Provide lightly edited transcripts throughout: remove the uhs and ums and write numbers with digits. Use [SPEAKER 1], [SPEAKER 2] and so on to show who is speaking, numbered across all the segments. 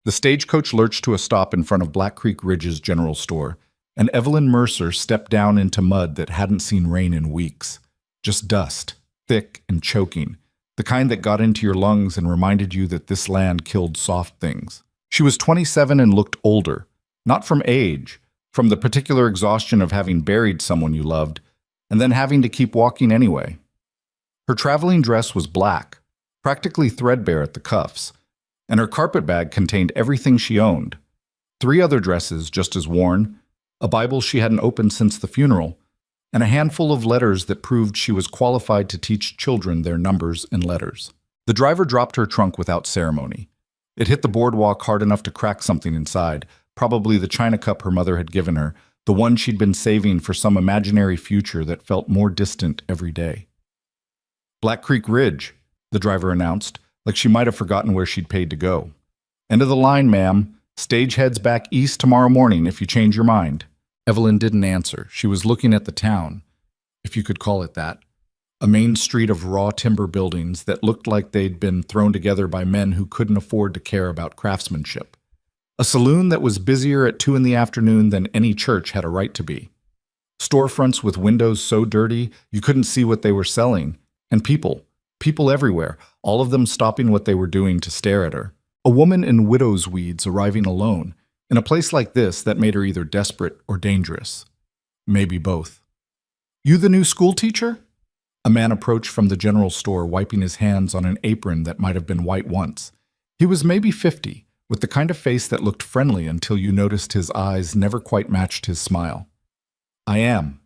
[SPEAKER 1] The stagecoach lurched to a stop in front of Black Creek Ridge's general store, and Evelyn Mercer stepped down into mud that hadn't seen rain in weeks. Just dust, thick and choking, the kind that got into your lungs and reminded you that this land killed soft things. She was 27 and looked older, not from age, from the particular exhaustion of having buried someone you loved, and then having to keep walking anyway. Her traveling dress was black, practically threadbare at the cuffs, and her carpet bag contained everything she owned. 3 other dresses just as worn, a Bible she hadn't opened since the funeral, and a handful of letters that proved she was qualified to teach children their numbers and letters. The driver dropped her trunk without ceremony. It hit the boardwalk hard enough to crack something inside, probably the china cup her mother had given her, the one she'd been saving for some imaginary future that felt more distant every day. Black Creek Ridge, the driver announced, like she might have forgotten where she'd paid to go. End of the line, ma'am. Stage heads back east tomorrow morning if you change your mind. Evelyn didn't answer. She was looking at the town, if you could call it that. A main street of raw timber buildings that looked like they'd been thrown together by men who couldn't afford to care about craftsmanship. A saloon that was busier at 2 in the afternoon than any church had a right to be. Storefronts with windows so dirty you couldn't see what they were selling. And people everywhere, all of them stopping what they were doing to stare at her. A woman in widow's weeds arriving alone. In a place like this, that made her either desperate or dangerous. Maybe both. You the new school teacher? A man approached from the general store, wiping his hands on an apron that might have been white once. He was maybe 50, with the kind of face that looked friendly until you noticed his eyes never quite matched his smile. I am.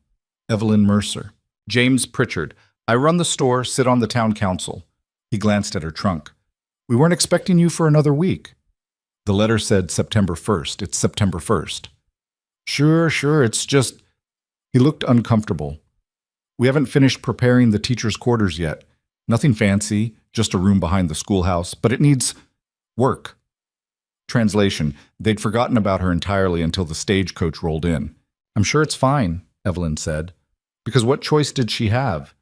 [SPEAKER 1] Evelyn Mercer. James Pritchard. I run the store, sit on the town council. He glanced at her trunk. We weren't expecting you for another week. The letter said September 1st. It's September 1st. Sure, it's just... He looked uncomfortable. We haven't finished preparing the teachers' quarters yet. Nothing fancy, just a room behind the schoolhouse, but it needs work. Translation, they'd forgotten about her entirely until the stagecoach rolled in. I'm sure it's fine, Evelyn said, because what choice did she have?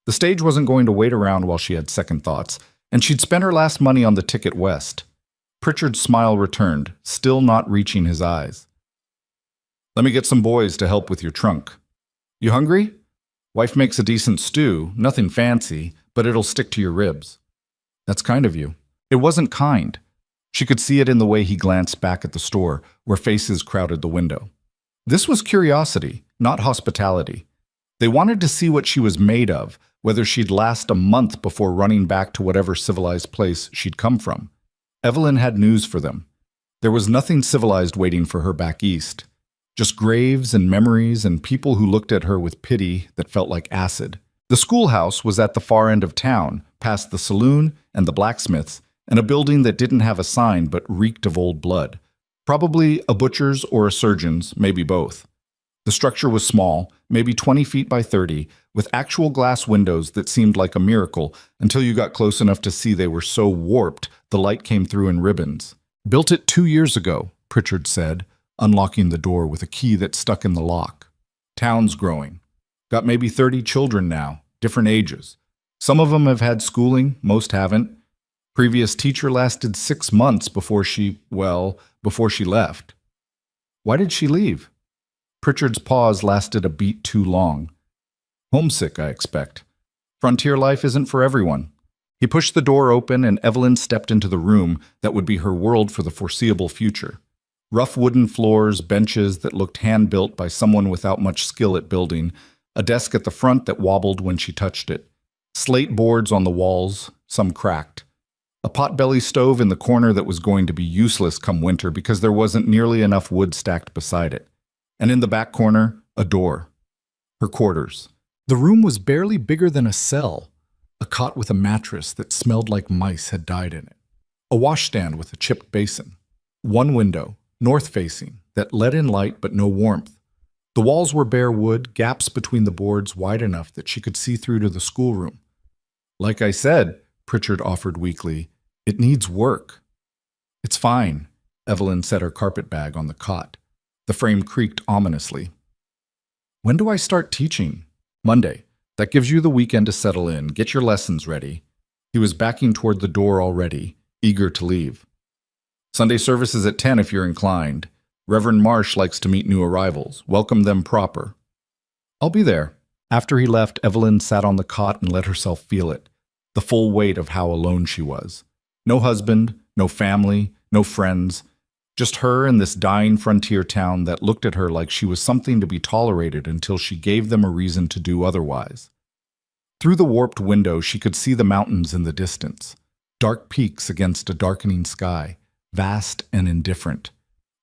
[SPEAKER 1] The stage wasn't going to wait around while she had second thoughts, and she'd spent her last money on the ticket west. Pritchard's smile returned, still not reaching his eyes. Let me get some boys to help with your trunk. You hungry? Wife makes a decent stew, nothing fancy, but it'll stick to your ribs. That's kind of you. It wasn't kind. She could see it in the way he glanced back at the store, where faces crowded the window. This was curiosity, not hospitality. They wanted to see what she was made of, whether she'd last a month before running back to whatever civilized place she'd come from. Evelyn had news for them. There was nothing civilized waiting for her back east. Just graves and memories and people who looked at her with pity that felt like acid. The schoolhouse was at the far end of town, past the saloon and the blacksmith's, and a building that didn't have a sign but reeked of old blood. Probably a butcher's or a surgeon's, maybe both. The structure was small, maybe 20 feet by 30, with actual glass windows that seemed like a miracle until you got close enough to see they were so warped the light came through in ribbons. Built it 2 years ago, Pritchard said, unlocking the door with a key that stuck in the lock. Town's growing. Got maybe 30 children now, different ages. Some of them have had schooling, most haven't. Previous teacher lasted 6 months before she left. Why did she leave? Pritchard's pause lasted a beat too long. Homesick, I expect. Frontier life isn't for everyone. He pushed the door open and Evelyn stepped into the room that would be her world for the foreseeable future. Rough wooden floors, benches that looked hand-built by someone without much skill at building, a desk at the front that wobbled when she touched it, slate boards on the walls, some cracked. A potbelly stove in the corner that was going to be useless come winter because there wasn't nearly enough wood stacked beside it. And in the back corner, a door. Her quarters. The room was barely bigger than a cell. A cot with a mattress that smelled like mice had died in it. A washstand with a chipped basin. One window, north-facing, that let in light but no warmth. The walls were bare wood, gaps between the boards wide enough that she could see through to the schoolroom. Like I said, Pritchard offered weakly, it needs work. It's fine, Evelyn set her carpet bag on the cot. The frame creaked ominously. When do I start teaching? Monday. That gives you the weekend to settle in, get your lessons ready. He was backing toward the door already, eager to leave. Sunday service is at 10 if you're inclined. Reverend Marsh likes to meet new arrivals. Welcome them proper. I'll be there. After he left, Evelyn sat on the cot and let herself feel it, the full weight of how alone she was. No husband, no family, no friends, just her in this dying frontier town that looked at her like she was something to be tolerated until she gave them a reason to do otherwise. Through the warped window, she could see the mountains in the distance, dark peaks against a darkening sky, vast and indifferent.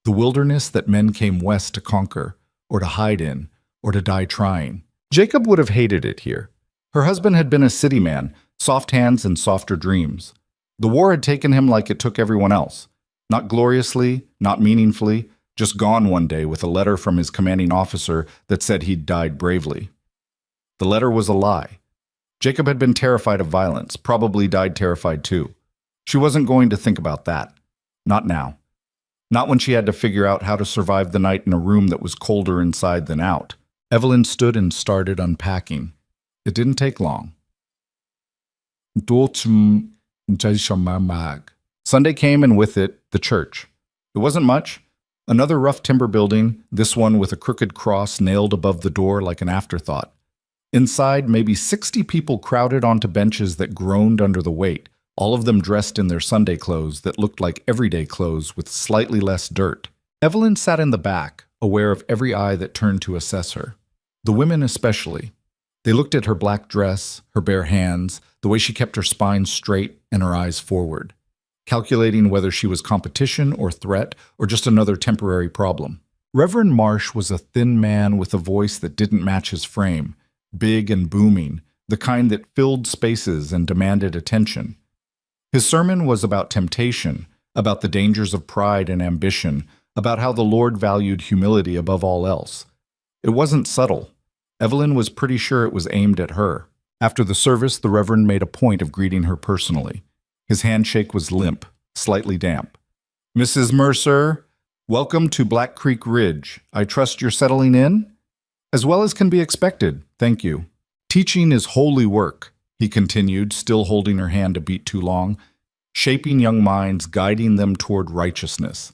[SPEAKER 1] The wilderness that men came west to conquer, or to hide in, or to die trying. Jacob would have hated it here. Her husband had been a city man, soft hands and softer dreams. The war had taken him like it took everyone else. Not gloriously, not meaningfully, just gone one day with a letter from his commanding officer that said he'd died bravely. The letter was a lie. Jacob had been terrified of violence, probably died terrified too. She wasn't going to think about that. Not now. Not when she had to figure out how to survive the night in a room that was colder inside than out. Evelyn stood and started unpacking. It didn't take long. Sunday came, and with it, the church. It wasn't much. Another rough timber building, this one with a crooked cross nailed above the door like an afterthought. Inside, maybe 60 people crowded onto benches that groaned under the weight, all of them dressed in their Sunday clothes that looked like everyday clothes with slightly less dirt. Evelyn sat in the back, aware of every eye that turned to assess her. The women especially. They looked at her black dress, her bare hands, the way she kept her spine straight and her eyes forward, calculating whether she was competition or threat or just another temporary problem. Reverend Marsh was a thin man with a voice that didn't match his frame, big and booming, the kind that filled spaces and demanded attention. His sermon was about temptation, about the dangers of pride and ambition, about how the Lord valued humility above all else. It wasn't subtle. Evelyn was pretty sure it was aimed at her. After the service, the Reverend made a point of greeting her personally. His handshake was limp, slightly damp. Mrs. Mercer, welcome to Black Creek Ridge. I trust you're settling in? As well as can be expected, thank you. Teaching is holy work, he continued, still holding her hand a beat too long, shaping young minds, guiding them toward righteousness.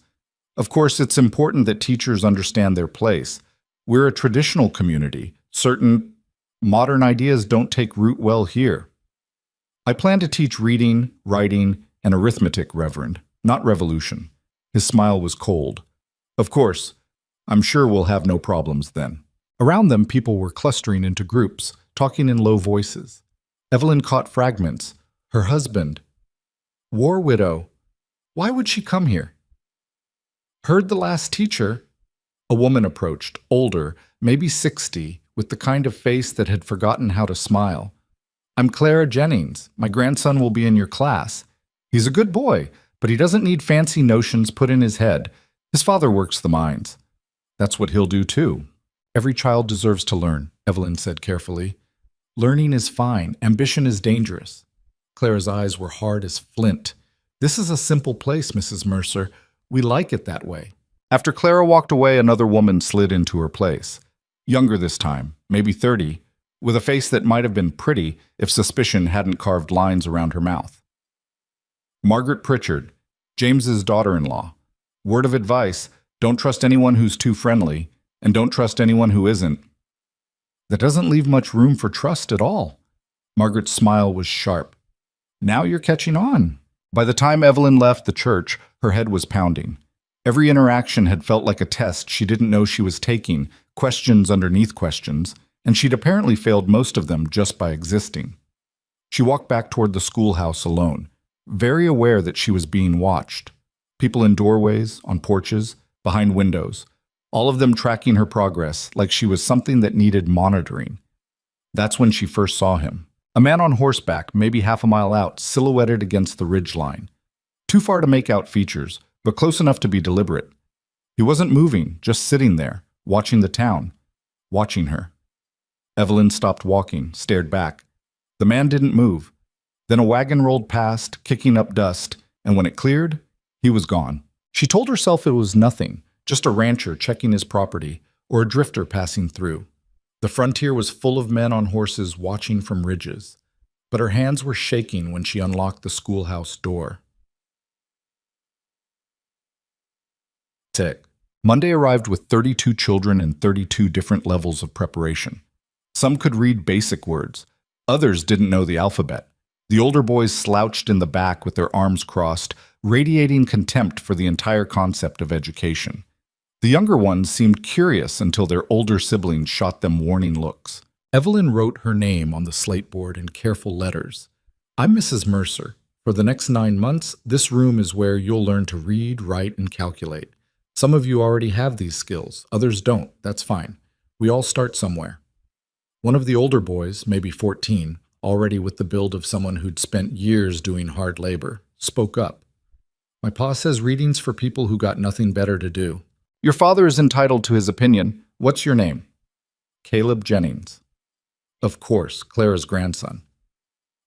[SPEAKER 1] Of course, it's important that teachers understand their place. We're a traditional community. Certain modern ideas don't take root well here. I plan to teach reading, writing, and arithmetic, Reverend, not revolution. His smile was cold. Of course, I'm sure we'll have no problems then. Around them, people were clustering into groups, talking in low voices. Evelyn caught fragments. Her husband. War widow. Why would she come here? Heard the last teacher. A woman approached, older, maybe 60, with the kind of face that had forgotten how to smile. I'm Clara Jennings. My grandson will be in your class. He's a good boy, but he doesn't need fancy notions put in his head. His father works the mines. That's what he'll do too. Every child deserves to learn, Evelyn said carefully. Learning is fine. Ambition is dangerous. Clara's eyes were hard as flint. This is a simple place, Mrs. Mercer. We like it that way. After Clara walked away, another woman slid into her place. Younger this time, maybe 30, with a face that might have been pretty if suspicion hadn't carved lines around her mouth. Margaret Pritchard, James's daughter-in-law. Word of advice, don't trust anyone who's too friendly, and don't trust anyone who isn't. That doesn't leave much room for trust at all. Margaret's smile was sharp. Now you're catching on. By the time Evelyn left the church, her head was pounding. Every interaction had felt like a test she didn't know she was taking, questions underneath questions, and she'd apparently failed most of them just by existing. She walked back toward the schoolhouse alone, very aware that she was being watched. People in doorways, on porches, behind windows, all of them tracking her progress like she was something that needed monitoring. That's when she first saw him. A man on horseback, maybe half a mile out, silhouetted against the ridgeline. Too far to make out features, but close enough to be deliberate. He wasn't moving, just sitting there, watching the town, watching her. Evelyn stopped walking, stared back. The man didn't move. Then a wagon rolled past, kicking up dust, and when it cleared, he was gone. She told herself it was nothing, just a rancher checking his property, or a drifter passing through. The frontier was full of men on horses watching from ridges, but her hands were shaking when she unlocked the schoolhouse door. Sick. Monday arrived with 32 children and 32 different levels of preparation. Some could read basic words. Others didn't know the alphabet. The older boys slouched in the back with their arms crossed, radiating contempt for the entire concept of education. The younger ones seemed curious until their older siblings shot them warning looks. Evelyn wrote her name on the slate board in careful letters. I'm Mrs. Mercer. For the next 9 months, this room is where you'll learn to read, write, and calculate. Some of you already have these skills. Others don't. That's fine. We all start somewhere. One of the older boys, maybe 14, already with the build of someone who'd spent years doing hard labor, spoke up. My pa says reading's for people who got nothing better to do. Your father is entitled to his opinion. What's your name? Caleb Jennings. Of course, Clara's grandson.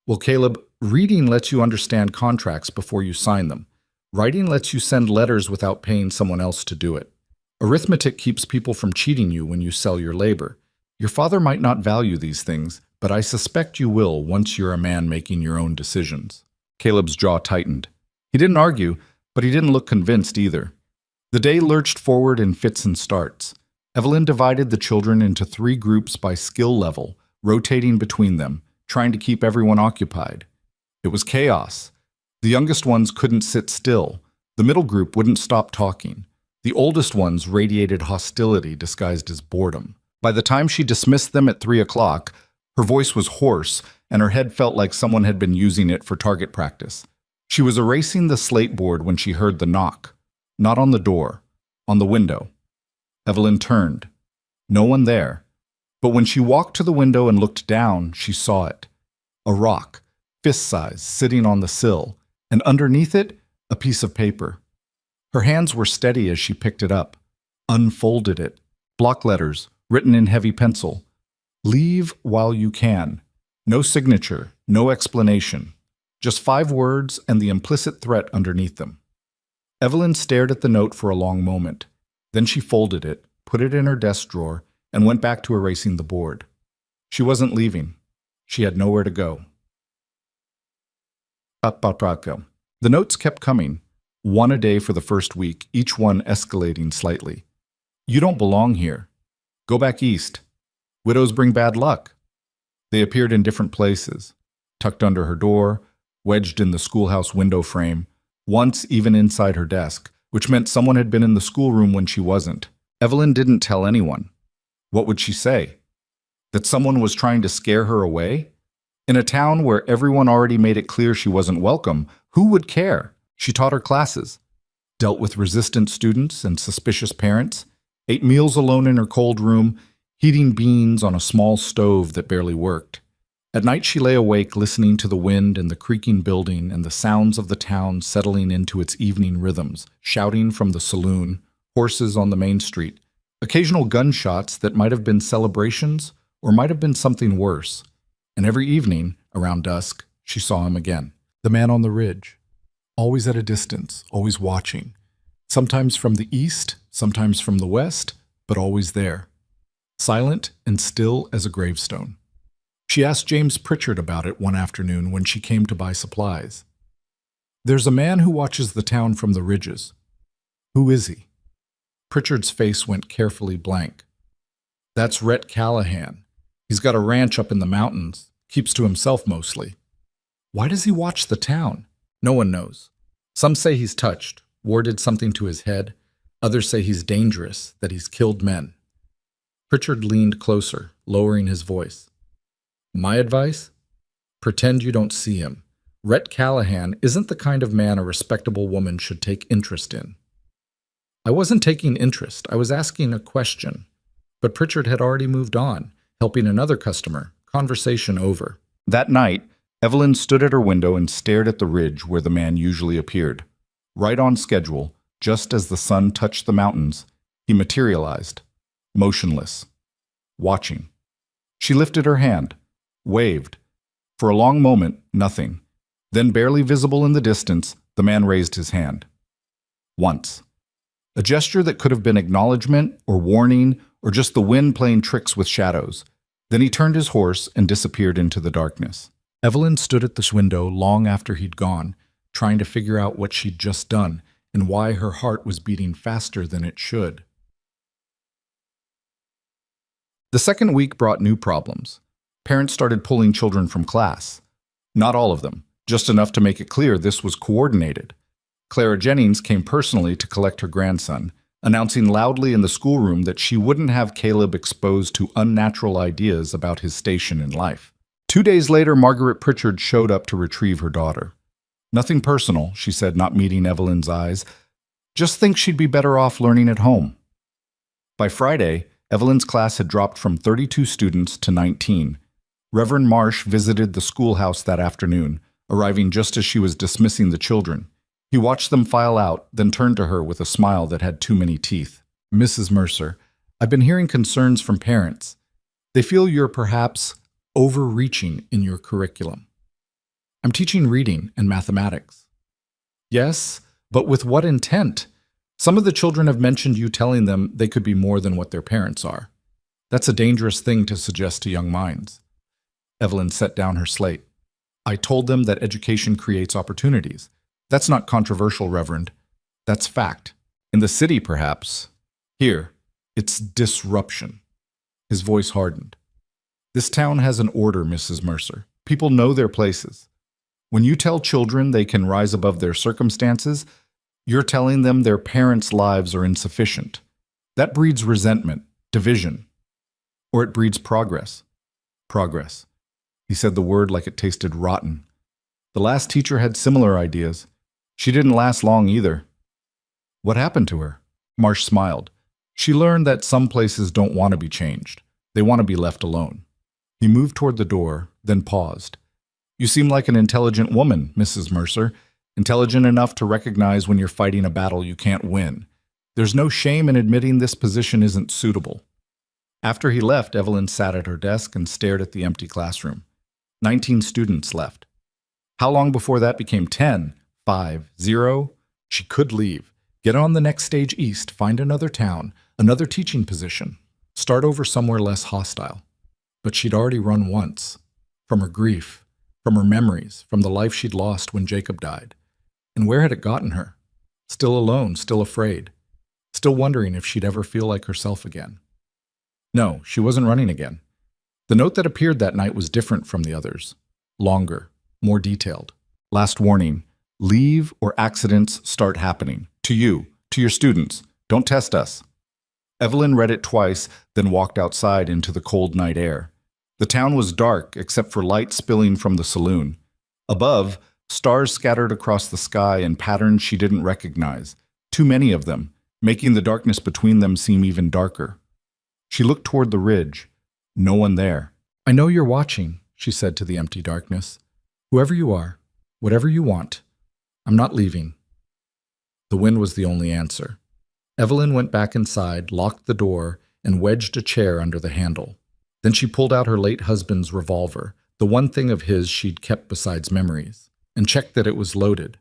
[SPEAKER 1] Well, Caleb, reading lets you understand contracts before you sign them. Writing lets you send letters without paying someone else to do it. Arithmetic keeps people from cheating you when you sell your labor. Your father might not value these things, but I suspect you will once you're a man making your own decisions. Caleb's jaw tightened. He didn't argue, but he didn't look convinced either. The day lurched forward in fits and starts. Evelyn divided the children into 3 groups by skill level, rotating between them, trying to keep everyone occupied. It was chaos. The youngest ones couldn't sit still. The middle group wouldn't stop talking. The oldest ones radiated hostility disguised as boredom. By the time she dismissed them at 3 o'clock, her voice was hoarse and her head felt like someone had been using it for target practice. She was erasing the slate board when she heard the knock. Not on the door, on the window. Evelyn turned. No one there. But when she walked to the window and looked down, she saw it. A rock, fist-size, sitting on the sill, and underneath it, a piece of paper. Her hands were steady as she picked it up, unfolded it. Block letters, written in heavy pencil. Leave while you can. No signature, no explanation. Just 5 words and the implicit threat underneath them. Evelyn stared at the note for a long moment. Then she folded it, put it in her desk drawer, and went back to erasing the board. She wasn't leaving. She had nowhere to go. The notes kept coming, 1 a day for the first week, each one escalating slightly. You don't belong here. Go back east. Widows bring bad luck. They appeared in different places, tucked under her door, wedged in the schoolhouse window frame, once even inside her desk, which meant someone had been in the schoolroom when she wasn't. Evelyn didn't tell anyone. What would she say? That someone was trying to scare her away? In a town where everyone already made it clear she wasn't welcome, who would care? She taught her classes, dealt with resistant students and suspicious parents, ate meals alone in her cold room, heating beans on a small stove that barely worked. At night she lay awake listening to the wind and the creaking building and the sounds of the town settling into its evening rhythms, shouting from the saloon, horses on the main street, occasional gunshots that might have been celebrations or might have been something worse. And every evening, around dusk, she saw him again. The man on the ridge, always at a distance, always watching. Sometimes from the east, sometimes from the west, but always there. Silent and still as a gravestone. She asked James Pritchard about it one afternoon when she came to buy supplies. There's a man who watches the town from the ridges. Who is he? Pritchard's face went carefully blank. That's Rhett Callahan. He's got a ranch up in the mountains, keeps to himself mostly. Why does he watch the town? No one knows. Some say he's touched, war did something to his head. Others say he's dangerous, that he's killed men. Pritchard leaned closer, lowering his voice. My advice? Pretend you don't see him. Rhett Callahan isn't the kind of man a respectable woman should take interest in. I wasn't taking interest. I was asking a question. But Pritchard had already moved on, helping another customer, conversation over. That night, Evelyn stood at her window and stared at the ridge where the man usually appeared. Right on schedule, just as the sun touched the mountains, he materialized, motionless, watching. She lifted her hand, waved. For a long moment, nothing. Then, barely visible in the distance, the man raised his hand. Once. A gesture that could have been acknowledgement or warning or just the wind playing tricks with shadows. Then he turned his horse and disappeared into the darkness. Evelyn stood at this window long after he'd gone, trying to figure out what she'd just done, and why her heart was beating faster than it should. The second week brought new problems. Parents started pulling children from class. Not all of them, just enough to make it clear this was coordinated. Clara Jennings came personally to collect her grandson, announcing loudly in the schoolroom that she wouldn't have Caleb exposed to unnatural ideas about his station in life. 2 days later, Margaret Pritchard showed up to retrieve her daughter. "Nothing personal," she said, not meeting Evelyn's eyes. "Just think she'd be better off learning at home." By Friday, Evelyn's class had dropped from 32 students to 19. Reverend Marsh visited the schoolhouse that afternoon, arriving just as she was dismissing the children. He watched them file out, then turned to her with a smile that had too many teeth. "Mrs. Mercer, I've been hearing concerns from parents. They feel you're perhaps overreaching in your curriculum. I'm teaching reading and mathematics." "Yes, but with what intent? Some of the children have mentioned you telling them they could be more than what their parents are. That's a dangerous thing to suggest to young minds." Evelyn set down her slate. "I told them that education creates opportunities. That's not controversial, Reverend. That's fact. In the city, perhaps. Here, it's disruption." His voice hardened. "This town has an order, Mrs. Mercer. People know their places. When you tell children they can rise above their circumstances, you're telling them their parents' lives are insufficient. That breeds resentment, division. Or it breeds progress." "Progress." He said the word like it tasted rotten. "The last teacher had similar ideas. She didn't last long either." "What happened to her?" Marsh smiled. "She learned that some places don't want to be changed. They want to be left alone." He moved toward the door, then paused. "You seem like an intelligent woman, Mrs. Mercer. Intelligent enough to recognize when you're fighting a battle you can't win. There's no shame in admitting this position isn't suitable." After he left, Evelyn sat at her desk and stared at the empty classroom. 19 students left. How long before that became 10, 5, 0? She could leave. Get on the next stage east, find another town, another teaching position. Start over somewhere less hostile. But she'd already run once. From her grief, from her memories, from the life she'd lost when Jacob died. And where had it gotten her? Still alone, still afraid. Still wondering if she'd ever feel like herself again. No, she wasn't running again. The note that appeared that night was different from the others. Longer, more detailed. Last warning, leave or accidents start happening. To you, to your students. Don't test us. Evelyn read it twice, then walked outside into the cold night air. The town was dark except for light spilling from the saloon. Above, stars scattered across the sky in patterns she didn't recognize. Too many of them, making the darkness between them seem even darker. She looked toward the ridge. No one there. "I know you're watching," she said to the empty darkness. "Whoever you are, whatever you want, I'm not leaving." The wind was the only answer. Evelyn went back inside, locked the door, and wedged a chair under the handle. Then she pulled out her late husband's revolver, the one thing of his she'd kept besides memories, and checked that it was loaded.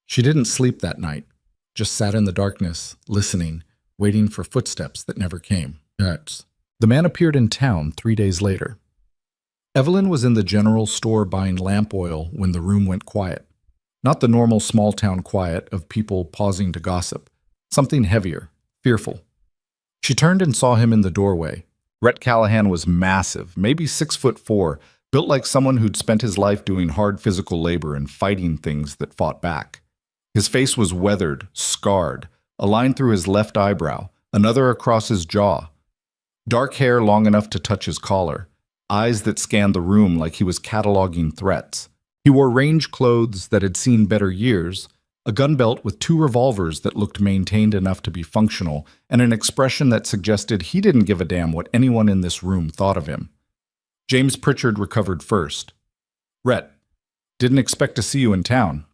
[SPEAKER 1] She didn't sleep that night, just sat in the darkness, listening, waiting for footsteps that never came. The man appeared in town 3 days later. Evelyn was in the general store buying lamp oil when the room went quiet. Not the normal small-town quiet of people pausing to gossip. Something heavier, fearful. She turned and saw him in the doorway. Rhett Callahan was massive, maybe 6'4", built like someone who'd spent his life doing hard physical labor and fighting things that fought back. His face was weathered, scarred, a line through his left eyebrow, another across his jaw. Dark hair long enough to touch his collar, eyes that scanned the room like he was cataloging threats. He wore range clothes that had seen better years, a gun belt with 2 revolvers that looked maintained enough to be functional, and an expression that suggested he didn't give a damn what anyone in this room thought of him. James Pritchard recovered first. "Rhett, didn't expect to see you in town."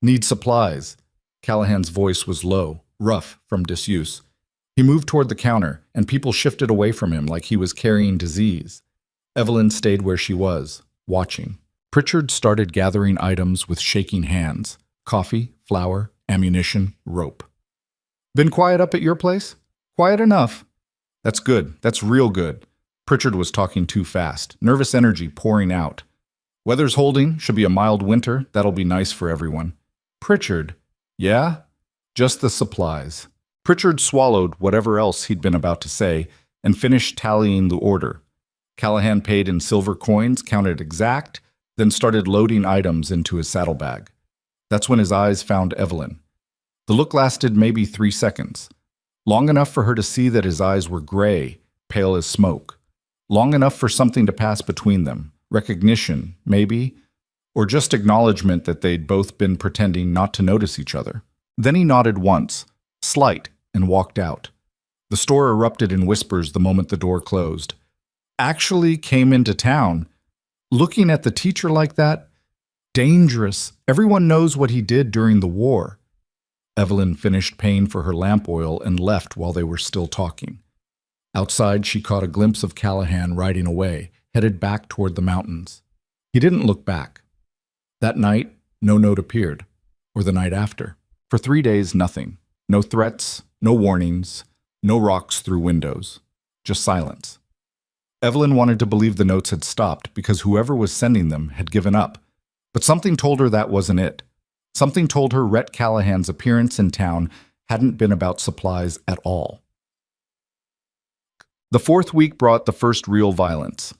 [SPEAKER 1] "Need supplies." Callahan's voice was low, rough from disuse. He moved toward the counter, and people shifted away from him like he was carrying disease. Evelyn stayed where she was, watching. Pritchard started gathering items with shaking hands. Coffee, flour, ammunition, rope. "Been quiet up at your place?" "Quiet enough." "That's good. That's real good." Pritchard was talking too fast, nervous energy pouring out. "Weather's holding. Should be a mild winter. That'll be nice for everyone." "Pritchard." "Yeah?" Just the supplies. Pritchard swallowed whatever else he'd been about to say and finished tallying the order. Callahan paid in silver coins, counted exact, then started loading items into his saddlebag. That's when his eyes found Evelyn. The look lasted maybe 3 seconds. Long enough for her to see that his eyes were gray, pale as smoke. Long enough for something to pass between them. Recognition, maybe, or just acknowledgement that they'd both been pretending not to notice each other. Then he nodded once, slight, and walked out. The store erupted in whispers the moment the door closed. Actually came into town. Looking at the teacher like that? Dangerous. Everyone knows what he did during the war. Evelyn finished paying for her lamp oil and left while they were still talking. Outside, she caught a glimpse of Callahan riding away, headed back toward the mountains. He didn't look back. That night, no note appeared, or the night after. For 3 days, nothing. No threats, no warnings, no rocks through windows. Just silence. Evelyn wanted to believe the notes had stopped because whoever was sending them had given up. But something told her that wasn't it. Something told her Rhett Callahan's appearance in town hadn't been about supplies at all. The 4th week brought the first real violence.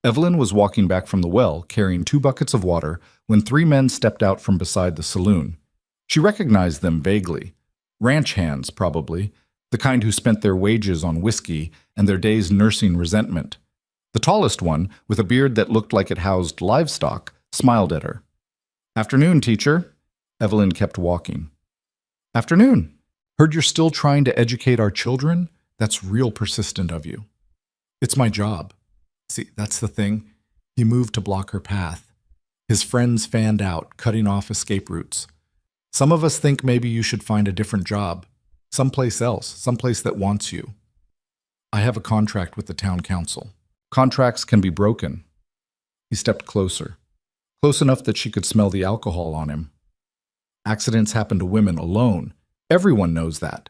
[SPEAKER 1] Evelyn was walking back from the well, carrying 2 buckets of water, when 3 men stepped out from beside the saloon. She recognized them vaguely. Ranch hands, probably, the kind who spent their wages on whiskey and their days nursing resentment. The tallest one, with a beard that looked like it housed livestock, smiled at her. "Afternoon, teacher." Evelyn kept walking. "Afternoon. Heard you're still trying to educate our children? That's real persistent of you." "It's my job." See, that's the thing. He moved to block her path. His friends fanned out, cutting off escape routes. "Some of us think maybe you should find a different job. Someplace else, someplace that wants you." "I have a contract with the town council." "Contracts can be broken." He stepped closer. Close enough that she could smell the alcohol on him. "Accidents happen to women alone. Everyone knows that."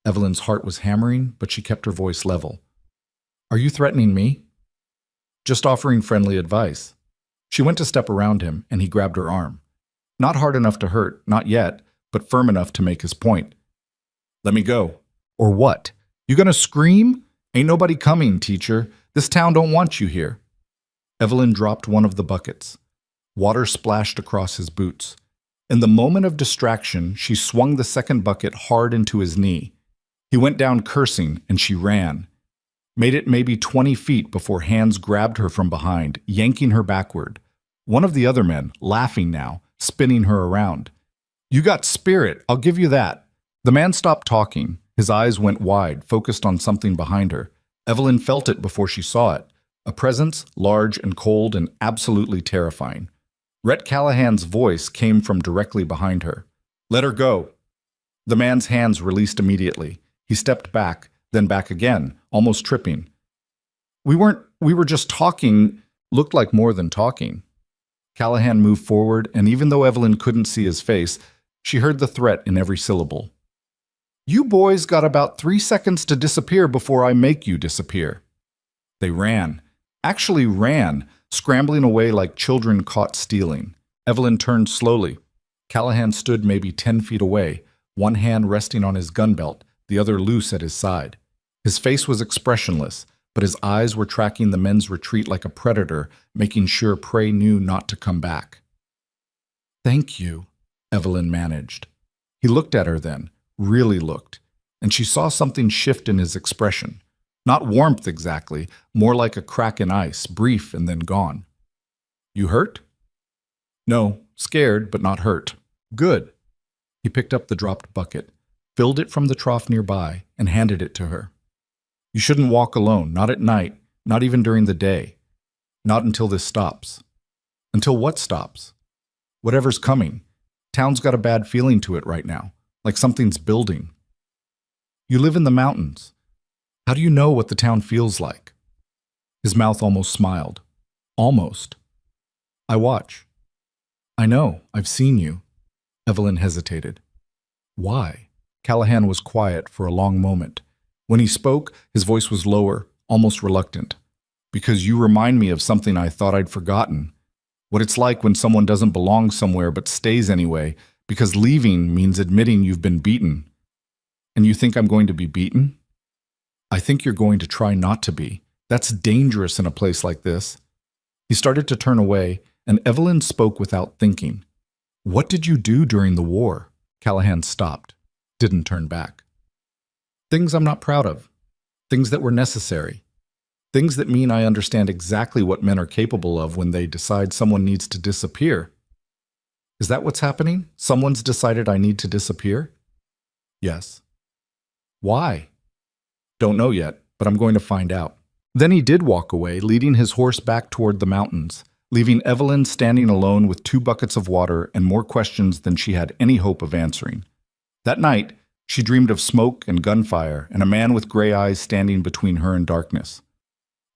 [SPEAKER 1] Evelyn's heart was hammering, but she kept her voice level. "Are you threatening me?" "Just offering friendly advice." She went to step around him, and he grabbed her arm. Not hard enough to hurt, not yet, but firm enough to make his point. "Let me go." "Or what? You gonna scream? Ain't nobody coming, teacher. This town don't want you here." Evelyn dropped one of the buckets. Water splashed across his boots. In the moment of distraction, she swung the second bucket hard into his knee. He went down cursing, and she ran. Made it maybe 20 feet before hands grabbed her from behind, yanking her backward. One of the other men, laughing now, spinning her around. "You got spirit, I'll give you that." The man stopped talking. His eyes went wide, focused on something behind her. Evelyn felt it before she saw it. A presence, large and cold and absolutely terrifying. Rhett Callahan's voice came from directly behind her. "Let her go." The man's hands released immediately. He stepped back, then back again, almost tripping. We were just talking," looked like more than talking. Callahan moved forward, and even though Evelyn couldn't see his face, she heard the threat in every syllable. "You boys got about 3 seconds to disappear before I make you disappear." They ran. Actually ran, scrambling away like children caught stealing. Evelyn turned slowly. Callahan stood maybe 10 feet away, one hand resting on his gun belt, the other loose at his side. His face was expressionless, but his eyes were tracking the men's retreat like a predator, making sure prey knew not to come back. "Thank you," Evelyn managed. He looked at her then, really looked, and she saw something shift in his expression. Not warmth exactly, more like a crack in ice, brief and then gone. "You hurt?" "No, scared, but not hurt." "Good." He picked up the dropped bucket, filled it from the trough nearby, and handed it to her. "You shouldn't walk alone, not at night, not even during the day. Not until this stops." "Until what stops?" "Whatever's coming. Town's got a bad feeling to it right now, like something's building." "You live in the mountains. How do you know what the town feels like?" His mouth almost smiled. "Almost. I watch." "I know, I've seen you." Evelyn hesitated. "Why?" Callahan was quiet for a long moment. When he spoke, his voice was lower, almost reluctant. "Because you remind me of something I thought I'd forgotten. What it's like when someone doesn't belong somewhere but stays anyway, Because leaving means admitting you've been beaten. And you think I'm going to be beaten? I think you're going to try not to be. That's dangerous in a place like this. He started to turn away, and Evelyn spoke without thinking. What did you do during the war? Callahan stopped, didn't turn back. Things I'm not proud of. Things that were necessary. Things that mean I understand exactly what men are capable of when they decide someone needs to disappear. Is that what's happening? Someone's decided I need to disappear? Yes. Why? Don't know yet, but I'm going to find out. Then he did walk away, leading his horse back toward the mountains, leaving Evelyn standing alone with 2 buckets of water and more questions than she had any hope of answering. That night, she dreamed of smoke and gunfire and a man with gray eyes standing between her and darkness.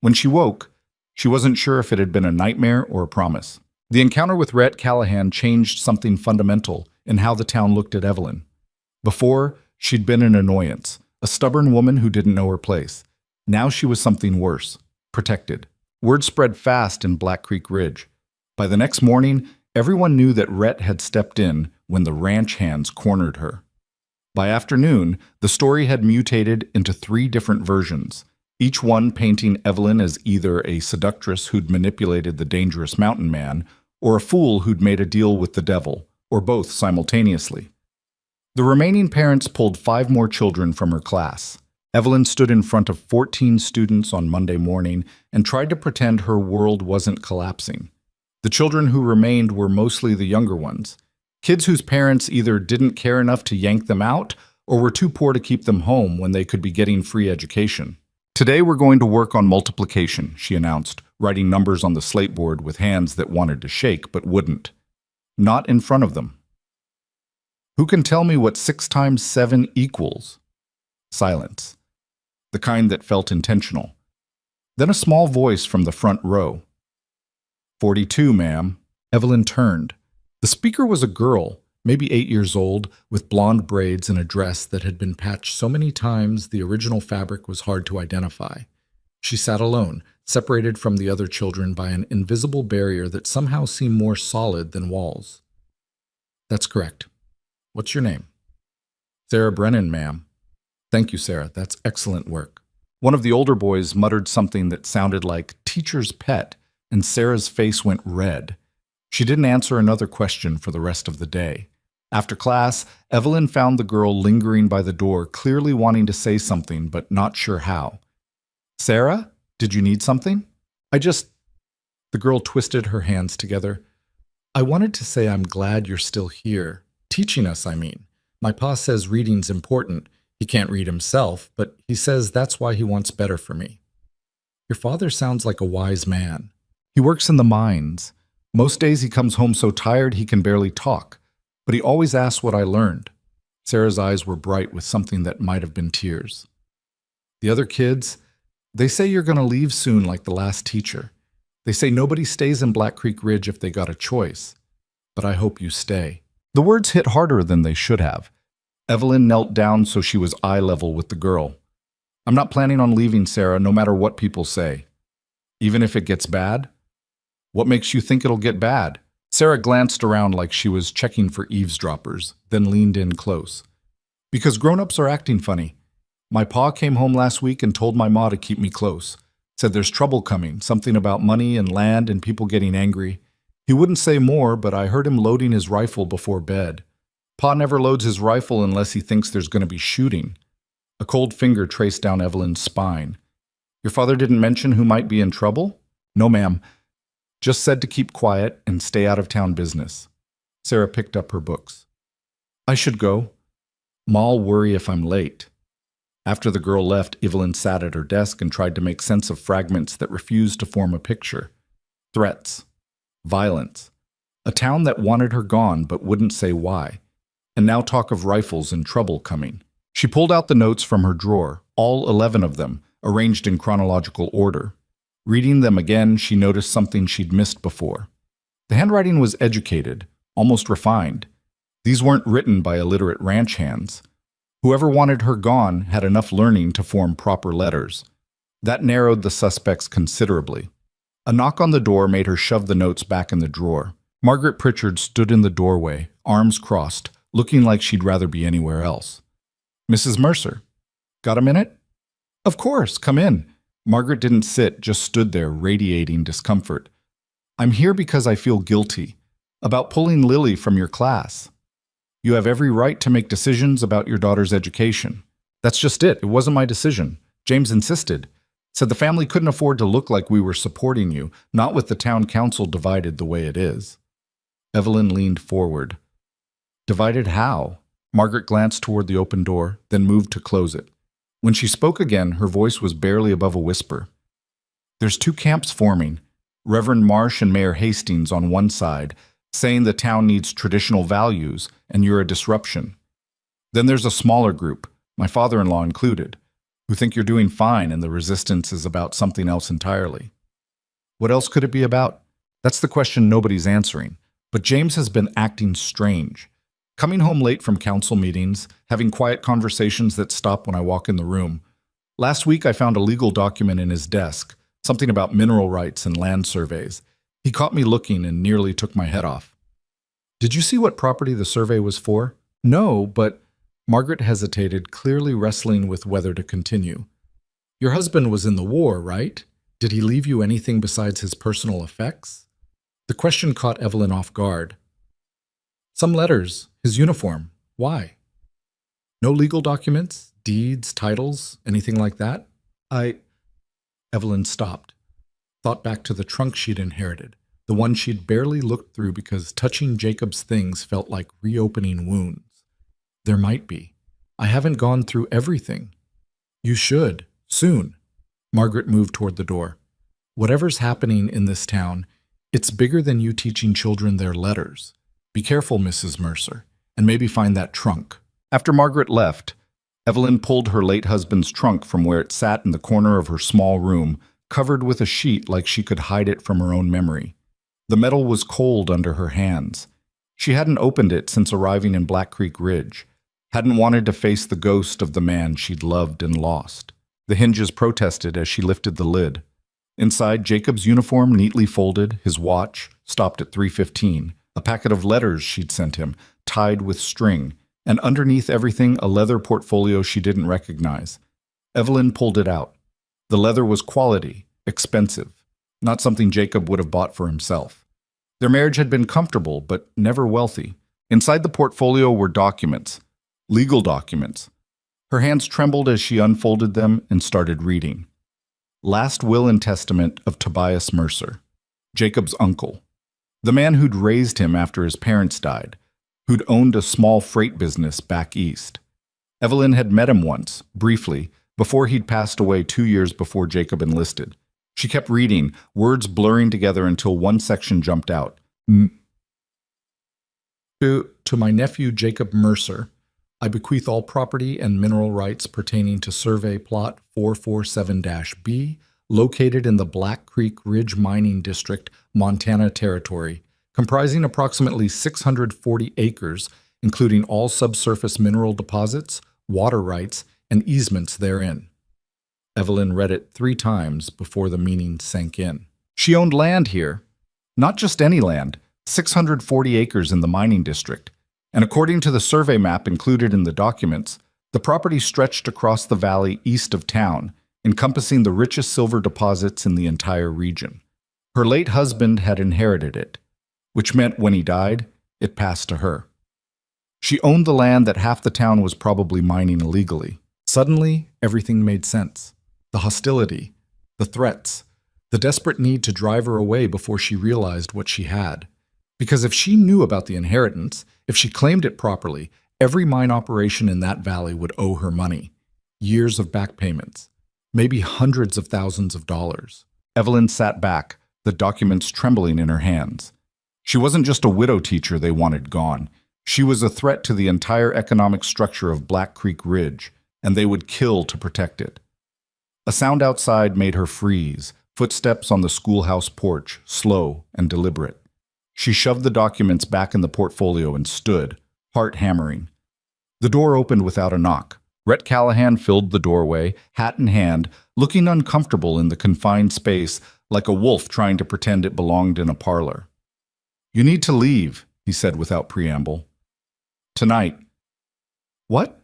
[SPEAKER 1] When she woke, she wasn't sure if it had been a nightmare or a promise. The encounter with Rhett Callahan changed something fundamental in how the town looked at Evelyn. Before, she'd been an annoyance, a stubborn woman who didn't know her place. Now she was something worse, protected. Word spread fast in Black Creek Ridge. By the next morning, everyone knew that Rhett had stepped in when the ranch hands cornered her. By afternoon, the story had mutated into 3 different versions, each one painting Evelyn as either a seductress who'd manipulated the dangerous mountain man or a fool who'd made a deal with the devil, or both simultaneously. The remaining parents pulled 5 more children from her class. Evelyn stood in front of 14 students on Monday morning and tried to pretend her world wasn't collapsing. The children who remained were mostly the younger ones, kids whose parents either didn't care enough to yank them out or were too poor to keep them home when they could be getting free education. Today we're going to work on multiplication, she announced, writing numbers on the slate board with hands that wanted to shake but wouldn't. Not in front of them. Who can tell me what 6 times 7 equals? Silence. The kind that felt intentional. Then a small voice from the front row. 42, ma'am. Evelyn turned. The speaker was a girl, maybe 8 years old, with blonde braids and a dress that had been patched so many times the original fabric was hard to identify. She sat alone, separated from the other children by an invisible barrier that somehow seemed more solid than walls. That's correct. What's your name? Sarah Brennan, ma'am. Thank you, Sarah. That's excellent work. One of the older boys muttered something that sounded like teacher's pet, and Sarah's face went red. She didn't answer another question for the rest of the day. After class, Evelyn found the girl lingering by the door, clearly wanting to say something, but not sure how. Sarah, did you need something? The girl twisted her hands together. I wanted to say I'm glad you're still here. Teaching us, I mean. My pa says reading's important. He can't read himself, but he says that's why he wants better for me. Your father sounds like a wise man. He works in the mines. Most days he comes home so tired he can barely talk, but he always asks what I learned. Sarah's eyes were bright with something that might have been tears. The other kids, they say you're going to leave soon like the last teacher. They say nobody stays in Black Creek Ridge if they got a choice. But I hope you stay. The words hit harder than they should have. Evelyn knelt down so she was eye level with the girl. I'm not planning on leaving, Sarah, no matter what people say. Even if it gets bad? What makes you think it'll get bad? Sarah glanced around like she was checking for eavesdroppers, then leaned in close. Because grown-ups are acting funny. My pa came home last week and told my ma to keep me close. Said there's trouble coming, something about money and land and people getting angry. He wouldn't say more, but I heard him loading his rifle before bed. Pa never loads his rifle unless he thinks there's going to be shooting. A cold finger traced down Evelyn's spine. Your father didn't mention who might be in trouble? No, ma'am. Just said to keep quiet and stay out of town business. Sarah picked up her books. I should go. Ma'll worry if I'm late. After the girl left, Evelyn sat at her desk and tried to make sense of fragments that refused to form a picture. Threats. Violence. A town that wanted her gone but wouldn't say why. And now talk of rifles and trouble coming. She pulled out the notes from her drawer, all 11 of them, arranged in chronological order. Reading them again, she noticed something she'd missed before. The handwriting was educated, almost refined. These weren't written by illiterate ranch hands. Whoever wanted her gone had enough learning to form proper letters. That narrowed the suspects considerably. A knock on the door made her shove the notes back in the drawer. Margaret Pritchard stood in the doorway, arms crossed, looking like she'd rather be anywhere else. "Mrs. Mercer, got a minute?" "Of course, come in." Margaret didn't sit, just stood there, radiating discomfort. "I'm here because I feel guilty about pulling Lily from your class. You have every right to make decisions about your daughter's education." "That's just it. It wasn't my decision. James insisted. Said the family couldn't afford to look like we were supporting you, not with the town council divided the way it is." Evelyn leaned forward. "Divided how?" Margaret glanced toward the open door, then moved to close it. When she spoke again, her voice was barely above a whisper. "There's two camps forming. Reverend Marsh and Mayor Hastings on one side, saying the town needs traditional values and you're a disruption. Then there's a smaller group, my father-in-law included, who think you're doing fine and the resistance is about something else entirely." "What else could it be about?" "That's the question nobody's answering. But James has been acting strange. Coming home late from council meetings, having quiet conversations that stop when I walk in the room. Last week I found a legal document in his desk, something about mineral rights and land surveys. He caught me looking and nearly took my head off." "Did you see what property the survey was for?" "No, but—" Margaret hesitated, clearly wrestling with whether to continue. "Your husband was in the war, right? Did he leave you anything besides his personal effects?" The question caught Evelyn off guard. "Some letters, his uniform. Why?" "No legal documents, deeds, titles, anything like that?" Evelyn stopped, thought back to the trunk she'd inherited, the one she'd barely looked through because touching Jacob's things felt like reopening wounds. "There might be. I haven't gone through everything." "You should. Soon." Margaret moved toward the door. "Whatever's happening in this town, it's bigger than you teaching children their letters. Be careful, Mrs. Mercer, and maybe find that trunk." After Margaret left, Evelyn pulled her late husband's trunk from where it sat in the corner of her small room, covered with a sheet like she could hide it from her own memory. The metal was cold under her hands. She hadn't opened it since arriving in Black Creek Ridge, hadn't wanted to face the ghost of the man she'd loved and lost. The hinges protested as she lifted the lid. Inside, Jacob's uniform neatly folded, his watch, stopped at 3:15, a packet of letters she'd sent him, tied with string, and underneath everything a leather portfolio she didn't recognize. Evelyn pulled it out. The leather was quality, expensive, not something Jacob would have bought for himself. Their marriage had been comfortable, but never wealthy. Inside the portfolio were documents, legal documents. Her hands trembled as she unfolded them and started reading. Last will and testament of Tobias Mercer, Jacob's uncle, the man who'd raised him after his parents died, who'd owned a small freight business back east. Evelyn had met him once, briefly, before he'd passed away 2 years before Jacob enlisted. She kept reading, words blurring together until one section jumped out. To my nephew Jacob Mercer, I bequeath all property and mineral rights pertaining to Survey Plot 447-B, located in the Black Creek Ridge Mining District, Montana Territory, comprising approximately 640 acres, including all subsurface mineral deposits, water rights, and easements therein. Evelyn read it 3 times before the meaning sank in. She owned land here. Not just any land, 640 acres in the mining district. And according to the survey map included in the documents, the property stretched across the valley east of town, encompassing the richest silver deposits in the entire region. Her late husband had inherited it, which meant when he died, it passed to her. She owned the land that half the town was probably mining illegally. Suddenly, everything made sense. The hostility, the threats, the desperate need to drive her away before she realized what she had. Because if she knew about the inheritance, if she claimed it properly, every mine operation in that valley would owe her money. Years of back payments, maybe hundreds of thousands of dollars. Evelyn sat back, the documents trembling in her hands. She wasn't just a widow teacher they wanted gone. She was a threat to the entire economic structure of Black Creek Ridge, and they would kill to protect it. A sound outside made her freeze, footsteps on the schoolhouse porch, slow and deliberate. She shoved the documents back in the portfolio and stood, heart hammering. The door opened without a knock. Rhett Callahan filled the doorway, hat in hand, looking uncomfortable in the confined space, like a wolf trying to pretend it belonged in a parlor. "You need to leave," he said without preamble. Tonight. What?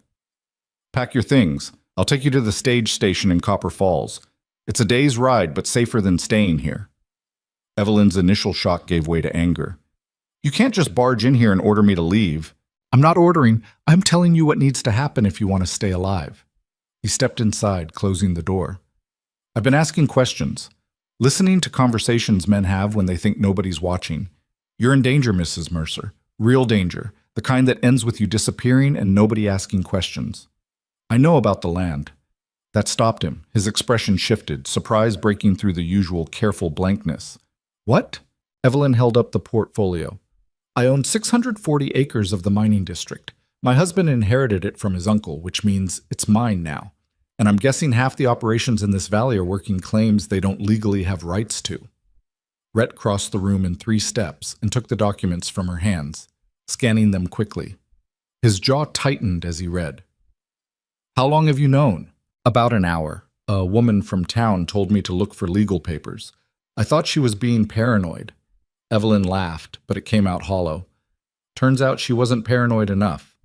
[SPEAKER 1] Pack your things. I'll take you to the stage station in Copper Falls. It's a day's ride, but safer than staying here. Evelyn's initial shock gave way to anger. You can't just barge in here and order me to leave. I'm not ordering. I'm telling you what needs to happen if you want to stay alive. He stepped inside, closing the door. I've been asking questions, listening to conversations men have when they think nobody's watching. You're in danger, Mrs. Mercer. Real danger. The kind that ends with you disappearing and nobody asking questions. I know about the land. That stopped him. His expression shifted, surprise breaking through the usual careful blankness. What? Evelyn held up the portfolio. I own 640 acres of the mining district. My husband inherited it from his uncle, which means it's mine now. And I'm guessing half the operations in this valley are working claims they don't legally have rights to. Rhett crossed the room in 3 steps and took the documents from her hands, scanning them quickly. His jaw tightened as he read. How long have you known? About an hour. A woman from town told me to look for legal papers. I thought she was being paranoid. Evelyn laughed, but it came out hollow. Turns out she wasn't paranoid enough.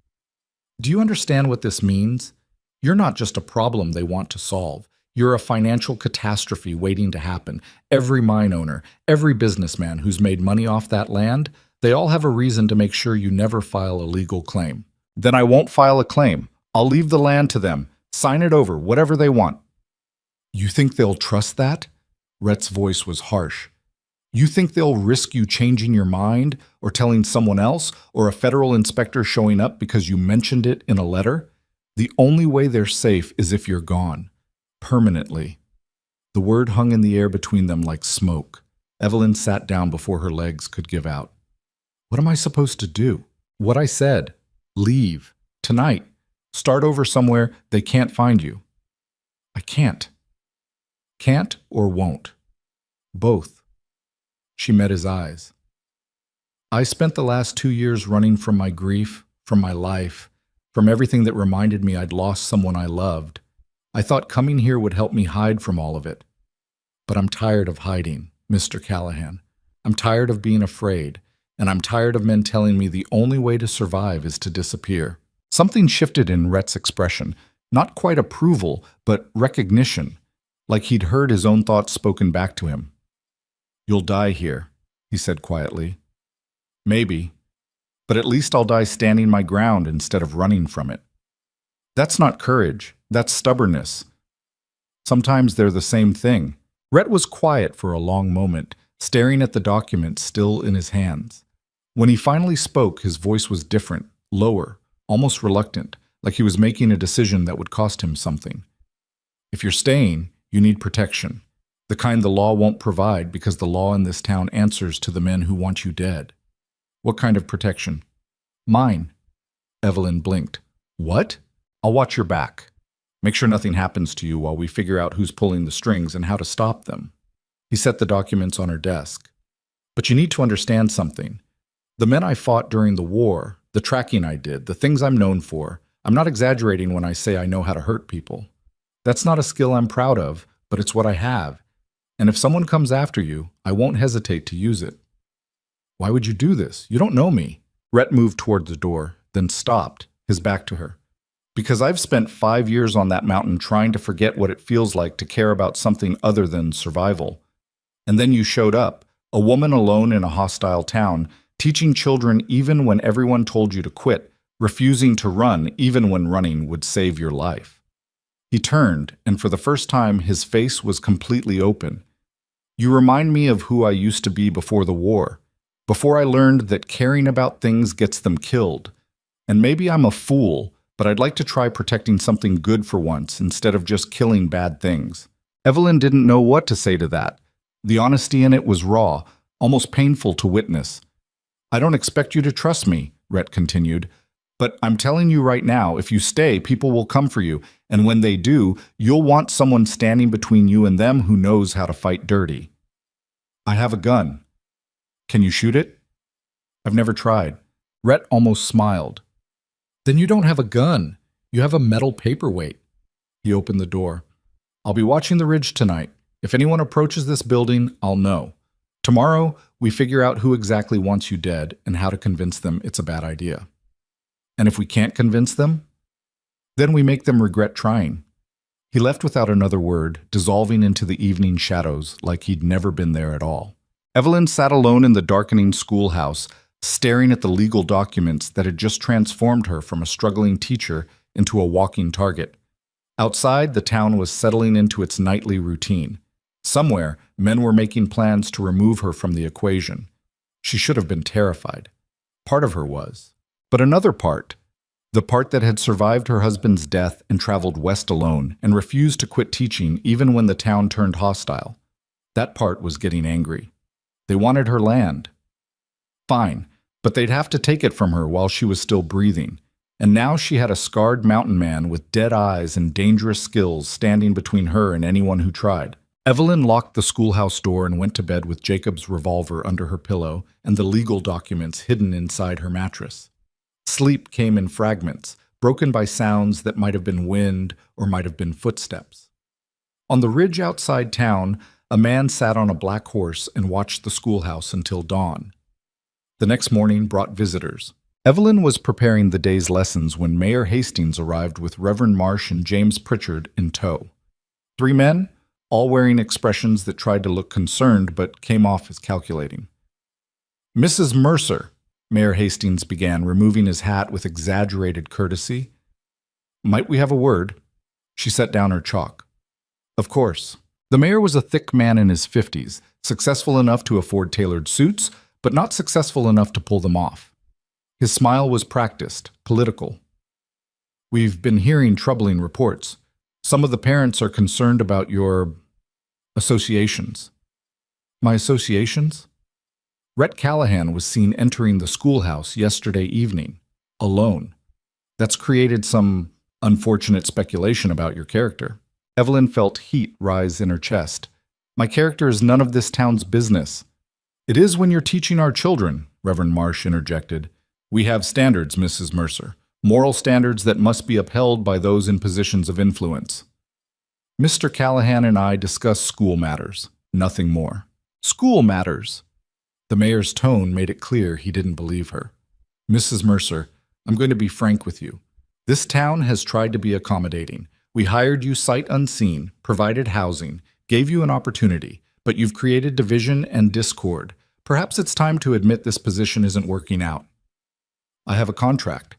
[SPEAKER 1] Do you understand what this means? You're not just a problem they want to solve. You're a financial catastrophe waiting to happen. Every mine owner, every businessman who's made money off that land, they all have a reason to make sure you never file a legal claim. Then I won't file a claim. I'll leave the land to them. Sign it over, whatever they want. You think they'll trust that? Rhett's voice was harsh. You think they'll risk you changing your mind or telling someone else or a federal inspector showing up because you mentioned it in a letter? The only way they're safe is if you're gone. Permanently. The word hung in the air between them like smoke. Evelyn sat down before her legs could give out. What am I supposed to do? What I said. Leave. Tonight. Start over somewhere they can't find you. I can't. Can't or won't. Both. She met his eyes. I spent the last 2 years running from my grief, from my life, from everything that reminded me I'd lost someone I loved. I thought coming here would help me hide from all of it. But I'm tired of hiding, Mr. Callahan. I'm tired of being afraid, and I'm tired of men telling me the only way to survive is to disappear. Something shifted in Rhett's expression, not quite approval, but recognition, like he'd heard his own thoughts spoken back to him. You'll die here, he said quietly. Maybe, but at least I'll die standing my ground instead of running from it. That's not courage, that's stubbornness. Sometimes they're the same thing. Rhett was quiet for a long moment, staring at the document still in his hands. When he finally spoke, his voice was different, lower, almost reluctant, like he was making a decision that would cost him something. If you're staying, you need protection. The kind the law won't provide because the law in this town answers to the men who want you dead. What kind of protection? Mine. Evelyn blinked. What? I'll watch your back. Make sure nothing happens to you while we figure out who's pulling the strings and how to stop them. He set the documents on her desk. But you need to understand something. The men I fought during the war, the tracking I did, the things I'm known for, I'm not exaggerating when I say I know how to hurt people. That's not a skill I'm proud of, but it's what I have. And if someone comes after you, I won't hesitate to use it. Why would you do this? You don't know me. Rhett moved toward the door, then stopped, his back to her. Because I've spent 5 years on that mountain trying to forget what it feels like to care about something other than survival. And then you showed up, a woman alone in a hostile town, teaching children even when everyone told you to quit, refusing to run even when running would save your life. He turned, and for the first time his face was completely open. You remind me of who I used to be before the war, before I learned that caring about things gets them killed. And maybe I'm a fool, but I'd like to try protecting something good for once instead of just killing bad things. Evelyn didn't know what to say to that. The honesty in it was raw, almost painful to witness. I don't expect you to trust me, Rhett continued, but I'm telling you right now, if you stay, people will come for you, and when they do, you'll want someone standing between you and them who knows how to fight dirty. I have a gun. Can you shoot it? I've never tried. Rhett almost smiled. Then you don't have a gun. You have a metal paperweight. He opened the door. I'll be watching the ridge tonight. If anyone approaches this building, I'll know. Tomorrow, we figure out who exactly wants you dead and how to convince them it's a bad idea. And if we can't convince them, then we make them regret trying. He left without another word, dissolving into the evening shadows like he'd never been there at all. Evelyn sat alone in the darkening schoolhouse, staring at the legal documents that had just transformed her from a struggling teacher into a walking target. Outside, the town was settling into its nightly routine. Somewhere, men were making plans to remove her from the equation. She should have been terrified. Part of her was. But another part, the part that had survived her husband's death and traveled west alone and refused to quit teaching even when the town turned hostile, that part was getting angry. They wanted her land. Fine, but they'd have to take it from her while she was still breathing. And now she had a scarred mountain man with dead eyes and dangerous skills standing between her and anyone who tried. Evelyn locked the schoolhouse door and went to bed with Jacob's revolver under her pillow and the legal documents hidden inside her mattress. Sleep came in fragments, broken by sounds that might have been wind or might have been footsteps. On the ridge outside town, a man sat on a black horse and watched the schoolhouse until dawn. The next morning brought visitors. Evelyn was preparing the day's lessons when Mayor Hastings arrived with Reverend Marsh and James Pritchard in tow. 3 men, all wearing expressions that tried to look concerned but came off as calculating. "Mrs. Mercer," Mayor Hastings began, removing his hat with exaggerated courtesy. "Might we have a word?" She set down her chalk. Of course. The mayor was a thick man in his 50s, successful enough to afford tailored suits, but not successful enough to pull them off. His smile was practiced, political. "We've been hearing troubling reports. Some of the parents are concerned about your associations." "My associations?" "Rhett Callahan was seen entering the schoolhouse yesterday evening, alone. That's created some unfortunate speculation about your character." Evelyn felt heat rise in her chest. "My character is none of this town's business." "It is when you're teaching our children," Reverend Marsh interjected. "We have standards, Mrs. Mercer, moral standards that must be upheld by those in positions of influence. Mr. Callahan and I discuss school matters, nothing more." "School matters?" The mayor's tone made it clear he didn't believe her. "Mrs. Mercer, I'm going to be frank with you. This town has tried to be accommodating. We hired you sight unseen, provided housing, gave you an opportunity, but you've created division and discord. Perhaps it's time to admit this position isn't working out. I have a contract.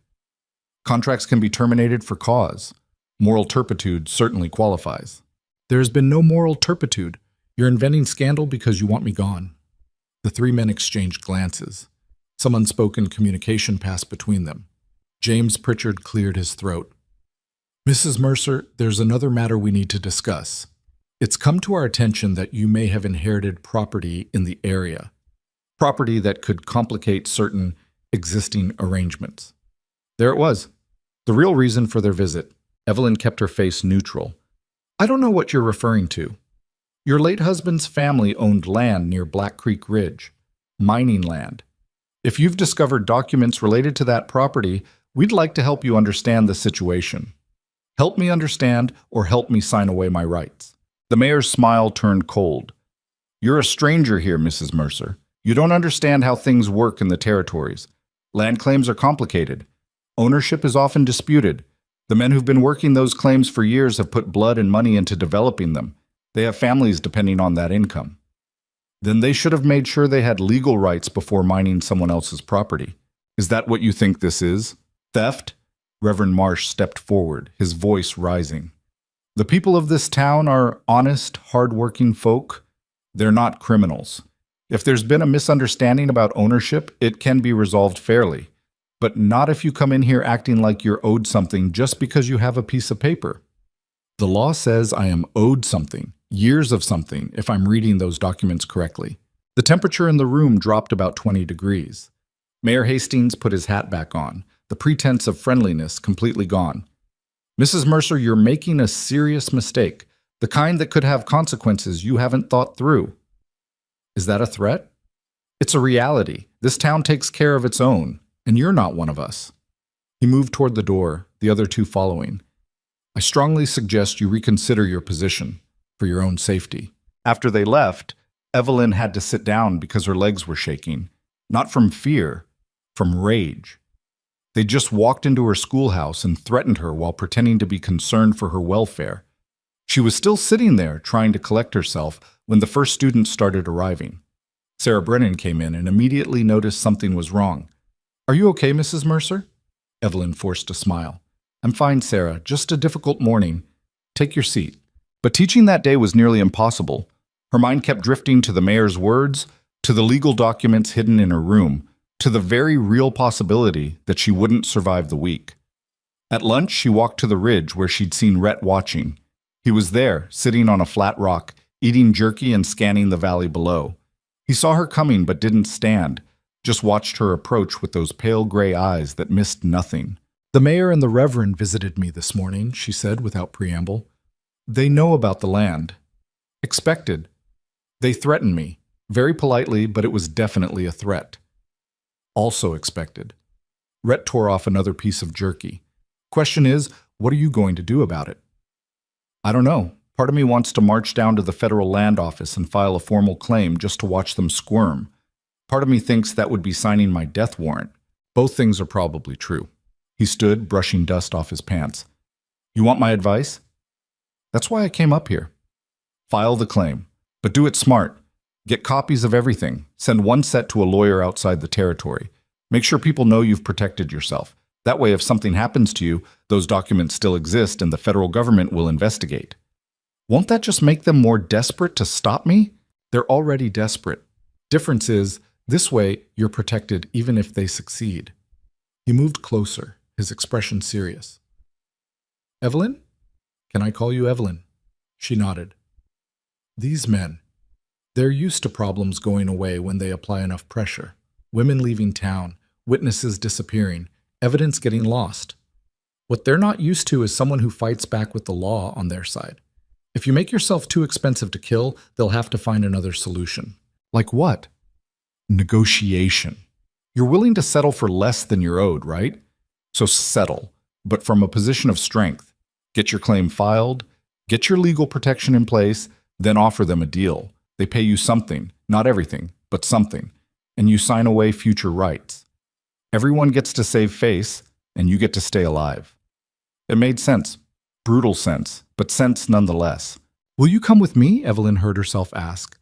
[SPEAKER 1] Contracts can be terminated for cause. Moral turpitude certainly qualifies." "There has been no moral turpitude. You're inventing scandal because you want me gone." The 3 men exchanged glances. Some unspoken communication passed between them. James Pritchard cleared his throat. "Mrs. Mercer, there's another matter we need to discuss. It's come to our attention that you may have inherited property in the area. Property that could complicate certain existing arrangements." There it was. The real reason for their visit. Evelyn kept her face neutral. "I don't know what you're referring to. Your late husband's family owned land near Black Creek Ridge, mining land. If you've discovered documents related to that property, we'd like to help you understand the situation. Help me understand or help me sign away my rights." The mayor's smile turned cold. "You're a stranger here, Mrs. Mercer. You don't understand how things work in the territories. Land claims are complicated. Ownership is often disputed. The men who've been working those claims for years have put blood and money into developing them. They have families depending on that income. Then they should have made sure they had legal rights before mining someone else's property. Is that what you think this is? Theft?" Reverend Marsh stepped forward, his voice rising. "The people of this town are honest, hard-working folk. They're not criminals. If there's been a misunderstanding about ownership, it can be resolved fairly. But not if you come in here acting like you're owed something just because you have a piece of paper. The law says I am owed something, years of something, if I'm reading those documents correctly." The temperature in the room dropped about 20 degrees. Mayor Hastings put his hat back on, the pretense of friendliness completely gone. "Mrs. Mercer, you're making a serious mistake, the kind that could have consequences you haven't thought through." "Is that a threat?" "It's a reality. This town takes care of its own, and you're not one of us." He moved toward the door, the other 2 following. "I strongly suggest you reconsider your position, for your own safety." After they left, Evelyn had to sit down because her legs were shaking, not from fear, from rage. They just walked into her schoolhouse and threatened her while pretending to be concerned for her welfare. She was still sitting there trying to collect herself when the first students started arriving. Sarah Brennan came in and immediately noticed something was wrong. "Are you okay, Mrs. Mercer?" Evelyn forced a smile. "I'm fine, Sarah. Just a difficult morning. Take your seat." But teaching that day was nearly impossible. Her mind kept drifting to the mayor's words, to the legal documents hidden in her room, to the very real possibility that she wouldn't survive the week. At lunch, she walked to the ridge where she'd seen Rhett watching. He was there, sitting on a flat rock, eating jerky and scanning the valley below. He saw her coming but didn't stand, just watched her approach with those pale gray eyes that missed nothing. "The mayor and the reverend visited me this morning," she said without preamble. "They know about the land. Expected. They threatened me, very politely, but it was definitely a threat. Also expected." Rhett tore off another piece of jerky. "Question is, what are you going to do about it?" "I don't know. Part of me wants to march down to the federal land office and file a formal claim just to watch them squirm. Part of me thinks that would be signing my death warrant. Both things are probably true." He stood, brushing dust off his pants. "You want my advice?" "That's why I came up here." "File the claim, but do it smart. Get copies of everything. Send one set to a lawyer outside the territory. Make sure people know you've protected yourself. That way, if something happens to you, those documents still exist and the federal government will investigate." "Won't that just make them more desperate to stop me?" "They're already desperate. Difference is, this way, you're protected even if they succeed." He moved closer, his expression serious. "Evelyn? Can I call you Evelyn?" She nodded. "These men, they're used to problems going away when they apply enough pressure. Women leaving town, witnesses disappearing, evidence getting lost. What they're not used to is someone who fights back with the law on their side. If you make yourself too expensive to kill, they'll have to find another solution." "Like what?" "Negotiation. You're willing to settle for less than you're owed, right? So settle, but from a position of strength. Get your claim filed, get your legal protection in place, then offer them a deal. They pay you something, not everything, but something, and you sign away future rights. Everyone gets to save face, and you get to stay alive." It made sense. Brutal sense, but sense nonetheless. "Will you come with me?" Evelyn heard herself ask.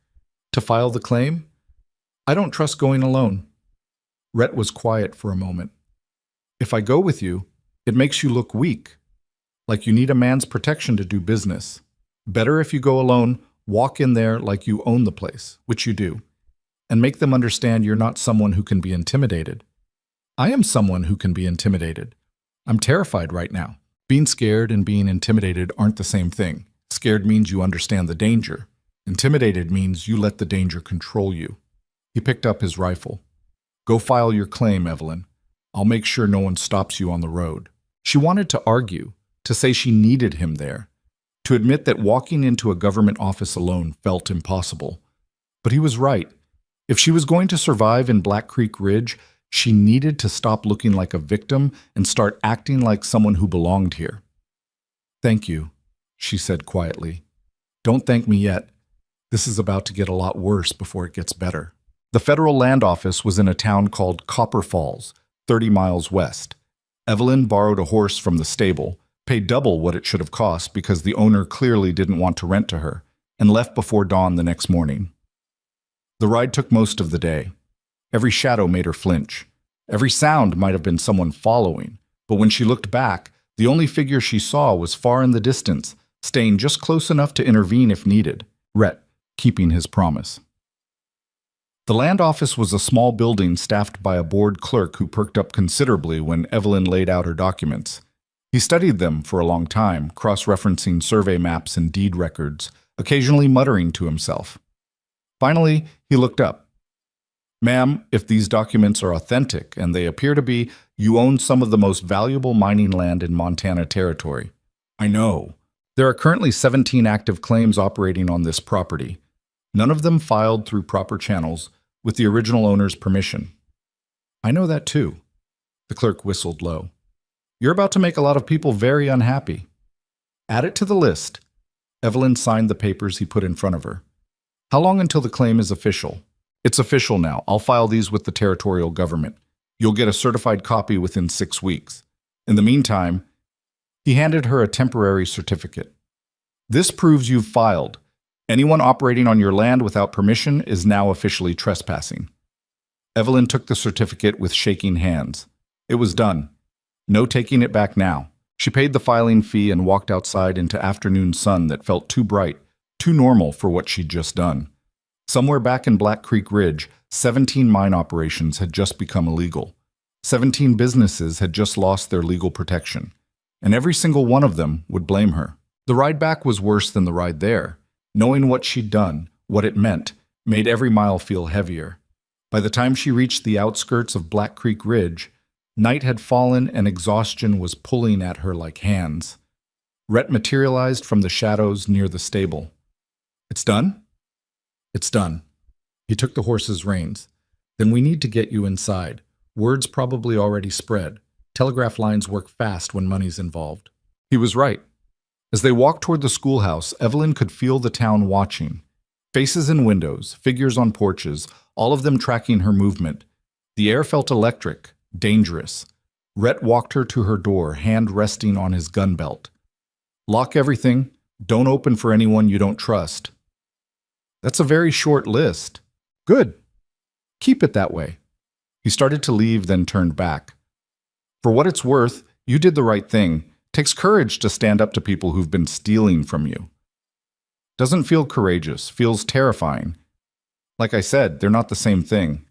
[SPEAKER 1] "To file the claim?" "I don't trust going alone." Rhett was quiet for a moment. "If I go with you, it makes you look weak, like you need a man's protection to do business. Better if you go alone, walk in there like you own the place, which you do, and make them understand you're not someone who can be intimidated." "I am someone who can be intimidated. I'm terrified right now." Being scared and being intimidated aren't the same thing. Scared means you understand the danger. Intimidated means you let the danger control you. He picked up his rifle. "Go file your claim, Evelyn. I'll make sure no one stops you on the road." She wanted to argue, to say she needed him there, to admit that walking into a government office alone felt impossible. But he was right. If she was going to survive in Black Creek Ridge, she needed to stop looking like a victim and start acting like someone who belonged here. "Thank you," she said quietly. "Don't thank me yet. This is about to get a lot worse before it gets better." The federal land office was in a town called Copper Falls, 30 miles west. Evelyn borrowed a horse from the stable, paid double what it should have cost because the owner clearly didn't want to rent to her, and left before dawn the next morning. The ride took most of the day. Every shadow made her flinch. Every sound might have been someone following, but when she looked back, the only figure she saw was far in the distance, staying just close enough to intervene if needed. Rhett, keeping his promise. The land office was a small building staffed by a bored clerk who perked up considerably when Evelyn laid out her documents. He studied them for a long time, cross-referencing survey maps and deed records, occasionally muttering to himself. Finally, he looked up. "Ma'am, if these documents are authentic, and they appear to be, you own some of the most valuable mining land in Montana Territory." "I know. There are currently 17 active claims operating on this property, none of them filed through proper channels, with the original owner's permission." "I know that too." The clerk whistled low. "You're about to make a lot of people very unhappy." "Add it to the list." Evelyn signed the papers he put in front of her. "How long until the claim is official?" "It's official now. I'll file these with the territorial government." You'll get a certified copy within 6 weeks. In the meantime, he handed her a temporary certificate. This proves you've filed. Anyone operating on your land without permission is now officially trespassing. Evelyn took the certificate with shaking hands. It was done. No taking it back now. She paid the filing fee and walked outside into afternoon sun that felt too bright, too normal for what she'd just done. Somewhere back in Black Creek Ridge, 17 mine operations had just become illegal. 17 businesses had just lost their legal protection. And every single one of them would blame her. The ride back was worse than the ride there. Knowing what she'd done, what it meant, made every mile feel heavier. By the time she reached the outskirts of Black Creek Ridge, night had fallen and exhaustion was pulling at her like hands. Rhett materialized from the shadows near the stable. "It's done?" "It's done." He took the horse's reins. "Then we need to get you inside. Word's probably already spread. Telegraph lines work fast when money's involved." He was right. As they walked toward the schoolhouse, Evelyn could feel the town watching. Faces in windows, figures on porches, all of them tracking her movement. The air felt electric, dangerous. Rhett walked her to her door, hand resting on his gun belt. "Lock everything. Don't open for anyone you don't trust." "That's a very short list." "Good. Keep it that way." He started to leave, then turned back. "For what it's worth, you did the right thing. Takes courage to stand up to people who've been stealing from you." "Doesn't feel courageous, feels terrifying. Like I said, they're not the same thing."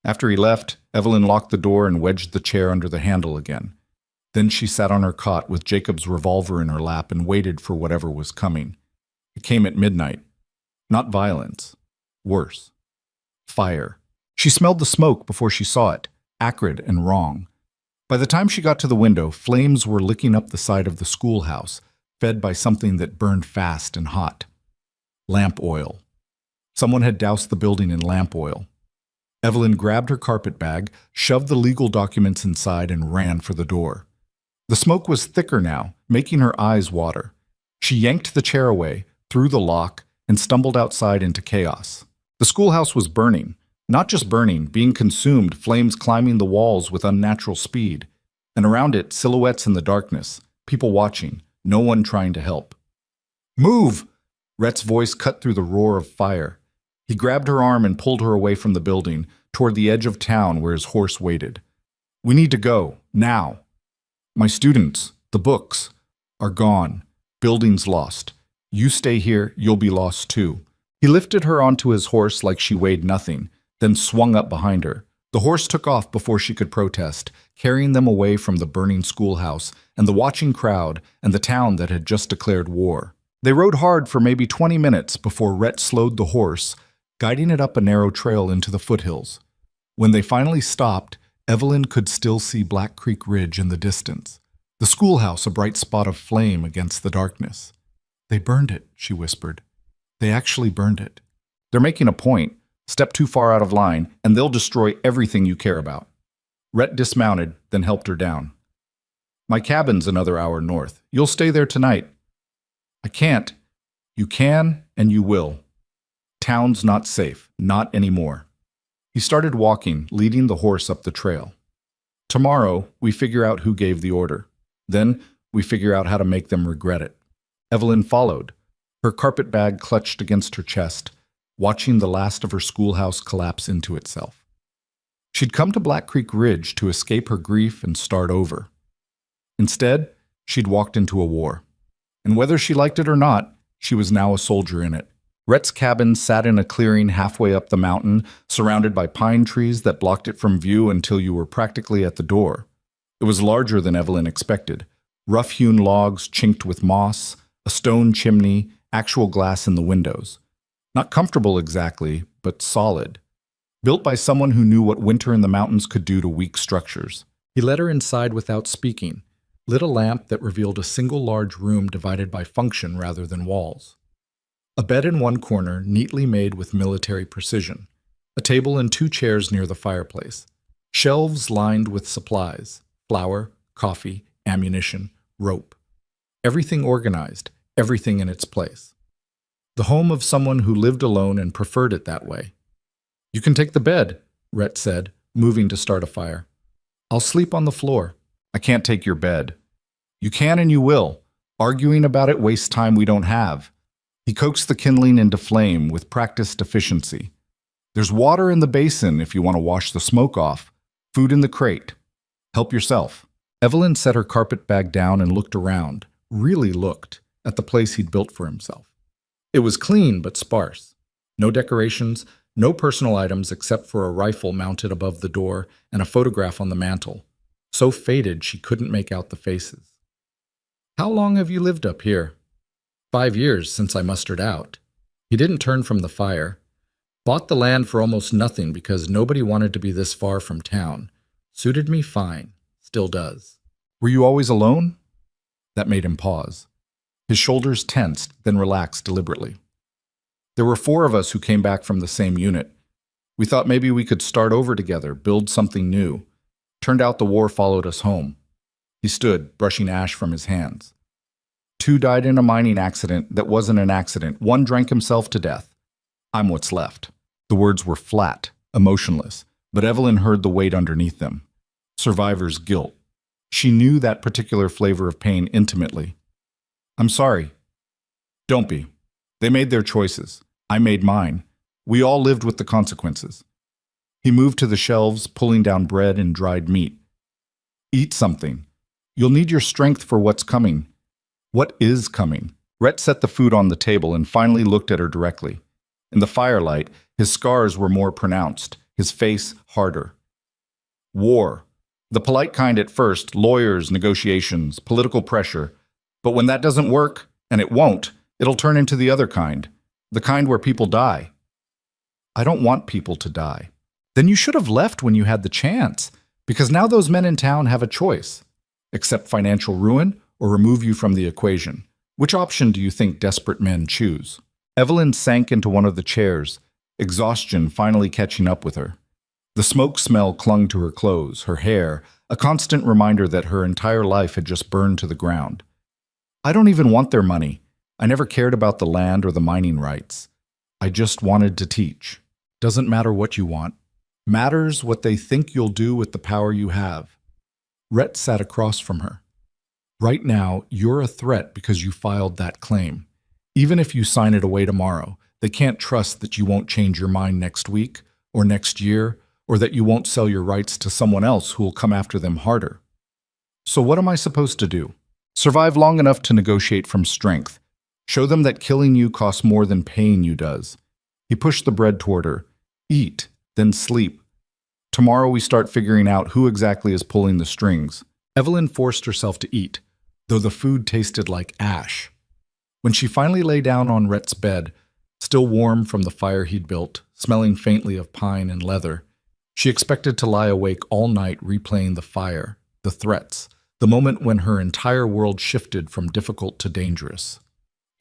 [SPEAKER 1] After he left, Evelyn locked the door and wedged the chair under the handle again. Then she sat on her cot with Jacob's revolver in her lap and waited for whatever was coming. It came at midnight. Not violence. Worse. Fire. She smelled the smoke before she saw it, acrid and wrong. By the time she got to the window, flames were licking up the side of the schoolhouse, fed by something that burned fast and hot. Lamp oil. Someone had doused the building in lamp oil. Evelyn grabbed her carpet bag, shoved the legal documents inside, and ran for the door. The smoke was thicker now, making her eyes water. She yanked the chair away, threw the lock, and stumbled outside into chaos. The schoolhouse was burning. Not just burning, being consumed, flames climbing the walls with unnatural speed. And around it, silhouettes in the darkness, people watching, no one trying to help. "Move!" Rhett's voice cut through the roar of fire. He grabbed her arm and pulled her away from the building, toward the edge of town where his horse waited. "We need to go, now. My students, the books, are gone. Building's lost. You stay here, you'll be lost too." He lifted her onto his horse like she weighed nothing, then swung up behind her. The horse took off before she could protest, carrying them away from the burning schoolhouse and the watching crowd and the town that had just declared war. They rode hard for maybe 20 minutes before Rhett slowed the horse, guiding it up a narrow trail into the foothills. When they finally stopped, Evelyn could still see Black Creek Ridge in the distance, the schoolhouse a bright spot of flame against the darkness. "They burned it," she whispered. "They actually burned it. They're making a point. Step too far out of line, and they'll destroy everything you care about." Rhett dismounted, then helped her down. "My cabin's another hour north. You'll stay there tonight." "I can't." "You can, and you will. Town's not safe. Not anymore." He started walking, leading the horse up the trail. "Tomorrow, we figure out who gave the order. Then, we figure out how to make them regret it." Evelyn followed, her carpet bag clutched against her chest, watching the last of her schoolhouse collapse into itself. She'd come to Black Creek Ridge to escape her grief and start over. Instead, she'd walked into a war. And whether she liked it or not, she was now a soldier in it. Rhett's cabin sat in a clearing halfway up the mountain, surrounded by pine trees that blocked it from view until you were practically at the door. It was larger than Evelyn expected. Rough-hewn logs chinked with moss, a stone chimney, actual glass in the windows. Not comfortable exactly, but solid. Built by someone who knew what winter in the mountains could do to weak structures. He led her inside without speaking, lit a lamp that revealed a single large room divided by function rather than walls. A bed in one corner, neatly made with military precision. A table and 2 chairs near the fireplace. Shelves lined with supplies, flour, coffee, ammunition, rope. Everything organized, everything in its place. The home of someone who lived alone and preferred it that way. "You can take the bed," Rhett said, moving to start a fire. I'll sleep on the floor. I can't take your bed. You can and you will. Arguing about it wastes time we don't have. He coaxed the kindling into flame with practiced efficiency. There's water in the basin if you want to wash the smoke off. Food in the crate. Help yourself. Evelyn set her carpet bag down and looked around, really looked, at the place he'd built for himself. It was clean but sparse. No decorations, no personal items except for a rifle mounted above the door and a photograph on the mantel, so faded she couldn't make out the faces. How long have you lived up here? 5 years since I mustered out. He didn't turn from the fire. Bought the land for almost nothing because nobody wanted to be this far from town. Suited me fine. Still does. Were you always alone? That made him pause. His shoulders tensed, then relaxed deliberately. There were 4 of us who came back from the same unit. We thought maybe we could start over together, build something new. Turned out the war followed us home. He stood, brushing ash from his hands. 2 died in a mining accident that wasn't an accident. 1 drank himself to death. I'm what's left. The words were flat, emotionless, but Evelyn heard the weight underneath them. Survivor's guilt. She knew that particular flavor of pain intimately. I'm sorry. Don't be. They made their choices. I made mine. We all lived with the consequences. He moved to the shelves, pulling down bread and dried meat. Eat something. You'll need your strength for what's coming. What is coming? Rhett set the food on the table and finally looked at her directly. In the firelight, his scars were more pronounced, his face harder. War. The polite kind at first, lawyers, negotiations, political pressure. But when that doesn't work, and it won't, it'll turn into the other kind, the kind where people die. I don't want people to die. Then you should have left when you had the chance, because now those men in town have a choice. Accept financial ruin or remove you from the equation. Which option do you think desperate men choose? Evelyn sank into one of the chairs, exhaustion finally catching up with her. The smoke smell clung to her clothes, her hair, a constant reminder that her entire life had just burned to the ground. I don't even want their money. I never cared about the land or the mining rights. I just wanted to teach. Doesn't matter what you want. Matters what they think you'll do with the power you have. Rhett sat across from her. Right now, you're a threat because you filed that claim. Even if you sign it away tomorrow, they can't trust that you won't change your mind next week or next year, or that you won't sell your rights to someone else who will come after them harder. So what am I supposed to do? Survive long enough to negotiate from strength. Show them that killing you costs more than paying you does. He pushed the bread toward her. Eat, then sleep. Tomorrow we start figuring out who exactly is pulling the strings. Evelyn forced herself to eat, though the food tasted like ash. When she finally lay down on Rhett's bed, still warm from the fire he'd built, smelling faintly of pine and leather, she expected to lie awake all night replaying the fire, the threats, the moment when her entire world shifted from difficult to dangerous.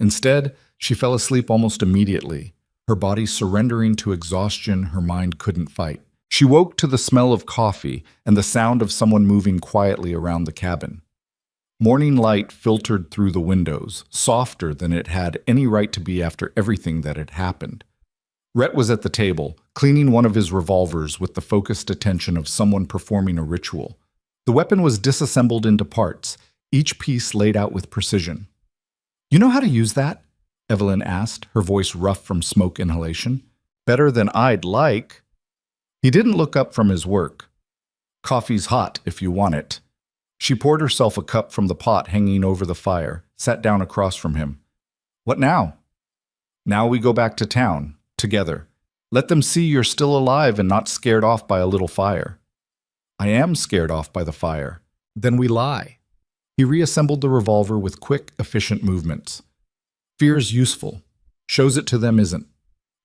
[SPEAKER 1] Instead, she fell asleep almost immediately, her body surrendering to exhaustion her mind couldn't fight. She woke to the smell of coffee and the sound of someone moving quietly around the cabin. Morning light filtered through the windows, softer than it had any right to be after everything that had happened. Rhett was at the table, cleaning one of his revolvers with the focused attention of someone performing a ritual. The weapon was disassembled into parts, each piece laid out with precision. You know how to use that? Evelyn asked, her voice rough from smoke inhalation. Better than I'd like. He didn't look up from his work. Coffee's hot if you want it. She poured herself a cup from the pot hanging over the fire, sat down across from him. What now? Now we go back to town, together. Let them see you're still alive and not scared off by a little fire. I am scared off by the fire. Then we lie. He reassembled the revolver with quick, efficient movements. Fear's useful. Shows it to them isn't.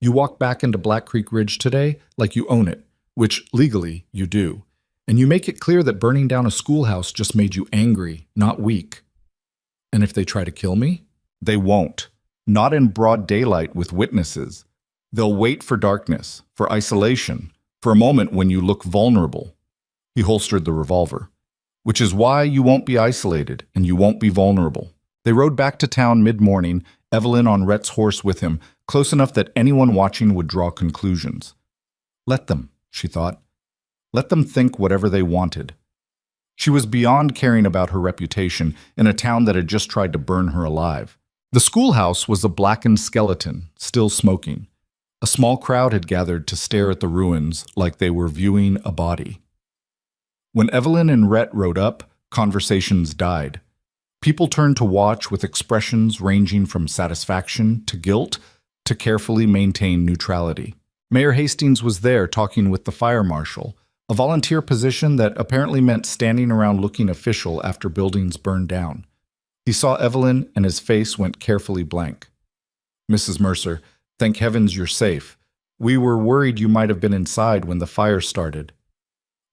[SPEAKER 1] You walk back into Black Creek Ridge today like you own it, which legally you do. And you make it clear that burning down a schoolhouse just made you angry, not weak. And if they try to kill me? They won't. Not in broad daylight with witnesses. They'll wait for darkness, for isolation, for a moment when you look vulnerable. He holstered the revolver. Which is why you won't be isolated and you won't be vulnerable. They rode back to town mid-morning, Evelyn on Rhett's horse with him, close enough that anyone watching would draw conclusions. Let them, she thought. Let them think whatever they wanted. She was beyond caring about her reputation in a town that had just tried to burn her alive. The schoolhouse was a blackened skeleton, still smoking. A small crowd had gathered to stare at the ruins like they were viewing a body. When Evelyn and Rhett rode up, conversations died. People turned to watch with expressions ranging from satisfaction to guilt to carefully maintain neutrality. Mayor Hastings was there talking with the fire marshal, a volunteer position that apparently meant standing around looking official after buildings burned down. He saw Evelyn and his face went carefully blank. "Mrs. Mercer, thank heavens you're safe. We were worried you might have been inside when the fire started."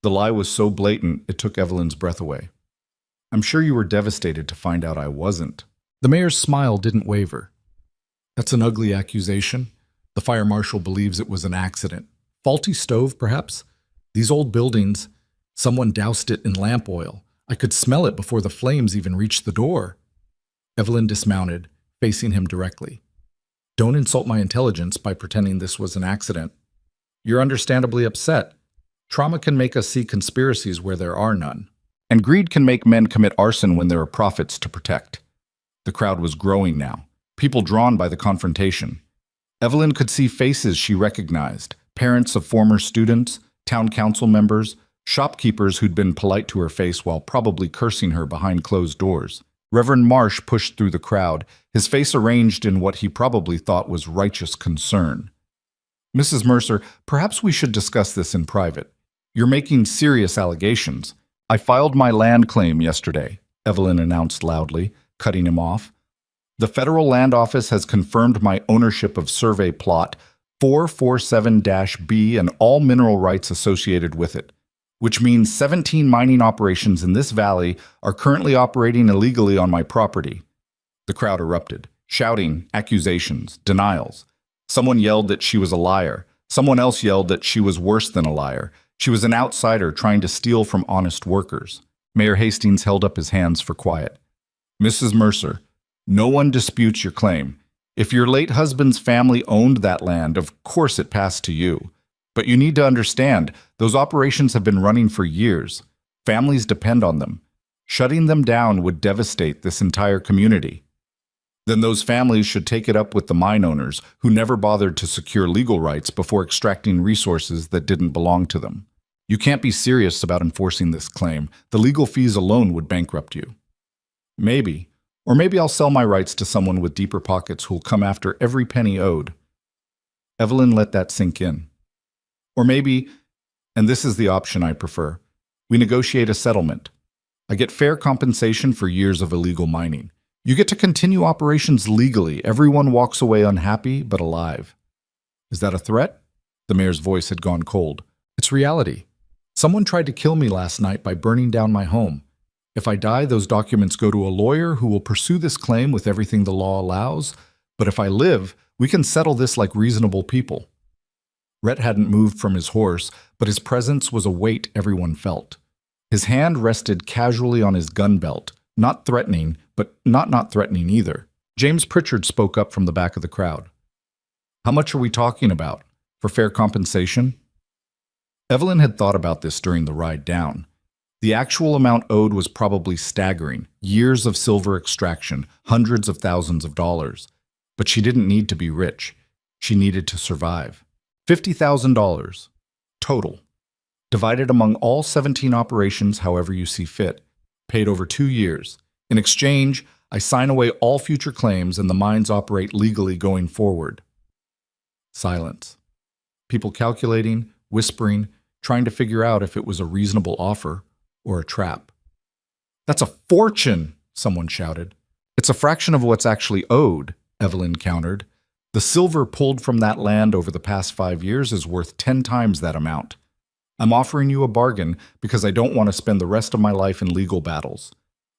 [SPEAKER 1] The lie was so blatant it took Evelyn's breath away. "I'm sure you were devastated to find out I wasn't." The mayor's smile didn't waver. "That's an ugly accusation. The fire marshal believes it was an accident. Faulty stove, perhaps? These old buildings, someone doused it in lamp oil. I could smell it before the flames even reached the door." Evelyn dismounted, facing him directly. "Don't insult my intelligence by pretending this was an accident. You're understandably upset. Trauma can make us see conspiracies where there are none. And greed can make men commit arson when there are profits to protect." The crowd was growing now, people drawn by the confrontation. Evelyn could see faces she recognized, parents of former students, town council members, shopkeepers who'd been polite to her face while probably cursing her behind closed doors. Reverend Marsh pushed through the crowd, his face arranged in what he probably thought was righteous concern. "Mrs. Mercer, perhaps we should discuss this in private. You're making serious allegations." "I filed my land claim yesterday," Evelyn announced loudly, cutting him off. "The Federal Land Office has confirmed my ownership of survey plot 447-B and all mineral rights associated with it, which means 17 mining operations in this valley are currently operating illegally on my property." The crowd erupted, shouting accusations, denials. Someone yelled that she was a liar. Someone else yelled that she was worse than a liar. She was an outsider trying to steal from honest workers. Mayor Hastings held up his hands for quiet. "Mrs. Mercer, no one disputes your claim. If your late husband's family owned that land, of course it passed to you. But you need to understand, those operations have been running for years. Families depend on them. Shutting them down would devastate this entire community. Then those families should take it up with the mine owners, who never bothered to secure legal rights before extracting resources that didn't belong to them. You can't be serious about enforcing this claim. The legal fees alone would bankrupt you." "Maybe. Or maybe I'll sell my rights to someone with deeper pockets who'll come after every penny owed." Evelyn let that sink in. "Or maybe, and this is the option I prefer, we negotiate a settlement. I get fair compensation for years of illegal mining. You get to continue operations legally. Everyone walks away unhappy but alive." "Is that a threat?" The mayor's voice had gone cold. "It's reality. Someone tried to kill me last night by burning down my home. If I die, those documents go to a lawyer who will pursue this claim with everything the law allows. But if I live, we can settle this like reasonable people." Rhett hadn't moved from his horse, but his presence was a weight everyone felt. His hand rested casually on his gun belt, not threatening, but not threatening either. James Pritchard spoke up from the back of the crowd. "How much are we talking about? For fair compensation?" Evelyn had thought about this during the ride down. The actual amount owed was probably staggering, years of silver extraction, hundreds of thousands of dollars. But she didn't need to be rich. She needed to survive. $50,000. Total. Divided among all 17 operations however you see fit. Paid over 2 years. In exchange, I sign away all future claims and the mines operate legally going forward. Silence. People calculating, whispering, trying to figure out if it was a reasonable offer or a trap. "That's a fortune!" someone shouted. "It's a fraction of what's actually owed," Evelyn countered. "The silver pulled from that land over the past 5 years is worth 10 times that amount. I'm offering you a bargain because I don't want to spend the rest of my life in legal battles.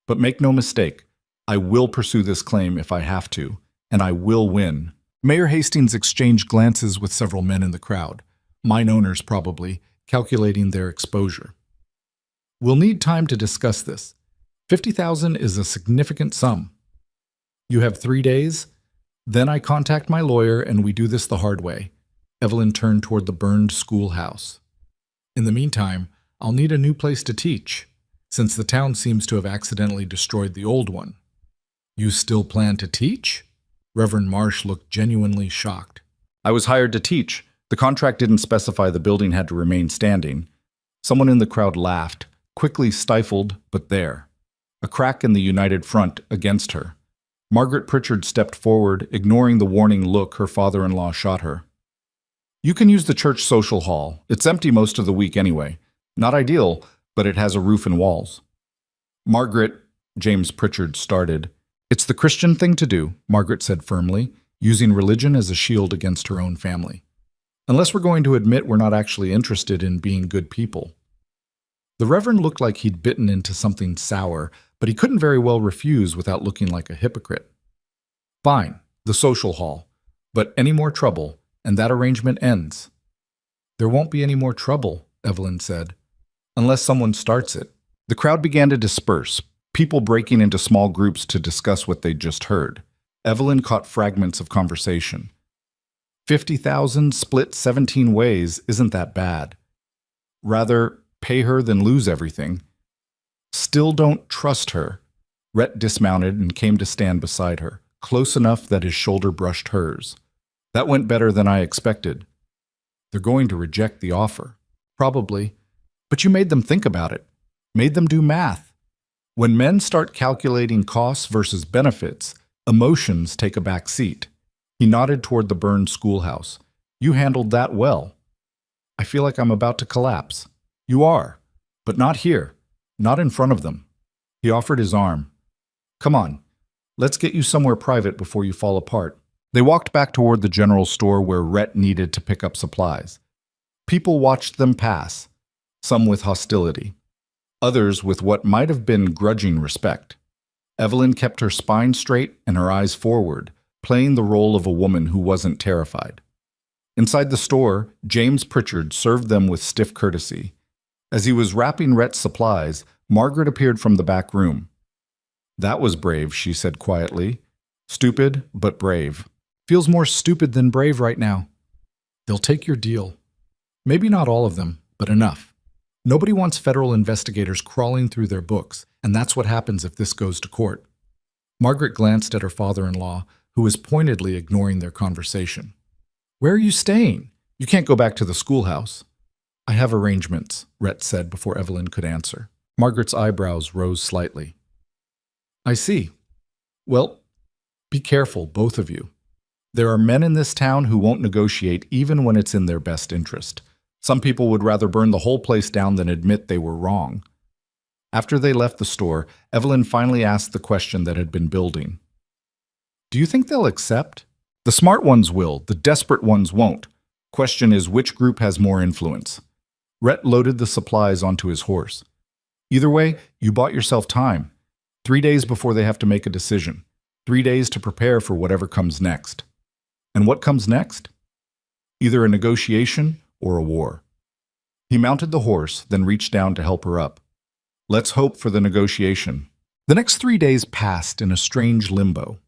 [SPEAKER 1] But make no mistake, I will pursue this claim if I have to, and I will win." Mayor Hastings exchanged glances with several men in the crowd, mine owners probably, calculating their exposure. "We'll need time to discuss this. 50,000 is a significant sum. You have 3 days, then I contact my lawyer and we do this the hard way." Evelyn turned toward the burned schoolhouse.
[SPEAKER 2] In the meantime, I'll need a new place to teach, since the town seems to have accidentally destroyed the old one. You still plan to teach? Reverend Marsh looked genuinely shocked.
[SPEAKER 1] I was hired to teach. The contract didn't specify the building had to remain standing. Someone in the crowd laughed, quickly stifled, but there. A crack in the united front against her. Margaret Pritchard stepped forward, ignoring the warning look her father-in-law shot her. You can use the church social hall. It's empty most of the week anyway. Not ideal, but it has a roof and walls. Margaret, James Pritchard started. It's the Christian thing to do, Margaret said firmly, using religion as a shield against her own family. Unless we're going to admit we're not actually interested in being good people. The Reverend looked like he'd bitten into something sour, but he couldn't very well refuse without looking like a hypocrite. Fine, the social hall. But any more trouble, and that arrangement ends. There won't be any more trouble, Evelyn said, unless someone starts it. The crowd began to disperse, people breaking into small groups to discuss what they'd just heard. Evelyn caught fragments of conversation. 50,000 split 17 ways isn't that bad. Rather, pay her than lose everything. Still don't trust her. Rhett dismounted and came to stand beside her, close enough that his shoulder brushed hers. That went better than I expected. They're going to reject the offer. Probably. But you made them think about it. Made them do math. When men start calculating costs versus benefits, emotions take a back seat. He nodded toward the burned schoolhouse. You handled that well. I feel like I'm about to collapse. You are. But not here. Not in front of them. He offered his arm. Come on. Let's get you somewhere private before you fall apart. They walked back toward the general store where Rhett needed to pick up supplies. People watched them pass, some with hostility, others with what might have been grudging respect. Evelyn kept her spine straight and her eyes forward, playing the role of a woman who wasn't terrified. Inside the store, James Pritchard served them with stiff courtesy. As he was wrapping Rhett's supplies, Margaret appeared from the back room. That was brave, she said quietly. Stupid, but brave. Feels more stupid than brave right now. They'll take your deal. Maybe not all of them, but enough. Nobody wants federal investigators crawling through their books, and that's what happens if this goes to court. Margaret glanced at her father-in-law, who was pointedly ignoring their conversation. Where are you staying? You can't go back to the schoolhouse. I have arrangements, Rhett said before Evelyn could answer. Margaret's eyebrows rose slightly. I see. Well, be careful, both of you. There are men in this town who won't negotiate even when it's in their best interest. Some people would rather burn the whole place down than admit they were wrong. After they left the store, Evelyn finally asked the question that had been building. Do you think they'll accept? The smart ones will, the desperate ones won't. Question is which group has more influence. Rhett loaded the supplies onto his horse. Either way, you bought yourself time. 3 days before they have to make a decision. 3 days to prepare for whatever comes next. And what comes next? Either a negotiation or a war. He mounted the horse, then reached down to help her up. Let's hope for the negotiation. The next 3 days passed in a strange limbo.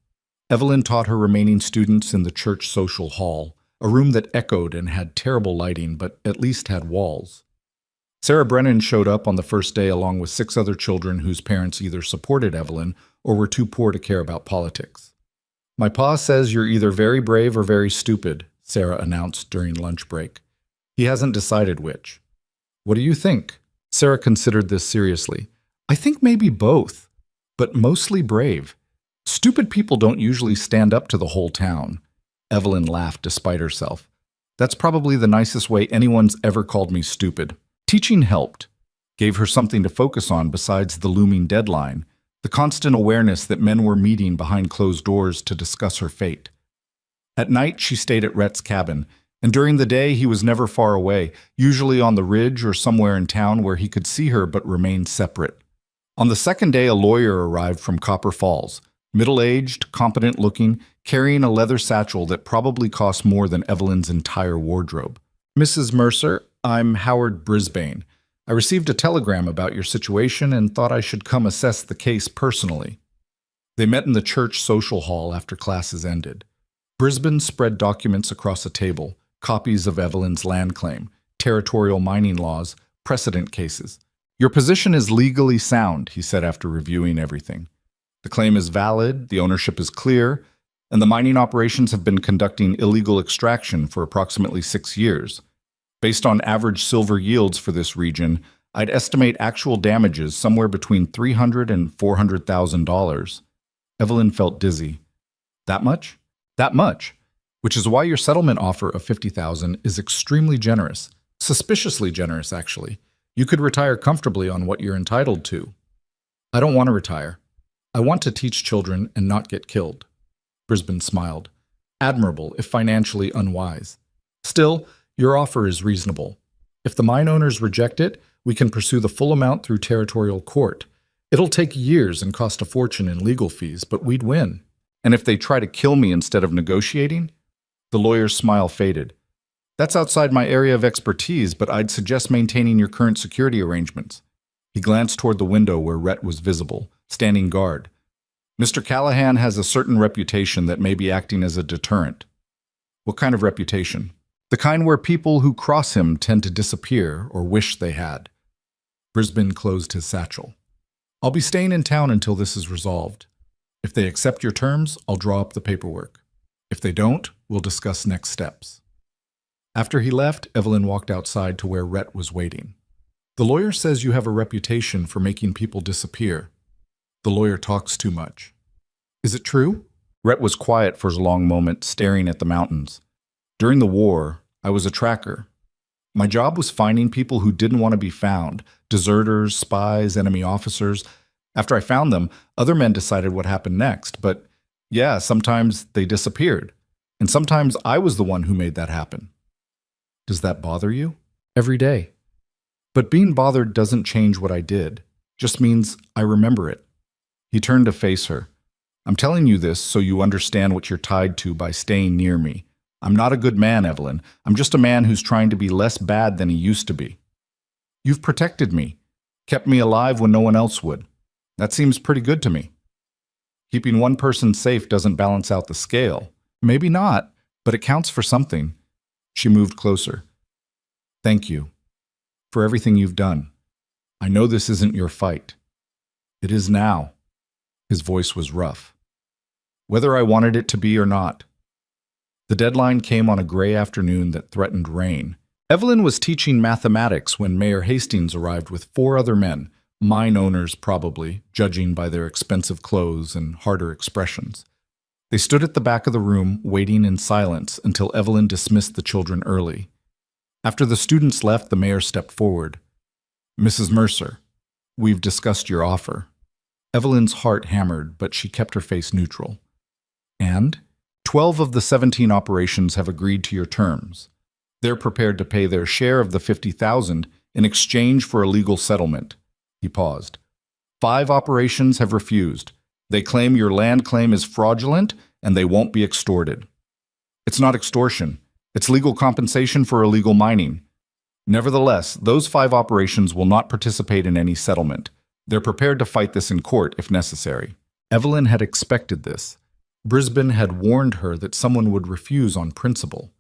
[SPEAKER 1] Evelyn taught her remaining students in the church social hall, a room that echoed and had terrible lighting, but at least had walls. Sarah Brennan showed up on the first day along with 6 other children whose parents either supported Evelyn or were too poor to care about politics. My pa says you're either very brave or very stupid, Sarah announced during lunch break. He hasn't decided which. What do you think? Sarah considered this seriously. I think maybe both, but mostly brave. Stupid people don't usually stand up to the whole town. Evelyn laughed despite herself. That's probably the nicest way anyone's ever called me stupid. Teaching helped, gave her something to focus on besides the looming deadline, the constant awareness that men were meeting behind closed doors to discuss her fate. At night, she stayed at Rhett's cabin, and during the day he was never far away, usually on the ridge or somewhere in town where he could see her but remain separate. On the second day, a lawyer arrived from Copper Falls, middle-aged, competent-looking, carrying a leather satchel that probably cost more than Evelyn's entire wardrobe. Mrs. Mercer, I'm Howard Brisbane. I received a telegram about your situation and thought I should come assess the case personally. They met in the church social hall after classes ended. Brisbane spread documents across a table, copies of Evelyn's land claim, territorial mining laws, precedent cases. Your position is legally sound, he said after reviewing everything. The claim is valid, the ownership is clear, and the mining operations have been conducting illegal extraction for approximately 6 years. Based on average silver yields for this region, I'd estimate actual damages somewhere between $300,000 and $400,000. Evelyn felt dizzy. That much? That much. Which is why your settlement offer of $50,000 is extremely generous. Suspiciously generous, actually. You could retire comfortably on what you're entitled to. I don't want to retire. I want to teach children and not get killed. Brisbane smiled. Admirable, if financially unwise. Still, your offer is reasonable. If the mine owners reject it, we can pursue the full amount through territorial court. It'll take years and cost a fortune in legal fees, but we'd win. And if they try to kill me instead of negotiating? The lawyer's smile faded. That's outside my area of expertise, but I'd suggest maintaining your current security arrangements. He glanced toward the window where Rhett was visible, standing guard. Mr. Callahan has a certain reputation that may be acting as a deterrent. What kind of reputation? The kind where people who cross him tend to disappear or wish they had. Brisbane closed his satchel. I'll be staying in town until this is resolved. If they accept your terms, I'll draw up the paperwork. If they don't, we'll discuss next steps. After he left, Evelyn walked outside to where Rhett was waiting. The lawyer says you have a reputation for making people disappear. The lawyer talks too much. Is it true? Rhett was quiet for a long moment, staring at the mountains. During the war, I was a tracker. My job was finding people who didn't want to be found, deserters, spies, enemy officers. After I found them, other men decided what happened next, but yeah, sometimes they disappeared. And sometimes I was the one who made that happen. Does that bother you? Every day. But being bothered doesn't change what I did, just means I remember it. He turned to face her. I'm telling you this so you understand what you're tied to by staying near me. I'm not a good man, Evelyn. I'm just a man who's trying to be less bad than he used to be. You've protected me, kept me alive when no one else would. That seems pretty good to me. Keeping one person safe doesn't balance out the scale. Maybe not, but it counts for something. She moved closer. Thank you for everything you've done. I know this isn't your fight. It is now. His voice was rough. Whether I wanted it to be or not. The deadline came on a gray afternoon that threatened rain. Evelyn was teaching mathematics when Mayor Hastings arrived with 4 other men, mine owners probably, judging by their expensive clothes and harder expressions. They stood at the back of the room, waiting in silence until Evelyn dismissed the children early. After the students left, the mayor stepped forward. Mrs. Mercer, we've discussed your offer. Evelyn's heart hammered, but she kept her face neutral. And 12 of the 17 operations have agreed to your terms. They're prepared to pay their share of the $50,000 in exchange for a legal settlement. He paused. 5 operations have refused. They claim your land claim is fraudulent and they won't be extorted. It's not extortion. It's legal compensation for illegal mining. Nevertheless, those 5 operations will not participate in any settlement. They're prepared to fight this in court if necessary. Evelyn had expected this. Brisbane had warned her that someone would refuse on principle.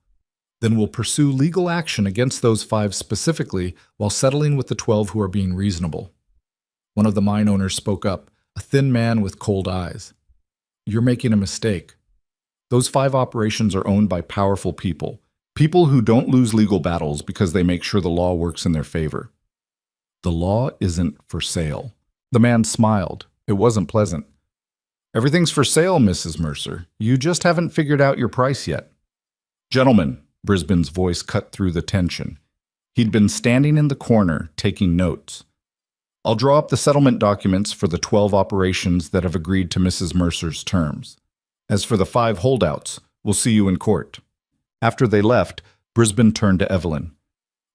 [SPEAKER 1] Then we'll pursue legal action against those 5 specifically while settling with the 12 who are being reasonable. One of the mine owners spoke up, a thin man with cold eyes. You're making a mistake. Those 5 operations are owned by powerful people, people who don't lose legal battles because they make sure the law works in their favor. The law isn't for sale. The man smiled. It wasn't pleasant. Everything's for sale, Mrs. Mercer. You just haven't figured out your price yet. Gentlemen, Brisbane's voice cut through the tension. He'd been standing in the corner, taking notes. I'll draw up the settlement documents for the 12 operations that have agreed to Mrs. Mercer's terms. As for the 5 holdouts, we'll see you in court. After they left, Brisbane turned to Evelyn.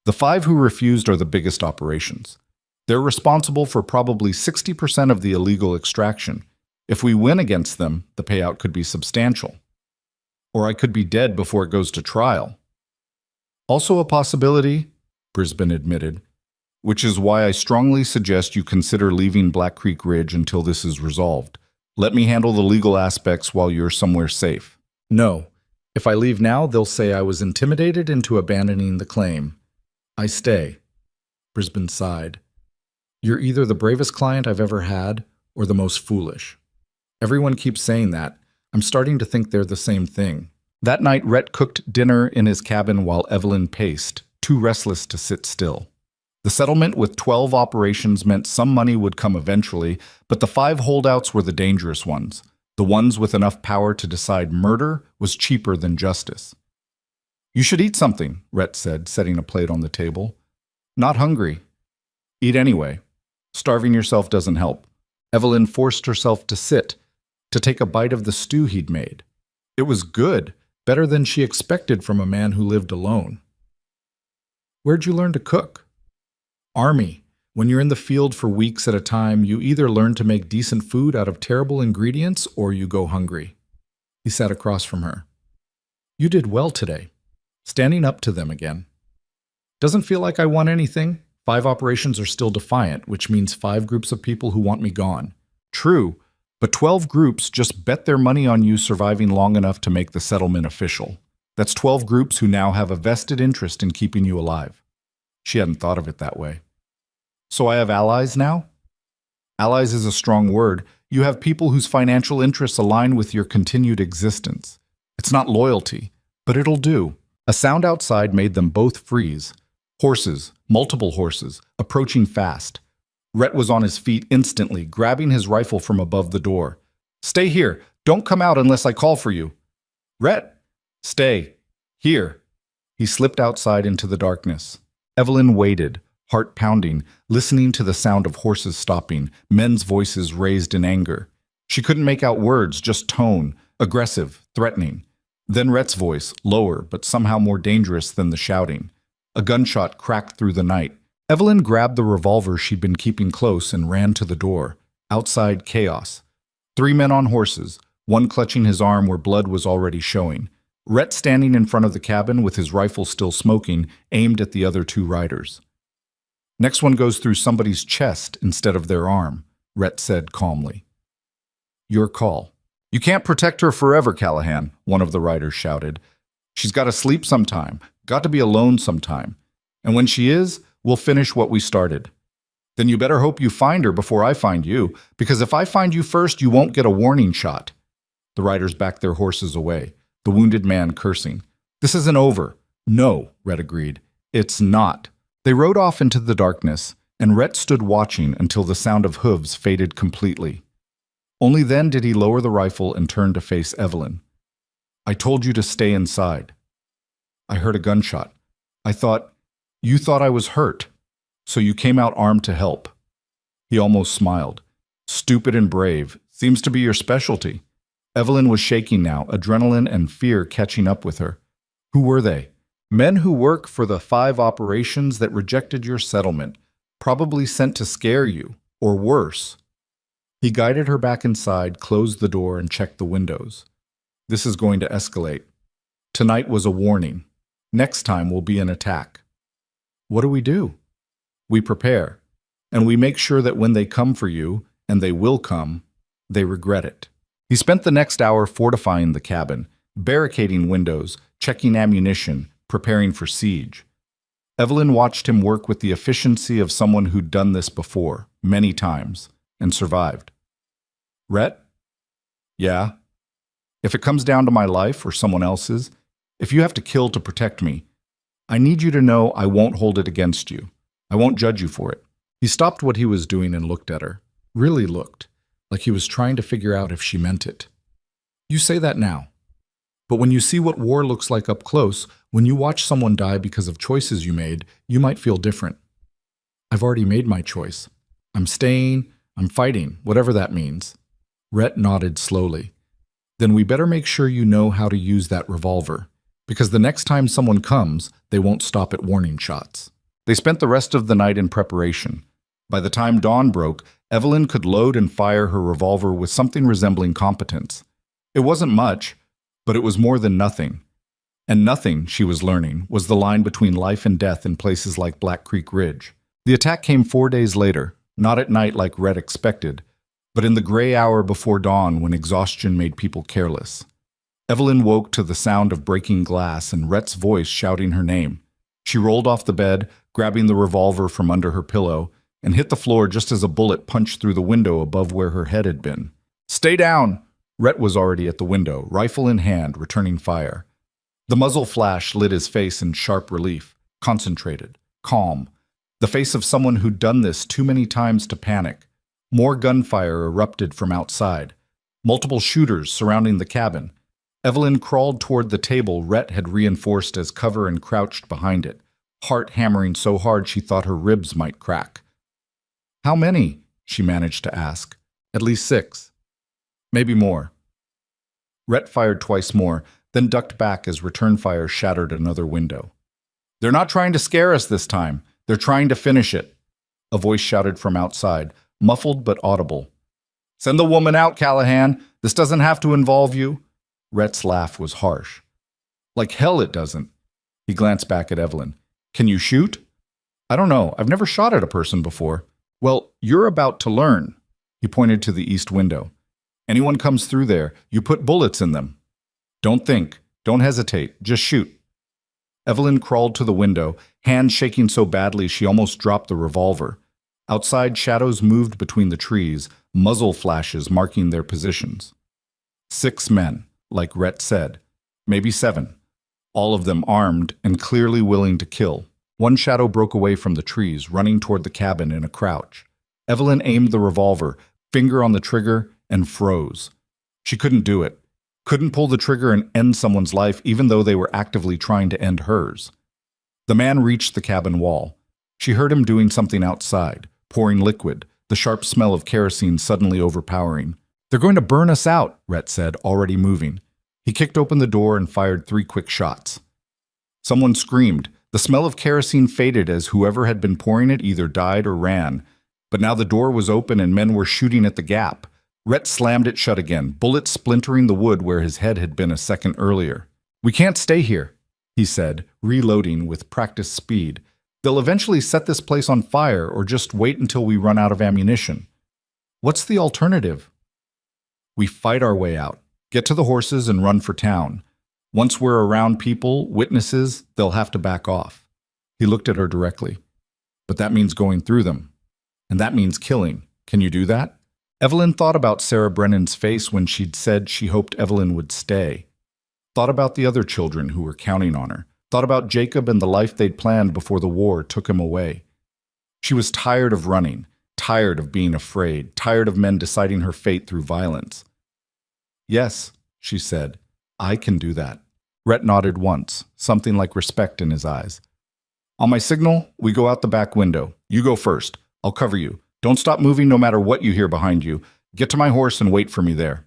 [SPEAKER 1] The 5 who refused are the biggest operations. They're responsible for probably 60% of the illegal extraction. If we win against them, the payout could be substantial. Or I could be dead before it goes to trial. Also a possibility, Brisbane admitted, which is why I strongly suggest you consider leaving Black Creek Ridge until this is resolved. Let me handle the legal aspects while you're somewhere safe. No. If I leave now, they'll say I was intimidated into abandoning the claim.
[SPEAKER 2] I stay. Brisbane sighed. You're either the bravest client I've ever had or the most foolish. Everyone keeps saying that. I'm starting to think they're the same thing.
[SPEAKER 1] That night, Rhett cooked dinner in his cabin while Evelyn paced, too restless to sit still. The settlement with 12 operations meant some money would come eventually, but the 5 holdouts were the dangerous ones. The ones with enough power to decide murder was cheaper than justice. You should eat something, Rhett said, setting a plate on the table. Not hungry. Eat anyway. Starving yourself doesn't help. Evelyn forced herself to sit, to take a bite of the stew he'd made. It was good, better than she expected from a man who lived alone. Where'd you learn to cook? Army. When you're in the field for weeks at a time, you either learn to make decent food out of terrible ingredients or you go hungry. He sat across from her. You did well today. Standing up to them again. Doesn't feel like I won anything. 5 operations are still defiant, which means 5 groups of people who want me gone. True, but 12 groups just bet their money on you surviving long enough to make the settlement official. That's 12 groups who now have a vested interest in keeping you alive. She hadn't thought of it that way. So I have allies now? Allies is a strong word. You have people whose financial interests align with your continued existence. It's not loyalty, but it'll do. A sound outside made them both freeze. Horses, multiple horses, approaching fast. Rhett was on his feet instantly, grabbing his rifle from above the door. Stay here. Don't come out unless I call for you. Rhett, stay. Here. He slipped outside into the darkness. Evelyn waited, heart pounding, listening to the sound of horses stopping, men's voices raised in anger. She couldn't make out words, just tone, aggressive, threatening. Then Rhett's voice, lower but somehow more dangerous than the shouting. A gunshot cracked through the night. Evelyn grabbed the revolver she'd been keeping close and ran to the door. Outside, chaos. 3 men on horses, one clutching his arm where blood was already showing. Rhett standing in front of the cabin with his rifle still smoking, aimed at the other 2 riders. Next one goes through somebody's chest instead of their arm, Rhett said calmly. Your call. You can't protect her forever, Callahan, one of the riders shouted. She's got to sleep sometime, got to be alone sometime. And when she is, we'll finish what we started. Then you better hope you find her before I find you, because if I find you first, you won't get a warning shot. The riders backed their horses away, the wounded man cursing. This isn't over. No, Rhett agreed. It's not. They rode off into the darkness, and Rhett stood watching until the sound of hooves faded completely. Only then did he lower the rifle and turn to face Evelyn. I told you to stay inside. I heard a gunshot. You thought I was hurt, so you came out armed to help. He almost smiled. Stupid and brave. Seems to be your specialty. Evelyn was shaking now, adrenaline and fear catching up with her. Who were they? Men who work for the 5 operations that rejected your settlement, probably sent to scare you, or worse. He guided her back inside, closed the door, and checked the windows. This is going to escalate. Tonight was a warning. Next time will be an attack. What do? We prepare, and we make sure that when they come for you, and they will come, they regret it. He spent the next hour fortifying the cabin, barricading windows, checking ammunition, preparing for siege. Evelyn watched him work with the efficiency of someone who'd done this before, many times, and survived. Rhett? Yeah? If it comes down to my life or someone else's, if you have to kill to protect me, I need you to know I won't hold it against you. I won't judge you for it. He stopped what he was doing and looked at her. Really looked, like he was trying to figure out if she meant it. You say that now. But when you see what war looks like up close, when you watch someone die because of choices you made, you might feel different. I've already made my choice. I'm staying, I'm fighting, whatever that means. Rhett nodded slowly. Then we better make sure you know how to use that revolver, because the next time someone comes, they won't stop at warning shots. They spent the rest of the night in preparation. By the time dawn broke, Evelyn could load and fire her revolver with something resembling competence. It wasn't much, but it was more than nothing. And nothing, she was learning, was the line between life and death in places like Black Creek Ridge. The attack came 4 days later, not at night like Rhett expected, but in the gray hour before dawn when exhaustion made people careless. Evelyn woke to the sound of breaking glass and Rhett's voice shouting her name. She rolled off the bed, grabbing the revolver from under her pillow, and hit the floor just as a bullet punched through the window above where her head had been. "Stay down!" Rhett was already at the window, rifle in hand, returning fire. The muzzle flash lit his face in sharp relief, concentrated, calm. The face of someone who'd done this too many times to panic. More gunfire erupted from outside. Multiple shooters surrounding the cabin. Evelyn crawled toward the table Rhett had reinforced as cover and crouched behind it, heart hammering so hard she thought her ribs might crack. "How many?" she managed to ask. "At least 6. Maybe more." Rhett fired twice more, then ducked back as return fire shattered another window. "They're not trying to scare us this time. They're trying to finish it," a voice shouted from outside, muffled but audible. "Send the woman out, Callahan. This doesn't have to involve you." Rhett's laugh was harsh. "Like hell it doesn't." He glanced back at Evelyn. "Can you shoot?" "I don't know. I've never shot at a person before." "Well, you're about to learn." He pointed to the east window. "Anyone comes through there, you put bullets in them. Don't think. Don't hesitate. Just shoot." Evelyn crawled to the window, hand shaking so badly she almost dropped the revolver. Outside, shadows moved between the trees, muzzle flashes marking their positions. 6 men, like Rhett said. Maybe 7. All of them armed and clearly willing to kill. One shadow broke away from the trees, running toward the cabin in a crouch. Evelyn aimed the revolver, finger on the trigger, and froze. She couldn't do it. Couldn't pull the trigger and end someone's life even though they were actively trying to end hers. The man reached the cabin wall. She heard him doing something outside, pouring liquid, the sharp smell of kerosene suddenly overpowering. "They're going to burn us out," Rhett said, already moving. He kicked open the door and fired 3 quick shots. Someone screamed. The smell of kerosene faded as whoever had been pouring it either died or ran. But now the door was open and men were shooting at the gap. Rhett slammed it shut again, bullets splintering the wood where his head had been a second earlier. "We can't stay here," he said, reloading with practiced speed. "They'll eventually set this place on fire or just wait until we run out of ammunition. What's the alternative?" "We fight our way out, get to the horses and run for town. Once we're around people, witnesses, they'll have to back off." He looked at her directly. "But that means going through them. And that means killing. Can you do that?" Evelyn thought about Sarah Brennan's face when she'd said she hoped Evelyn would stay. Thought about the other children who were counting on her. Thought about Jacob and the life they'd planned before the war took him away. She was tired of running, tired of being afraid, tired of men deciding her fate through violence. "Yes," she said, "I can do that." Rhett nodded once, something like respect in his eyes. "On my signal, we go out the back window. You go first. I'll cover you. Don't stop moving no matter what you hear behind you. Get to my horse and wait for me there."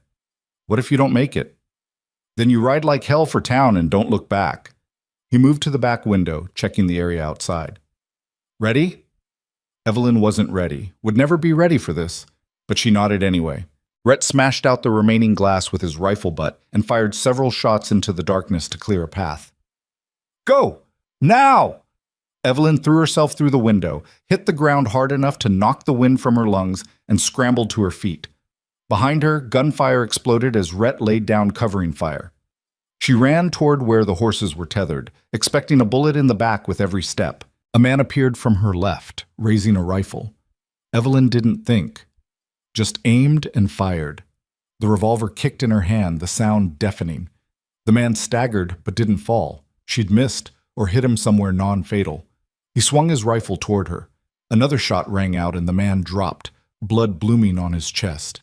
[SPEAKER 1] "What if you don't make it?" "Then you ride like hell for town and don't look back." He moved to the back window, checking the area outside. "Ready?" Evelyn wasn't ready, would never be ready for this, but she nodded anyway. Rhett smashed out the remaining glass with his rifle butt and fired several shots into the darkness to clear a path. "Go! Now!" Evelyn threw herself through the window, hit the ground hard enough to knock the wind from her lungs, and scrambled to her feet. Behind her, gunfire exploded as Rhett laid down covering fire. She ran toward where the horses were tethered, expecting a bullet in the back with every step. A man appeared from her left, raising a rifle. Evelyn didn't think, just aimed and fired. The revolver kicked in her hand, the sound deafening. The man staggered but didn't fall. She'd missed or hit him somewhere non-fatal. He swung his rifle toward her. Another shot rang out and the man dropped, blood blooming on his chest.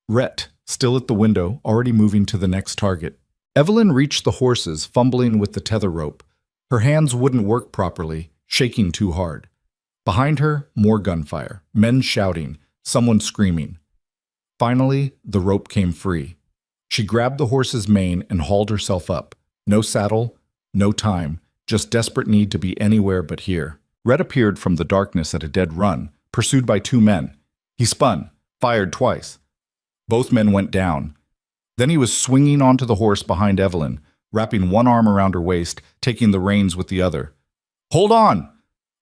[SPEAKER 1] Rhett, still at the window, already moving to the next target. Evelyn reached the horses, fumbling with the tether rope. Her hands wouldn't work properly, shaking too hard. Behind her, more gunfire, men shouting, someone screaming. Finally, the rope came free. She grabbed the horse's mane and hauled herself up. No saddle, no time, just desperate need to be anywhere but here. Rhett appeared from the darkness at a dead run, pursued by 2 men. He spun, fired twice. Both men went down. Then he was swinging onto the horse behind Evelyn, wrapping one arm around her waist, taking the reins with the other. "Hold on!"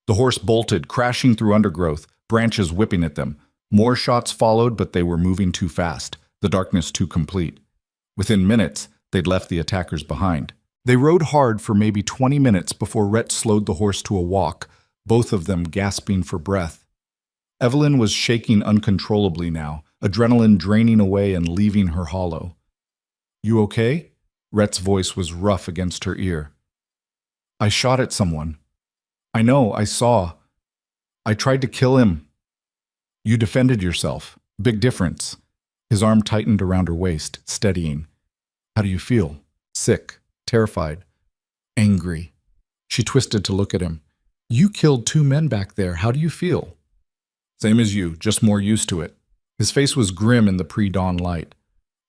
[SPEAKER 1] The horse bolted, crashing through undergrowth, branches whipping at them. More shots followed, but they were moving too fast, the darkness too complete. Within minutes, they'd left the attackers behind. They rode hard for maybe 20 minutes before Rhett slowed the horse to a walk, both of them gasping for breath. Evelyn was shaking uncontrollably now, adrenaline draining away and leaving her hollow. "You okay?" Rhett's voice was rough against her ear. "I shot at someone." "I know, I saw. I tried to kill him." "You defended yourself. Big difference." His arm tightened around her waist, steadying. "How do you feel?" "Sick, terrified, angry." She twisted to look at him. "You killed 2 men back there. How do you feel?" "Same as you, just more used to it." His face was grim in the pre-dawn light.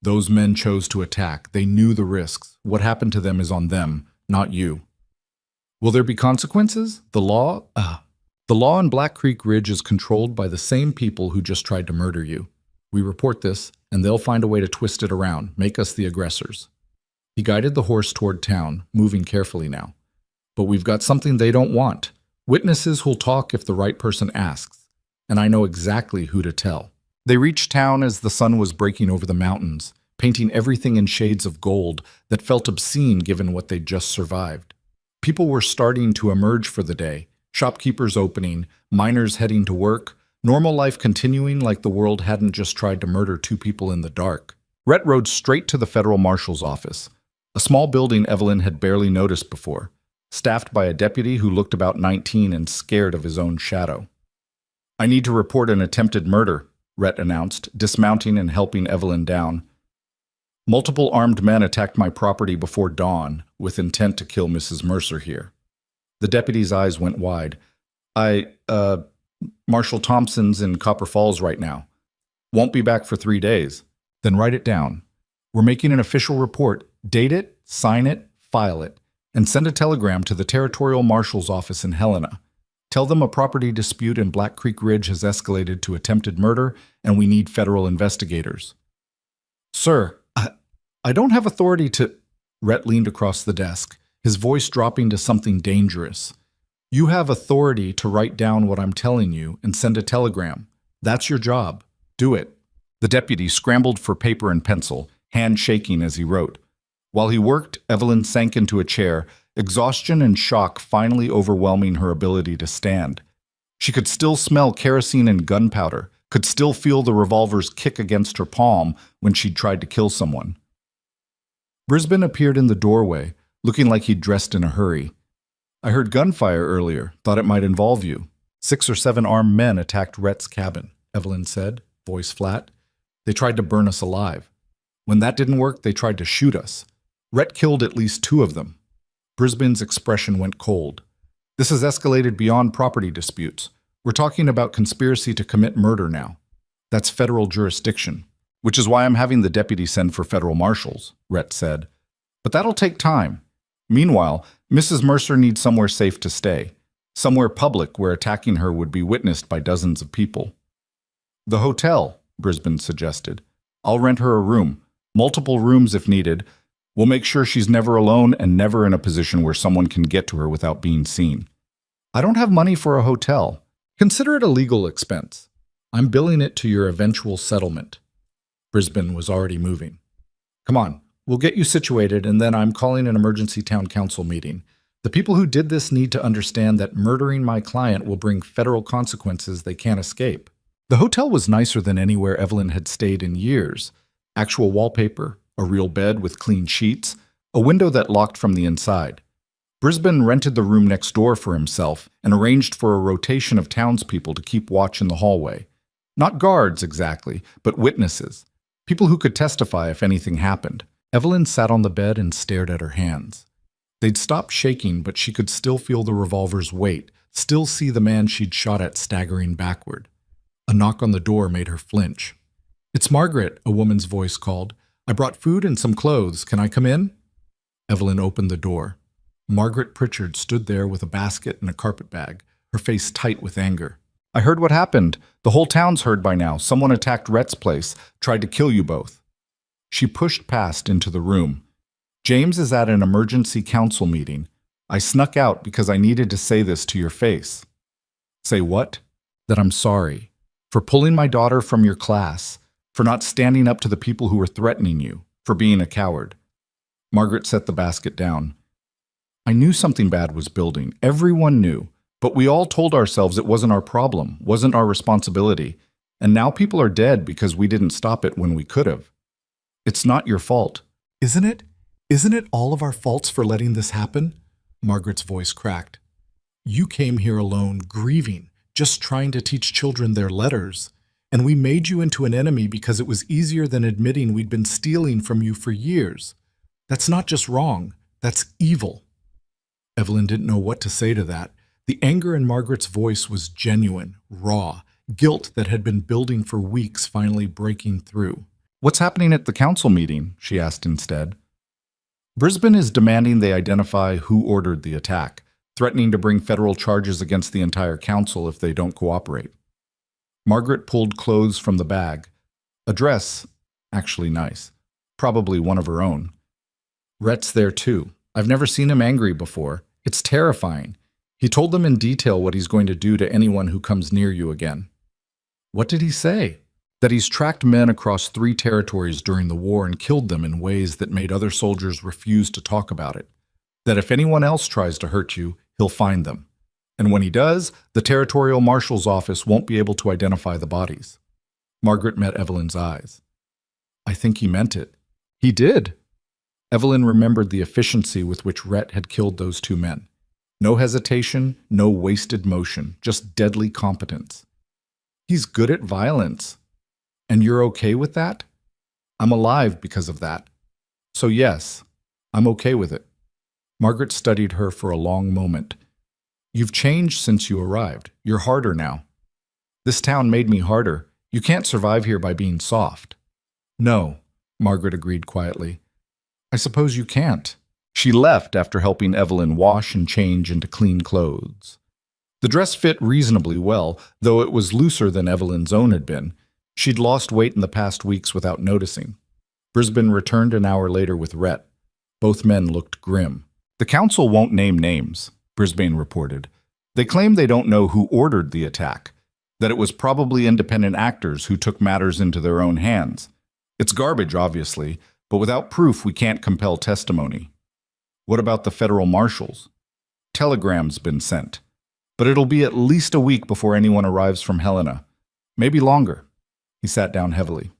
[SPEAKER 1] "Those men chose to attack. They knew the risks. What happened to them is on them, not you." "Will there be consequences? The law?" "The law in Black Creek Ridge is controlled by the same people who just tried to murder you. We report this, and they'll find a way to twist it around, make us the aggressors." He guided the horse toward town, moving carefully now. "But we've got something they don't want. Witnesses who'll talk if the right person asks, and I know exactly who to tell." They reached town as the sun was breaking over the mountains, painting everything in shades of gold that felt obscene given what they'd just survived. People were starting to emerge for the day, shopkeepers opening, miners heading to work, normal life continuing like the world hadn't just tried to murder 2 people in the dark. Rhett rode straight to the federal marshal's office, a small building Evelyn had barely noticed before, staffed by a deputy who looked about 19 and scared of his own shadow. "I need to report an attempted murder," Rhett announced, dismounting and helping Evelyn down. "Multiple armed men attacked my property before dawn, with intent to kill Mrs. Mercer here." The deputy's eyes went wide. Marshal Thompson's in Copper Falls right now. Won't be back for 3 days." "Then write it down. We're making an official report. Date it, sign it, file it, and send a telegram to the Territorial Marshal's office in Helena. Tell them a property dispute in Black Creek Ridge has escalated to attempted murder, and we need federal investigators." "Sir, I don't have authority to—" Rhett leaned across the desk, his voice dropping to something dangerous. "You have authority to write down what I'm telling you and send a telegram. That's your job. Do it." The deputy scrambled for paper and pencil, hand shaking as he wrote. While he worked, Evelyn sank into a chair, exhaustion and shock finally overwhelming her ability to stand. She could still smell kerosene and gunpowder, could still feel the revolver's kick against her palm when she'd tried to kill someone. Brisbane appeared in the doorway, looking like he'd dressed in a hurry. "I heard gunfire earlier, thought it might involve you. 6 or 7 armed men attacked Rhett's cabin," Evelyn said, voice flat. "They tried to burn us alive. When that didn't work, they tried to shoot us. Rhett killed at least 2 of them." Brisbane's expression went cold. "This has escalated beyond property disputes. We're talking about conspiracy to commit murder now. That's federal jurisdiction, which is why I'm having the deputy send for federal marshals," Rhett said. "But that'll take time. Meanwhile, Mrs. Mercer needs somewhere safe to stay, somewhere public where attacking her would be witnessed by dozens of people." "The hotel," Brisbane suggested. "I'll rent her a room, multiple rooms if needed. We'll make sure she's never alone and never in a position where someone can get to her without being seen." "I don't have money for a hotel. Consider it a legal expense. I'm billing it to your eventual settlement." Brisbane was already moving. "Come on, we'll get you situated, and then I'm calling an emergency town council meeting. The people who did this need to understand that murdering my client will bring federal consequences they can't escape." The hotel was nicer than anywhere Evelyn had stayed in years. Actual wallpaper, a real bed with clean sheets, a window that locked from the inside. Brisbane rented the room next door for himself and arranged for a rotation of townspeople to keep watch in the hallway. Not guards exactly, but witnesses. People who could testify if anything happened. Evelyn sat on the bed and stared at her hands. They'd stopped shaking, but she could still feel the revolver's weight, still see the man she'd shot at staggering backward. A knock on the door made her flinch. "It's Margaret," a woman's voice called. "I brought food and some clothes. Can I come in?" Evelyn opened the door. Margaret Pritchard stood there with a basket and a carpet bag, her face tight with anger. "I heard what happened. The whole town's heard by now. Someone attacked Rhett's place, tried to kill you both." She pushed past into the room. "James is at an emergency council meeting. I snuck out because I needed to say this to your face." "Say what?" "That I'm sorry. For pulling my daughter from your class. For not standing up to the people who were threatening you. For being a coward." Margaret set the basket down. "I knew something bad was building. Everyone knew. But we all told ourselves it wasn't our problem, wasn't our responsibility, and now people are dead because we didn't stop it when we could have. It's not your fault.
[SPEAKER 2] Isn't it? Isn't it all of our faults for letting this happen? Margaret's voice cracked. You came here alone, grieving, just trying to teach children their letters. And we made you into an enemy because it was easier than admitting we'd been stealing from you for years. That's not just wrong, that's evil. Evelyn didn't know what to say to that. The anger in Margaret's voice was genuine, raw, guilt that had been building for weeks finally breaking through.
[SPEAKER 1] What's happening at the council meeting? She asked instead. Brisbane is demanding they identify who ordered the attack, threatening to bring federal charges against the entire council if they don't cooperate. Margaret pulled clothes from the bag. A dress, actually nice, probably one of her own. Rhett's there too. I've never seen him angry before. It's terrifying. He told them in detail what he's going to do to anyone who comes near you again. What did he say? That he's tracked men across 3 territories during the war and killed them in ways that made other soldiers refuse to talk about it. That if anyone else tries to hurt you, he'll find them. And when he does, the territorial marshal's office won't be able to identify the bodies. Margaret met Evelyn's eyes. I think he meant it. He did. Evelyn remembered the efficiency with which Rhett had killed those 2 men. No hesitation, no wasted motion, just deadly competence. He's good at violence. And you're okay with that? I'm alive because of that. So yes, I'm okay with it. Margaret studied her for a long moment. You've changed since you arrived. You're harder now. This town made me harder. You can't survive here by being soft. No, Margaret agreed quietly. I suppose you can't. She left after helping Evelyn wash and change into clean clothes. The dress fit reasonably well, though it was looser than Evelyn's own had been. She'd lost weight in the past weeks without noticing. Brisbane returned an hour later with Rhett. Both men looked grim. The council won't name names, Brisbane reported. They claim they don't know who ordered the attack, that it was probably independent actors who took matters into their own hands. It's garbage, obviously, but without proof we can't compel testimony. What about the federal marshals? Telegram's been sent, but it'll be at least a week before anyone arrives from Helena. Maybe longer. He sat down heavily.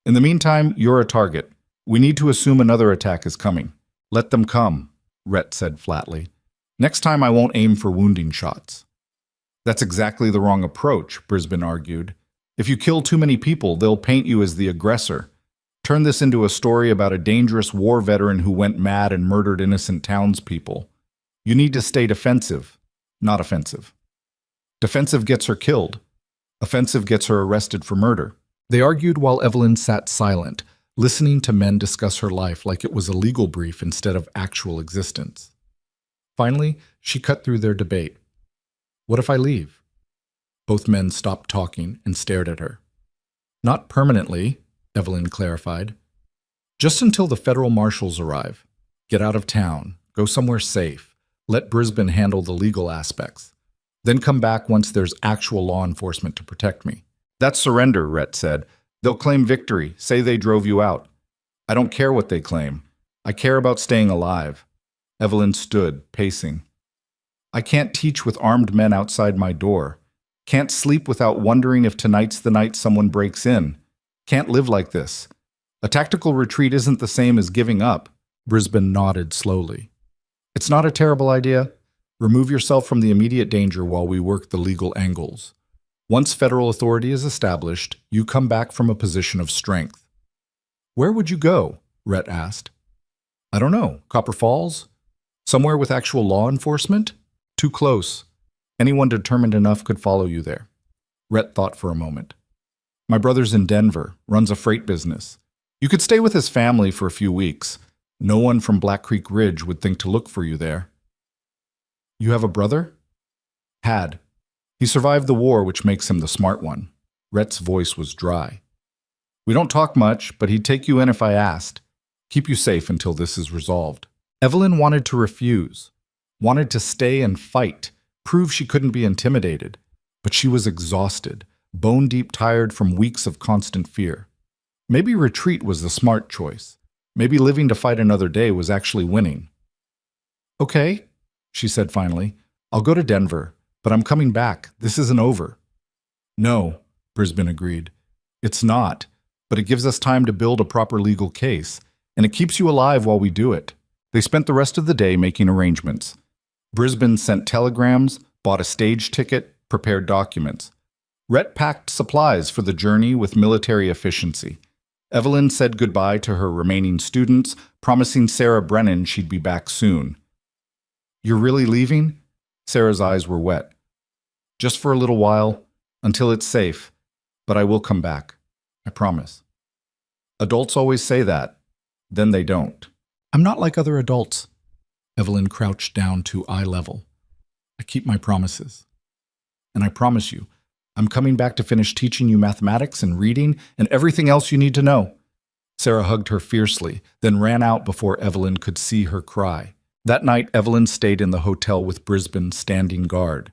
[SPEAKER 1] In the meantime, you're a target. We need to assume another attack is coming. Let them come, Rhett said flatly. Next time I won't aim for wounding shots. That's exactly the wrong approach, Brisbane argued. If you kill too many people, they'll paint you as the aggressor. Turn this into a story about a dangerous war veteran who went mad and murdered innocent townspeople. You need to stay defensive, not offensive. Defensive gets her killed. Offensive gets her arrested for murder. They argued while Evelyn sat silent, listening to men discuss her life like it was a legal brief instead of actual existence. Finally, she cut through their debate. What if I leave? Both men stopped talking and stared at her. Not permanently, Evelyn clarified. Just until the federal marshals arrive. Get out of town. Go somewhere safe. Let Brisbane handle the legal aspects. Then come back once there's actual law enforcement to protect me. That's surrender, Rhett said. They'll claim victory, say they drove you out. I don't care what they claim. I care about staying alive. Evelyn stood, pacing. I can't teach with armed men outside my door. Can't sleep without wondering if tonight's the night someone breaks in. Can't live like this. A tactical retreat isn't the same as giving up. Brisbane nodded slowly. It's not a terrible idea. Remove yourself from the immediate danger while we work the legal angles. Once federal authority is established, you come back from a position of strength. Where would you go? Rhett asked. I don't know. Copper Falls? Somewhere with actual law enforcement? Too close. Anyone determined enough could follow you there. Rhett thought for a moment. My brother's in Denver, runs a freight business. You could stay with his family for a few weeks. No one from Black Creek Ridge would think to look for you there. You have a brother? Had. He survived the war, which makes him the smart one. Rhett's voice was dry. We don't talk much, but he'd take you in if I asked. Keep you safe until this is resolved. Evelyn wanted to refuse. Wanted to stay and fight. Prove she couldn't be intimidated. But she was exhausted. Bone-deep tired from weeks of constant fear. Maybe retreat was the smart choice. Maybe living to fight another day was actually winning. Okay, she said finally. I'll go to Denver. But I'm coming back. This isn't over. No, Brisbane agreed. It's not, but it gives us time to build a proper legal case, and it keeps you alive while we do it. They spent the rest of the day making arrangements. Brisbane sent telegrams, bought a stage ticket, prepared documents. Rhett packed supplies for the journey with military efficiency. Evelyn said goodbye to her remaining students, promising Sarah Brennan she'd be back soon. You're really leaving? Sarah's eyes were wet. Just for a little while, until it's safe, but I will come back. I promise. Adults always say that, then they don't.
[SPEAKER 2] I'm not like other adults. Evelyn crouched down to eye level. I keep my promises.
[SPEAKER 1] And I promise you, I'm coming back to finish teaching you mathematics and reading and everything else you need to know. Sarah hugged her fiercely, then ran out before Evelyn could see her cry. That night, Evelyn stayed in the hotel with Brisbane standing guard.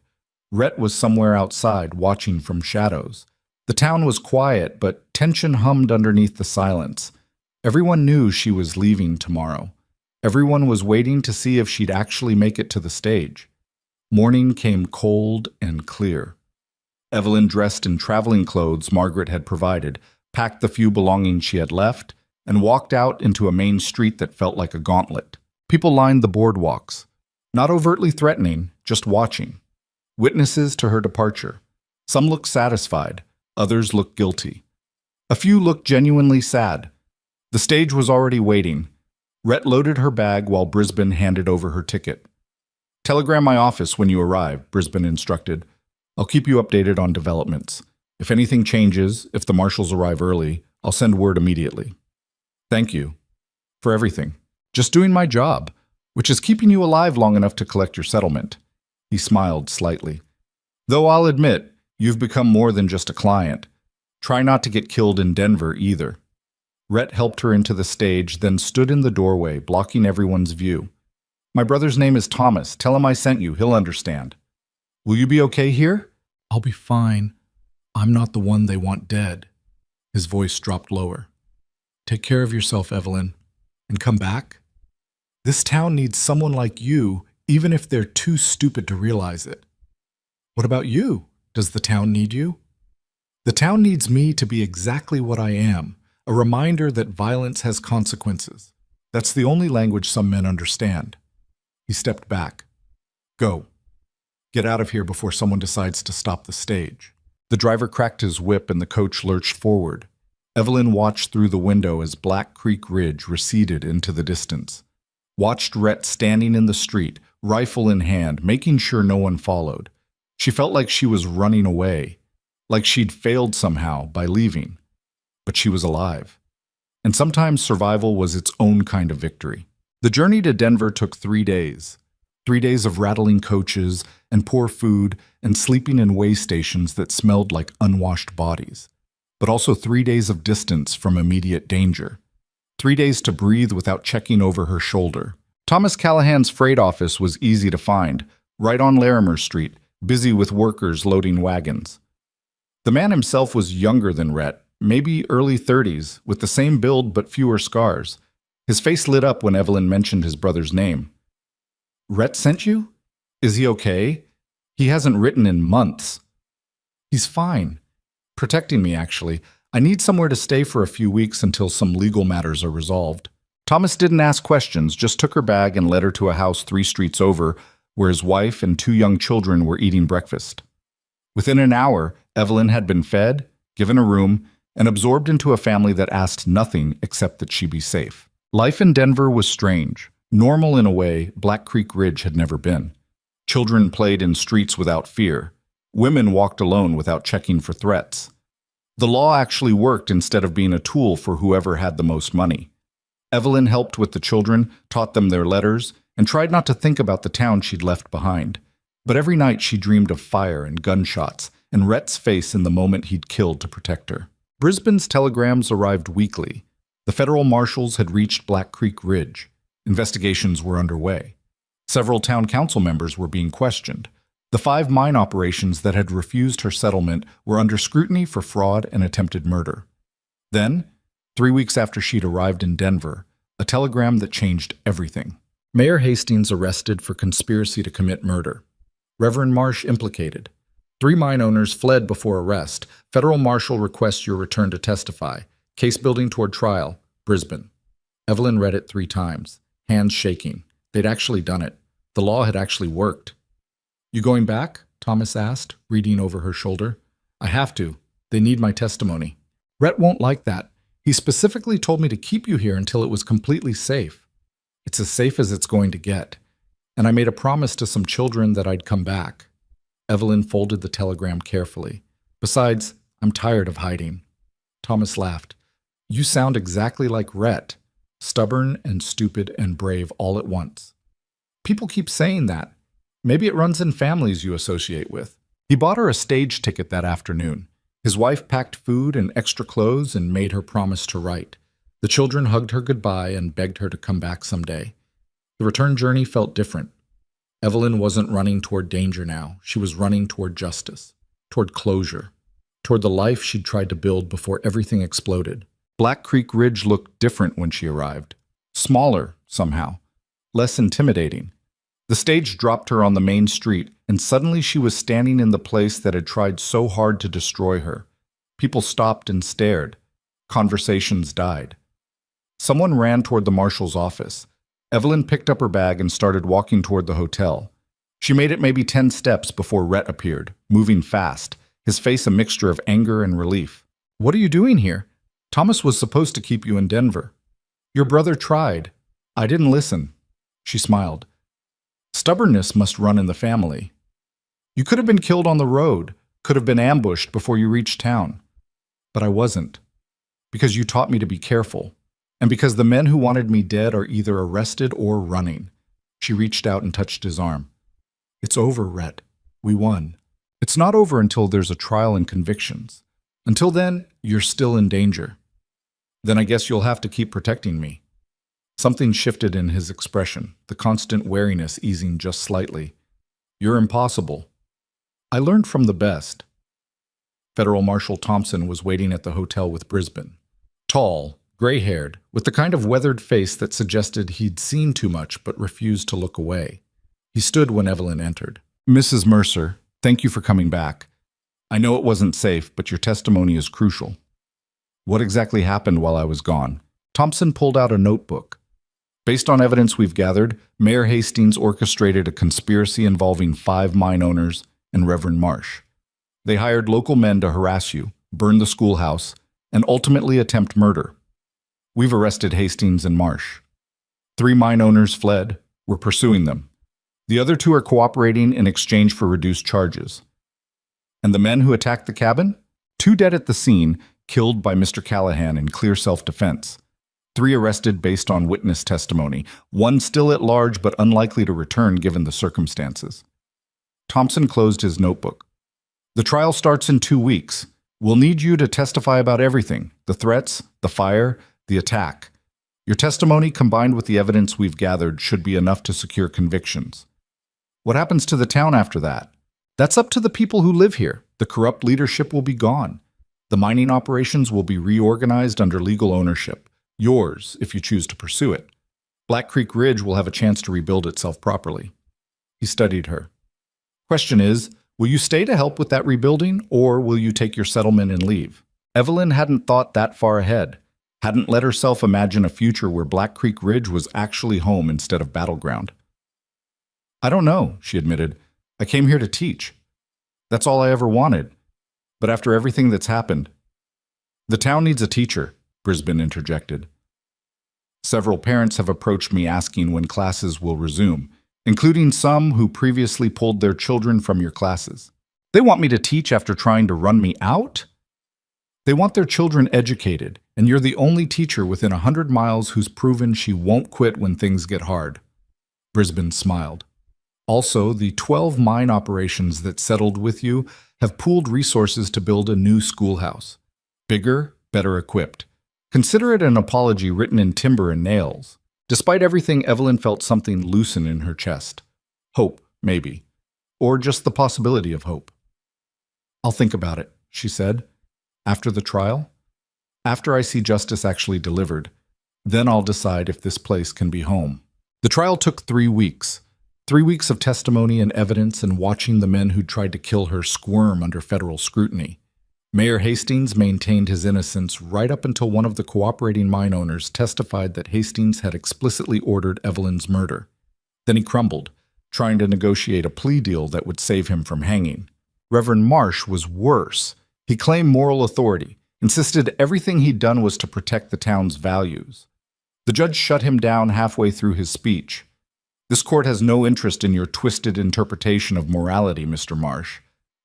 [SPEAKER 1] Rhett was somewhere outside, watching from shadows. The town was quiet, but tension hummed underneath the silence. Everyone knew she was leaving tomorrow. Everyone was waiting to see if she'd actually make it to the stage. Morning came cold and clear. Evelyn, dressed in traveling clothes Margaret had provided, packed the few belongings she had left, and walked out into a main street that felt like a gauntlet. People lined the boardwalks, not overtly threatening, just watching. Witnesses to her departure. Some looked satisfied, others looked guilty. A few looked genuinely sad. The stage was already waiting. Rhett loaded her bag while Brisbane handed over her ticket. Telegram my office when you arrive, Brisbane instructed. I'll keep you updated on developments. If anything changes, if the marshals arrive early, I'll send word immediately. Thank you. For everything. Just doing my job, which is keeping you alive long enough to collect your settlement. He smiled slightly. Though I'll admit, you've become more than just a client. Try not to get killed in Denver either. Rhett helped her into the stage, then stood in the doorway, blocking everyone's view. My brother's name is Thomas. Tell him I sent you. He'll understand. Will you be okay here?
[SPEAKER 2] I'll be fine. I'm not the one they want dead. His voice dropped lower. Take care of yourself, Evelyn, and come back. This town needs someone like you, even if they're too stupid to realize it. What about you? Does the town need you? The town needs me to be exactly what I am, a reminder that violence has consequences. That's the only language some men understand. He stepped back. Go. Get out of here before someone decides to stop the stage. The driver cracked his whip and the coach lurched forward. Evelyn watched through the window as Black Creek Ridge receded into the distance. Watched Rhett standing in the street, rifle in hand, making sure no one followed. She felt like she was running away, like she'd failed somehow by leaving. But she was alive. And sometimes survival was its own kind of victory. The journey to Denver took 3 days. 3 days of rattling coaches and poor food and sleeping in way stations that smelled like unwashed bodies. But also 3 days of distance from immediate danger. 3 days to breathe without checking over her shoulder. Thomas Callahan's freight office was easy to find, right on Larimer Street, busy with workers loading wagons. The man himself was younger than Rhett, maybe early 30s, with the same build but fewer scars. His face lit up when Evelyn mentioned his brother's name. Rhett sent you? Is he okay? He hasn't written in months. He's fine. Protecting me, actually. I need somewhere to stay for a few weeks until some legal matters are resolved. Thomas didn't ask questions, just took her bag and led her to a house 3 streets over, where his wife and 2 young children were eating breakfast. Within an hour, Evelyn had been fed, given a room, and absorbed into a family that asked nothing except that she be safe. Life in Denver was strange. Normal in a way Black Creek Ridge had never been. Children played in streets without fear. Women walked alone without checking for threats. The law actually worked instead of being a tool for whoever had the most money. Evelyn helped with the children, taught them their letters, and tried not to think about the town she'd left behind. But every night she dreamed of fire and gunshots, and Rhett's face in the moment he'd killed to protect her. Brisbane's telegrams arrived weekly. The federal marshals had reached Black Creek Ridge. Investigations were underway. Several town council members were being questioned. The 5 mine operations that had refused her settlement were under scrutiny for fraud and attempted murder. Then, 3 weeks after she'd arrived in Denver, a telegram that changed everything. Mayor Hastings arrested for conspiracy to commit murder.
[SPEAKER 1] Reverend Marsh implicated. 3 mine owners fled before arrest. Federal marshal requests your return to testify. Case building toward trial. Brisbane. Evelyn read it 3 times, hands shaking. They'd actually done it. The law had actually worked. You going back? Thomas asked, reading over her shoulder. I have to. They need my testimony. Rhett won't like that. He specifically told me to keep you here until it was completely safe. It's as safe as it's going to get. And I made a promise to some children that I'd come back. Evelyn folded the telegram carefully. Besides, I'm tired of hiding. Thomas laughed. You sound exactly like Rhett. Stubborn and stupid and brave all at once. People keep saying that. Maybe it runs in families you associate with. He bought her a stage ticket that afternoon. His wife packed food and extra clothes and made her promise to write. The children hugged her goodbye and begged her to come back someday. The return journey felt different. Evelyn wasn't running toward danger now. She was running toward justice, toward closure, toward the life she'd tried to build before everything exploded. Black Creek Ridge looked different when she arrived. Smaller, somehow. Less intimidating. The stage dropped her on the main street, and suddenly she was standing in the place that had tried so hard to destroy her. People stopped and stared. Conversations died. Someone ran toward the marshal's office. Evelyn picked up her bag and started walking toward the hotel. She made it maybe 10 steps before Rhett appeared, moving fast, his face a mixture of anger and relief. What are you doing here? Thomas was supposed to keep you in Denver. Your brother tried. I didn't listen. She smiled. Stubbornness must run in the family. You could have been killed on the road, could have been ambushed before you reached town. But I wasn't. Because you taught me to be careful. And because the men who wanted me dead are either arrested or running. She reached out and touched his arm. It's over, Rhett. We won. It's not over until there's a trial and convictions. Until then, you're still in danger. Then I guess you'll have to keep protecting me. Something shifted in his expression, the constant wariness easing just slightly. You're impossible. I learned from the best. Federal Marshal Thompson was waiting at the hotel with Brisbane. Tall, gray-haired, with the kind of weathered face that suggested he'd seen too much but refused to look away. He stood when Evelyn entered. Mrs. Mercer, thank you for coming back. I know it wasn't safe, but your testimony is crucial. What exactly happened while I was gone? Thompson pulled out a notebook. Based on evidence we've gathered, Mayor Hastings orchestrated a conspiracy involving 5 mine owners and Reverend Marsh. They hired local men to harass you, burn the schoolhouse, and ultimately attempt murder. We've arrested Hastings and Marsh. 3 mine owners fled. We're pursuing them. The other 2 are cooperating in exchange for reduced charges. And the men who attacked the cabin? 2 dead at the scene, killed by Mr. Callahan in clear self-defense. 3 arrested based on witness testimony. 1 still at large but unlikely to return given the circumstances. Thompson closed his notebook. The trial starts in 2 weeks. We'll need you to testify about everything. The threats, the fire, the attack. Your testimony combined with the evidence we've gathered should be enough to secure convictions. What happens to the town after that? That's up to the people who live here. The corrupt leadership will be gone. The mining operations will be reorganized under legal ownership. Yours, if you choose to pursue it. Black Creek Ridge will have a chance to rebuild itself properly. He studied her. Question is, will you stay to help with that rebuilding, or will you take your settlement and leave? Evelyn hadn't thought that far ahead, hadn't let herself imagine a future where Black Creek Ridge was actually home instead of battleground. I don't know, she admitted. I came here to teach. That's all I ever wanted. But after everything that's happened... The town needs a teacher, Brisbane interjected. Several parents have approached me asking when classes will resume, including some who previously pulled their children from your classes. They want me to teach after trying to run me out? They want their children educated, and you're the only teacher within 100 miles who's proven she won't quit when things get hard. Brisbane smiled. Also, the 12 mine operations that settled with you have pooled resources to build a new schoolhouse. Bigger, better equipped. Consider it an apology written in timber and nails. Despite everything, Evelyn felt something loosen in her chest. Hope, maybe. Or just the possibility of hope. I'll think about it, she said. After the trial? After I see justice actually delivered. Then I'll decide if this place can be home. The trial took 3 weeks. 3 weeks of testimony and evidence and watching the men who'd tried to kill her squirm under federal scrutiny. Mayor Hastings maintained his innocence right up until one of the cooperating mine owners testified that Hastings had explicitly ordered Evelyn's murder. Then he crumbled, trying to negotiate a plea deal that would save him from hanging. Reverend Marsh was worse. He claimed moral authority, insisted everything he'd done was to protect the town's values. The judge shut him down halfway through his speech. This court has no interest in your twisted interpretation of morality, Mr. Marsh.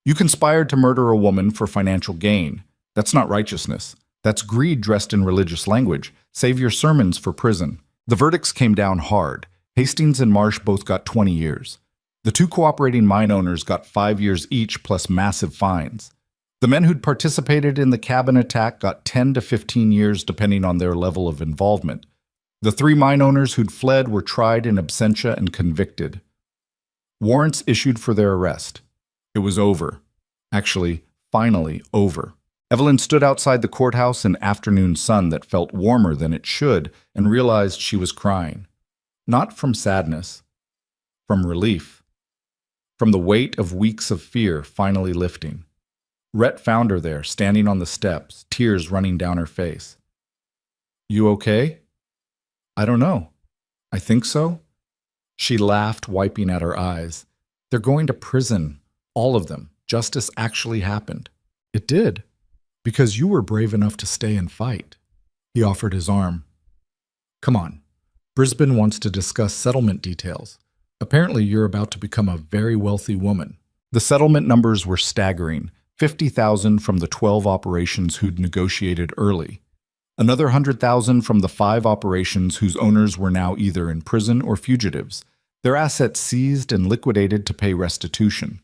[SPEAKER 1] You conspired to murder a woman for financial gain. That's not righteousness. That's greed dressed in religious language. Save your sermons for prison. The verdicts came down hard. Hastings and Marsh both got 20 years. The 2 cooperating mine owners got 5 years each plus massive fines. The men who'd participated in the cabin attack got 10 to 15 years depending on their level of involvement. The 3 mine owners who'd fled were tried in absentia and convicted. Warrants issued for their arrest. It was over. Actually, finally over. Evelyn stood outside the courthouse in afternoon sun that felt warmer than it should and realized she was crying. Not from sadness, from relief, from the weight of weeks of fear finally lifting. Rhett found her there, standing on the steps, tears running down her face. "You okay?" "I don't know. I think so." She laughed, wiping at her eyes. "They're going to prison. All of them. Justice actually happened." "It did. Because you were brave enough to stay and fight." He offered his arm. "Come on. Brisbane wants to discuss settlement details. Apparently you're about to become a very wealthy woman." The settlement numbers were staggering. 50,000 from the 12 operations who'd negotiated early. Another 100,000 from the 5 operations whose owners were now either in prison or fugitives, their assets seized and liquidated to pay restitution.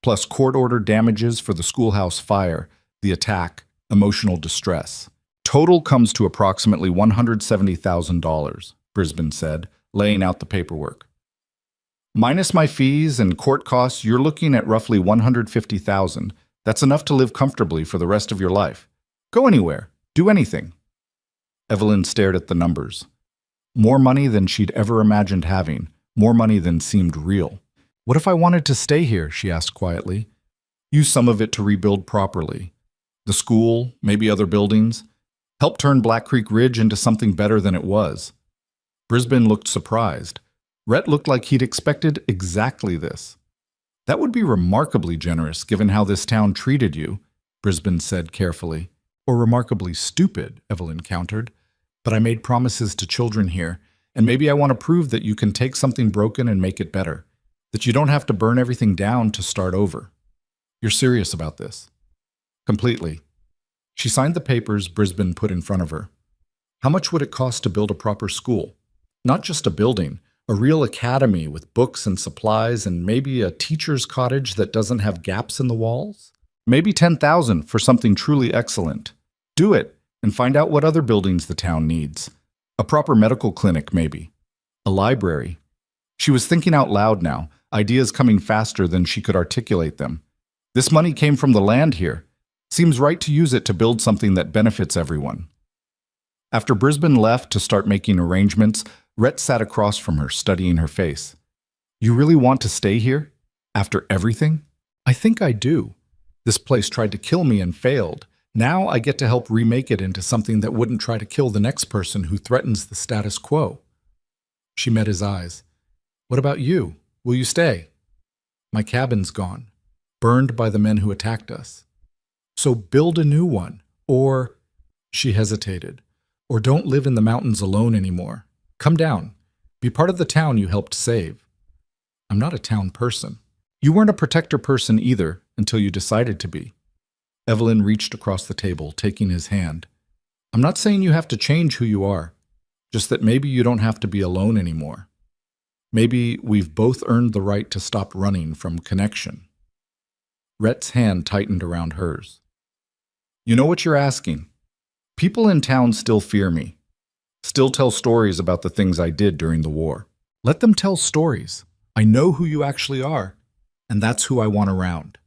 [SPEAKER 1] Plus court-ordered damages for the schoolhouse fire, the attack, emotional distress. Total comes to approximately $170,000, Brisbane said, laying out the paperwork. "Minus my fees and court costs, you're looking at roughly $150,000. That's enough to live comfortably for the rest of your life. Go anywhere. Do anything." Evelyn stared at the numbers. More money than she'd ever imagined having, more money than seemed real. "What if I wanted to stay here?" she asked quietly. "Use some of it to rebuild properly. The school, maybe other buildings. Help turn Black Creek Ridge into something better than it was." Brisbane looked surprised. Rhett looked like he'd expected exactly this. "That would be remarkably generous given how this town treated you," Brisbane said carefully. "Or remarkably stupid," Evelyn countered. "But I made promises to children here, and maybe I want to prove that you can take something broken and make it better. That you don't have to burn everything down to start over. You're serious about this?" "Completely." She signed the papers Brisbane put in front of her. "How much would it cost to build a proper school? Not just a building, a real academy with books and supplies and maybe a teacher's cottage that doesn't have gaps in the walls? Maybe 10,000 for something truly excellent. Do it and find out what other buildings the town needs. A proper medical clinic, maybe. A library." She was thinking out loud now, ideas coming faster than she could articulate them. This money came from the land here. Seems right to use it to build something that benefits everyone. After Brisbane left to start making arrangements, Rhett sat across from her, studying her face. "You really want to stay here? After everything?" "I think I do. This place tried to kill me and failed. Now I get to help remake it into something that wouldn't try to kill the next person who threatens the status quo." She met his eyes. "What about you? Will you stay?" "My cabin's gone, burned by the men who attacked us." "So build a new one, or—" She hesitated. "Or don't live in the mountains alone anymore. Come down. Be part of the town you helped save." "I'm not a town person." "You weren't a protector person either until you decided to be." Evelyn reached across the table, taking his hand. "I'm not saying you have to change who you are, just that maybe you don't have to be alone anymore. Maybe we've both earned the right to stop running from connection." Rhett's hand tightened around hers. "You know what you're asking. People in town still fear me. Still tell stories about the things I did during the war. Let them tell stories. I know who you actually are, and that's who I want around."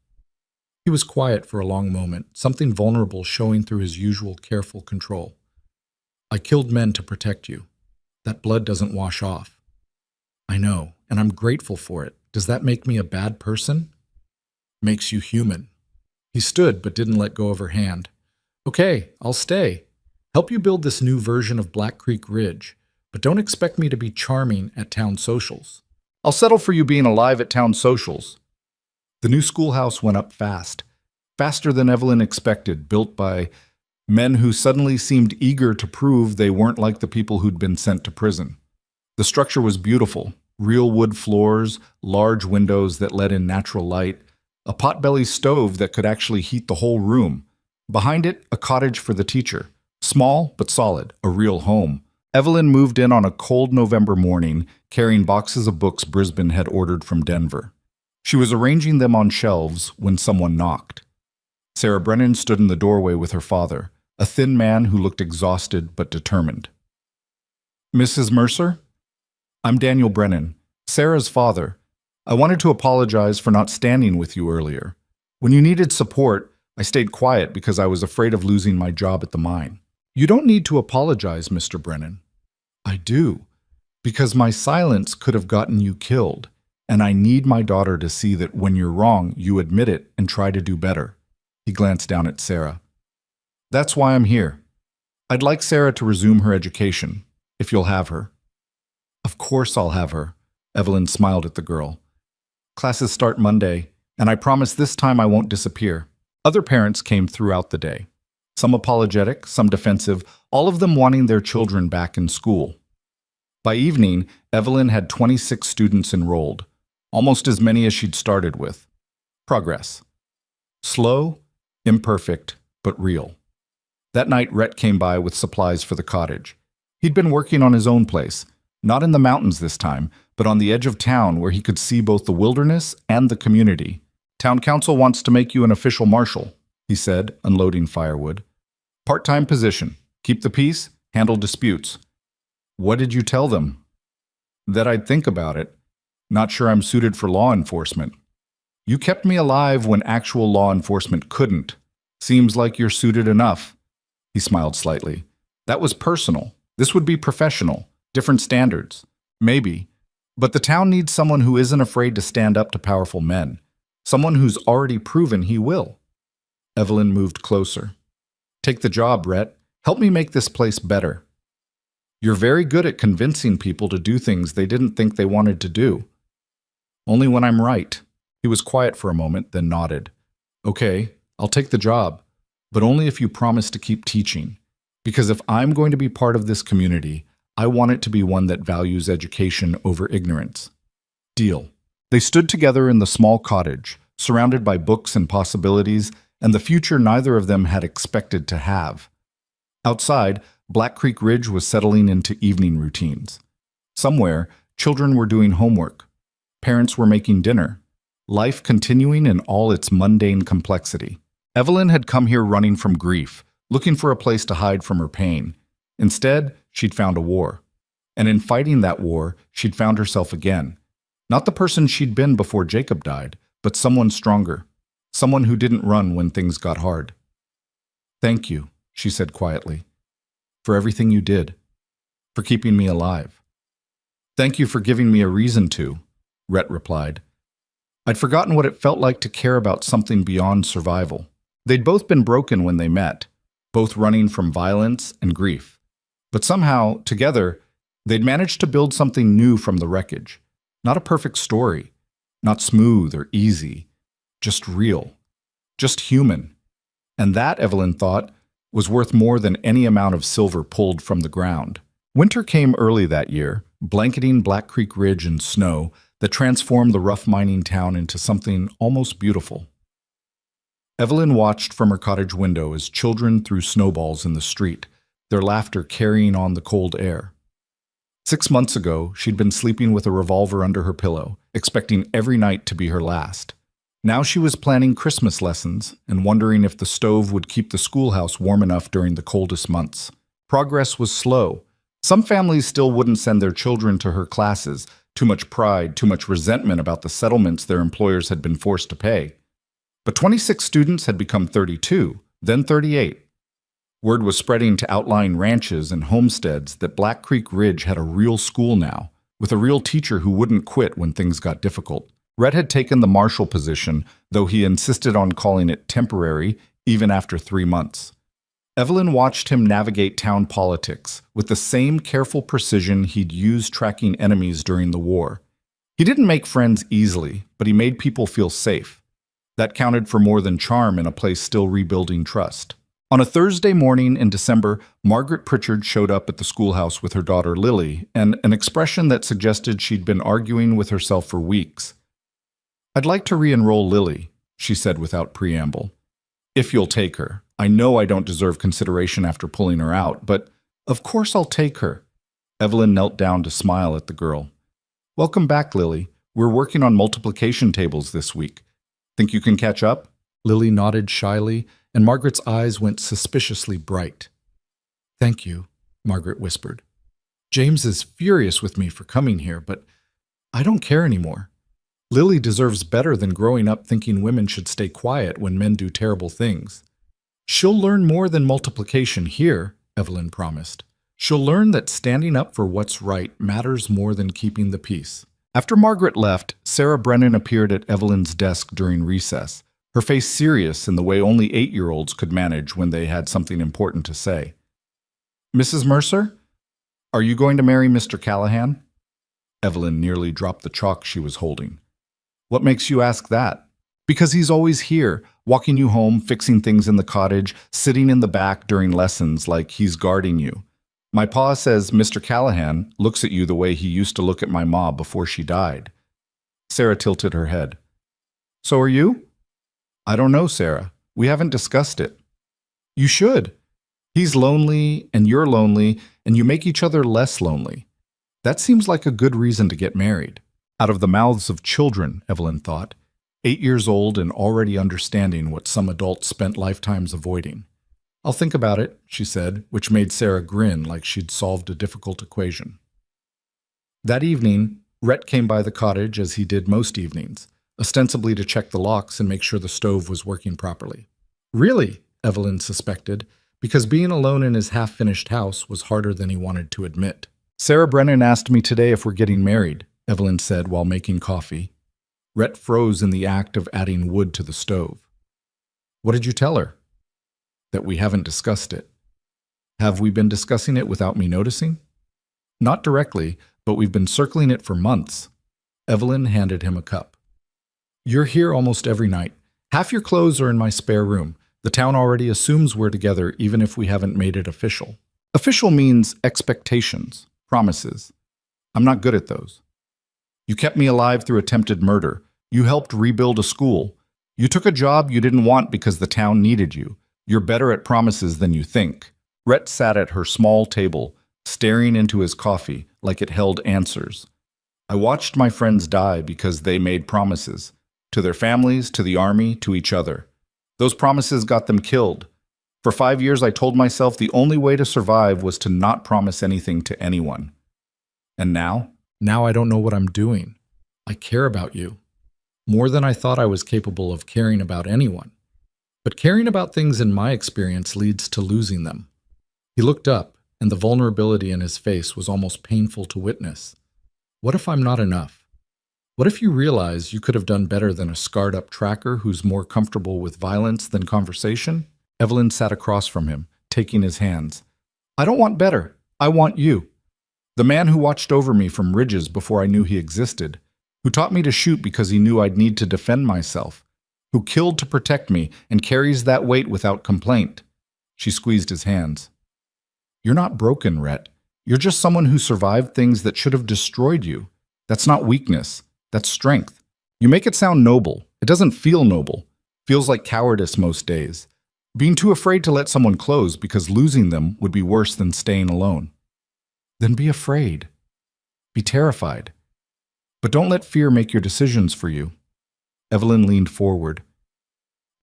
[SPEAKER 1] He was quiet for a long moment, something vulnerable showing through his usual careful control. "I killed men to protect you. That blood doesn't wash off." "I know,
[SPEAKER 2] and I'm grateful for it. Does that make me a bad person? Makes you human. He stood but didn't let go of her hand. Okay, I'll stay. Help you build this new version of Black Creek Ridge, but don't expect me to be charming at town socials.
[SPEAKER 1] I'll settle for you being alive at town socials. The new schoolhouse went up fast, faster than Evelyn expected, built by men who suddenly seemed eager to prove they weren't like the people who'd been sent to prison. The structure was beautiful, real wood floors, large windows that let in natural light, a potbelly stove that could actually heat the whole room. Behind it, a cottage for the teacher. Small but solid, a real home. Evelyn moved in on a cold November morning, carrying boxes of books Brisbane had ordered from Denver. She was arranging them on shelves when someone knocked. Sarah Brennan stood in the doorway with her father, a thin man who looked exhausted but determined. Mrs. Mercer? I'm Daniel Brennan, Sarah's father. I wanted to apologize for not standing with you earlier. When you needed support, I stayed quiet because I was afraid of losing my job at the mine. You don't need to apologize, Mr. Brennan. I do, because my silence could have gotten you killed, and I need my daughter to see that when you're wrong, you admit it and try to do better. He glanced down at Sarah. That's why I'm here. I'd like Sarah to resume her education, if you'll have her. Of course I'll have her. Evelyn smiled at the girl. Classes start Monday, and I promise this time I won't disappear. Other parents came throughout the day. Some apologetic, some defensive, all of them wanting their children back in school. By evening, Evelyn had 26 students enrolled, almost as many as she'd started with. Progress. Slow, imperfect, but real. That night, Rhett came by with supplies for the cottage. He'd been working on his own place, not in the mountains this time, but on the edge of town where he could see both the wilderness and the community. Town council wants to make you an official marshal, he said, unloading firewood. Part-time position. Keep the peace, handle disputes. What did you tell them? That I'd think about it. Not sure I'm suited for law enforcement. You kept me alive when actual law enforcement couldn't. Seems like you're suited enough. He smiled slightly. That was personal. This would be professional. Different standards. Maybe. But the town needs someone who isn't afraid to stand up to powerful men. Someone who's already proven he will. Evelyn moved closer. Take the job, Rhett. Help me make this place better. You're very good at convincing people to do things they didn't think they wanted to do. Only when I'm right. He was quiet for a moment, then nodded. Okay, I'll take the job, but only if you promise to keep teaching. Because if I'm going to be part of this community, I want it to be one that values education over ignorance. Deal. They stood together in the small cottage, surrounded by books and possibilities, and the future neither of them had expected to have. Outside, Black Creek Ridge was settling into evening routines. Somewhere, children were doing homework. Parents were making dinner. Life continuing in all its mundane complexity. Evelyn had come here running from grief, looking for a place to hide from her pain. Instead, she'd found a war. And in fighting that war, she'd found herself again. Not the person she'd been before Jacob died, but someone stronger. Someone who didn't run when things got hard. Thank you, she said quietly, for everything you did, for keeping me alive. Thank you for giving me a reason to, Rhett replied. I'd forgotten what it felt like to care about something beyond survival. They'd both been broken when they met, both running from violence and grief. But somehow, together, they'd managed to build something new from the wreckage. Not a perfect story, not smooth or easy, just real, just human. And that, Evelyn thought, was worth more than any amount of silver pulled from the ground. Winter came early that year, blanketing Black Creek Ridge in snow that transformed the rough mining town into something almost beautiful. Evelyn watched from her cottage window as children threw snowballs in the street, their laughter carrying on the cold air. 6 months ago, she'd been sleeping with a revolver under her pillow, expecting every night to be her last. Now she was planning Christmas lessons and wondering if the stove would keep the schoolhouse warm enough during the coldest months. Progress was slow. Some families still wouldn't send their children to her classes, too much pride, too much resentment about the settlements their employers had been forced to pay. But 26 students had become 32, then 38. Word was spreading to outlying ranches and homesteads that Black Creek Ridge had a real school now, with a real teacher who wouldn't quit when things got difficult. Rhett had taken the marshal position, though he insisted on calling it temporary even after 3 months. Evelyn watched him navigate town politics with the same careful precision he'd used tracking enemies during the war. He didn't make friends easily, but he made people feel safe. That counted for more than charm in a place still rebuilding trust. On a Thursday morning in December, Margaret Pritchard showed up at the schoolhouse with her daughter Lily, and an expression that suggested she'd been arguing with herself for weeks. "I'd like to re-enroll Lily," she said without preamble. "If you'll take her. I know I don't deserve consideration after pulling her out, but of course I'll take her." Evelyn knelt down to smile at the girl. "Welcome back, Lily. We're working on multiplication tables this week. Think you can catch up?" Lily nodded shyly, and Margaret's eyes went suspiciously bright. "Thank you," Margaret whispered. "James is furious with me for coming here, but I don't care anymore. Lily deserves better than growing up thinking women should stay quiet when men do terrible things. She'll learn more than multiplication here," Evelyn promised. "She'll learn that standing up for what's right matters more than keeping the peace." After Margaret left, Sarah Brennan appeared at Evelyn's desk during recess, her face serious in the way only 8-year-olds could manage when they had something important to say. "Mrs. Mercer, are you going to marry Mr. Callahan?" Evelyn nearly dropped the chalk she was holding. "What makes you ask that?" "Because he's always here, walking you home, fixing things in the cottage, sitting in the back during lessons like he's guarding you. My pa says Mr. Callahan looks at you the way he used to look at my ma before she died." Sarah tilted her head. "So are you?" "I don't know, Sarah. We haven't discussed it." "You should. He's lonely, and you're lonely, and you make each other less lonely. That seems like a good reason to get married." Out of the mouths of children, Evelyn thought, 8 years old and already understanding what some adults spent lifetimes avoiding. "I'll think about it," she said, which made Sarah grin like she'd solved a difficult equation. That evening, Rhett came by the cottage as he did most evenings, ostensibly to check the locks and make sure the stove was working properly. Really, Evelyn suspected, because being alone in his half-finished house was harder than he wanted to admit. "Sarah Brennan asked me today if we're getting married," Evelyn said while making coffee. Rhett froze in the act of adding wood to the stove. "What did you tell her?" "That we haven't discussed it." "Have we been discussing it without me noticing?" "Not directly, but we've been circling it for months." Evelyn handed him a cup. "You're here almost every night. Half your clothes are in my spare room. The town already assumes we're together even if we haven't made it official." "Official means expectations, promises. I'm not good at those. You kept me alive through attempted murder. You helped rebuild a school. You took a job you didn't want because the town needed you. You're better at promises than you think." Rhett sat at her small table, staring into his coffee like it held answers. "I watched my friends die because they made promises. To their families, to the army, to each other. Those promises got them killed. For 5 years I told myself the only way to survive was to not promise anything to anyone. And now? Now I don't know what I'm doing. I care about you. More than I thought I was capable of caring about anyone. But caring about things in my experience leads to losing them." He looked up, and the vulnerability in his face was almost painful to witness. "What if I'm not enough? What if you realize you could have done better than a scarred-up tracker who's more comfortable with violence than conversation?" Evelyn sat across from him, taking his hands. "I don't want better. I want you. The man who watched over me from ridges before I knew he existed, who taught me to shoot because he knew I'd need to defend myself, who killed to protect me and carries that weight without complaint." She squeezed his hands. "You're not broken, Rhett. You're just someone who survived things that should have destroyed you. That's not weakness. That's strength. You make it sound noble. It doesn't feel noble. Feels like cowardice most days. Being too afraid to let someone close because losing them would be worse than staying alone. Then be afraid. Be terrified. But don't let fear make your decisions for you." Evelyn leaned forward.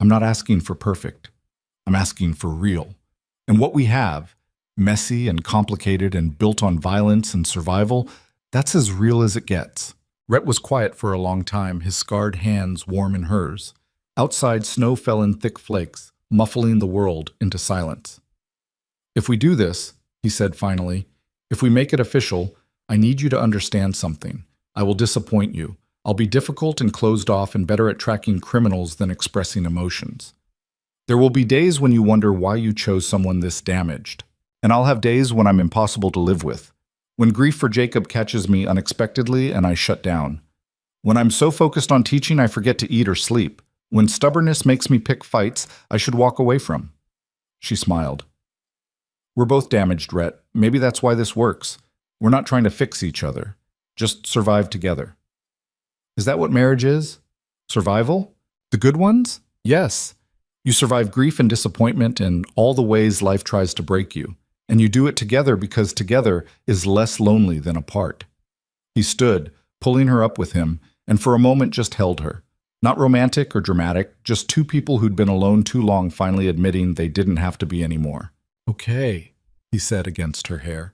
[SPEAKER 1] "I'm not asking for perfect. I'm asking for real. And what we have, messy and complicated and built on violence and survival, that's as real as it gets." Rhett was quiet for a long time, his scarred hands warm in hers. Outside, snow fell in thick flakes, muffling the world into silence. "If we do this," he said finally, "if we make it official, I need you to understand something. I will disappoint you. I'll be difficult and closed off and better at tracking criminals than expressing emotions. There will be days when you wonder why you chose someone this damaged. And I'll have days when I'm impossible to live with. When grief for Jacob catches me unexpectedly and I shut down. When I'm so focused on teaching I forget to eat or sleep. When stubbornness makes me pick fights I should walk away from. She smiled. We're both damaged, Rhett. Maybe that's why this works. We're not trying to fix each other. Just survive together. Is that what marriage is? Survival? The good ones? Yes. You survive grief and disappointment and all the ways life tries to break you. And you do it together because together is less lonely than apart. He stood, pulling her up with him, and for a moment just held her. Not romantic or dramatic, just two people who'd been alone too long finally admitting they didn't have to be anymore. Okay, he said against her hair.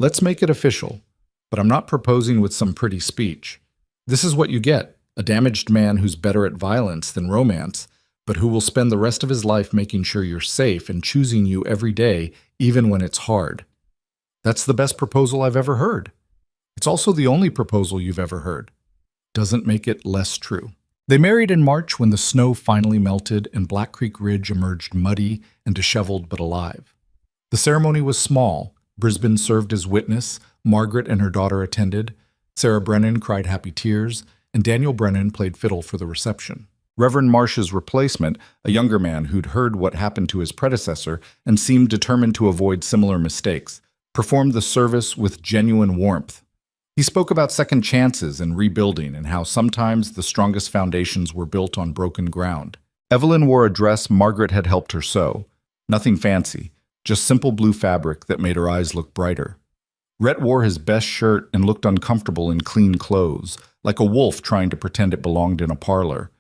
[SPEAKER 1] Let's make it official, but I'm not proposing with some pretty speech. This is what you get, a damaged man who's better at violence than romance, but who will spend the rest of his life making sure you're safe and choosing you every day, even when it's hard. That's the best proposal I've ever heard. It's also the only proposal you've ever heard. Doesn't make it less true. They married in March when the snow finally melted and Black Creek Ridge emerged muddy and disheveled but alive. The ceremony was small. Brisbane served as witness, Margaret and her daughter attended, Sarah Brennan cried happy tears, and Daniel Brennan played fiddle for the reception. Reverend Marsh's replacement, a younger man who'd heard what happened to his predecessor and seemed determined to avoid similar mistakes, performed the service with genuine warmth. He spoke about second chances and rebuilding and how sometimes the strongest foundations were built on broken ground. Evelyn wore a dress Margaret had helped her sew. Nothing fancy, just simple blue fabric that made her eyes look brighter. Rhett wore his best shirt and looked uncomfortable in clean clothes, like a wolf trying to pretend it belonged in a parlor.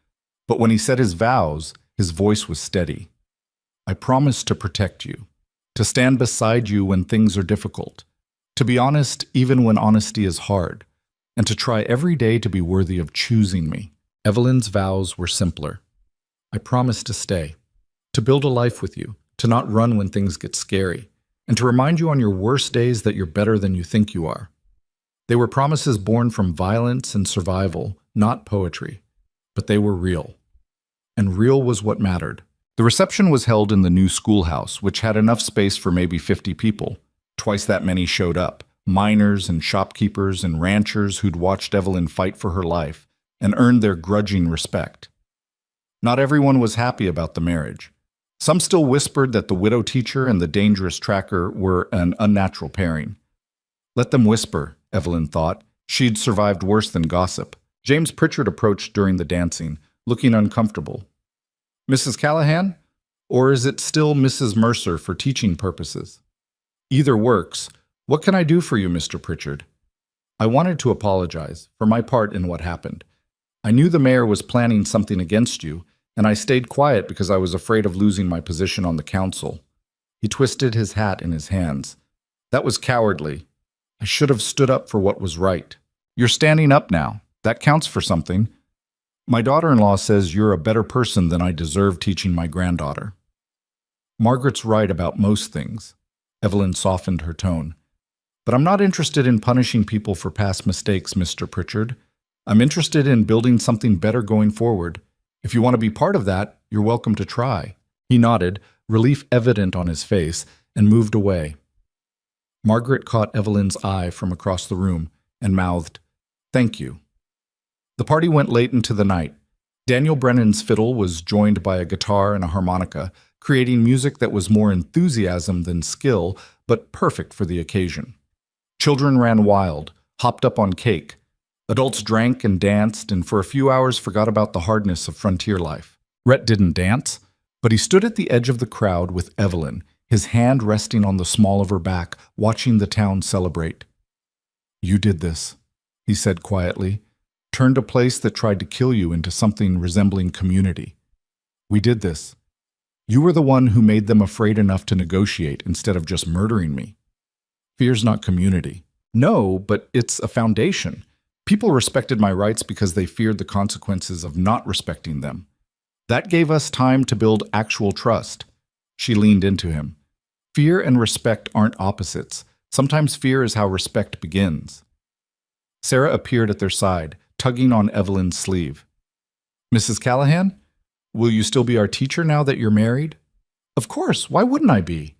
[SPEAKER 1] But when he said his vows, his voice was steady. I promise to protect you, to stand beside you when things are difficult, to be honest even when honesty is hard, and to try every day to be worthy of choosing me. Evelyn's vows were simpler. I promise to stay, to build a life with you, to not run when things get scary, and to remind you on your worst days that you're better than you think you are. They were promises born from violence and survival, not poetry, but they were real. And real was what mattered. The reception was held in the new schoolhouse, which had enough space for maybe 50 people. Twice that many showed up, miners and shopkeepers and ranchers who'd watched Evelyn fight for her life and earned their grudging respect. Not everyone was happy about the marriage. Some still whispered that the widow teacher and the dangerous tracker were an unnatural pairing. Let them whisper, Evelyn thought. She'd survived worse than gossip. James Pritchard approached during the dancing, looking uncomfortable. Mrs. Callahan? Or is it still Mrs. Mercer for teaching purposes? Either works. What can I do for you, Mr. Pritchard? I wanted to apologize for my part in what happened. I knew the mayor was planning something against you, and I stayed quiet because I was afraid of losing my position on the council. He twisted his hat in his hands. That was cowardly. I should have stood up for what was right. You're standing up now. That counts for something. My daughter-in-law says you're a better person than I deserve teaching my granddaughter. Margaret's right about most things. Evelyn softened her tone. But I'm not interested in punishing people for past mistakes, Mr. Pritchard. I'm interested in building something better going forward. If you want to be part of that, you're welcome to try. He nodded, relief evident on his face, and moved away. Margaret caught Evelyn's eye from across the room and mouthed, "Thank you." The party went late into the night. Daniel Brennan's fiddle was joined by a guitar and a harmonica, creating music that was more enthusiasm than skill, but perfect for the occasion. Children ran wild, hopped up on cake. Adults drank and danced, and for a few hours forgot about the hardness of frontier life. Rhett didn't dance, but he stood at the edge of the crowd with Evelyn, his hand resting on the small of her back, watching the town celebrate. You did this, he said quietly, turned a place that tried to kill you into something resembling community. We did this. You were the one who made them afraid enough to negotiate instead of just murdering me. Fear's not community. No, but it's a foundation. People respected my rights because they feared the consequences of not respecting them. That gave us time to build actual trust. She leaned into him. Fear and respect aren't opposites. Sometimes fear is how respect begins. Sarah appeared at their side, tugging on Evelyn's sleeve. Mrs. Callahan, will you still be our teacher now that you're married? Of course, why wouldn't I be?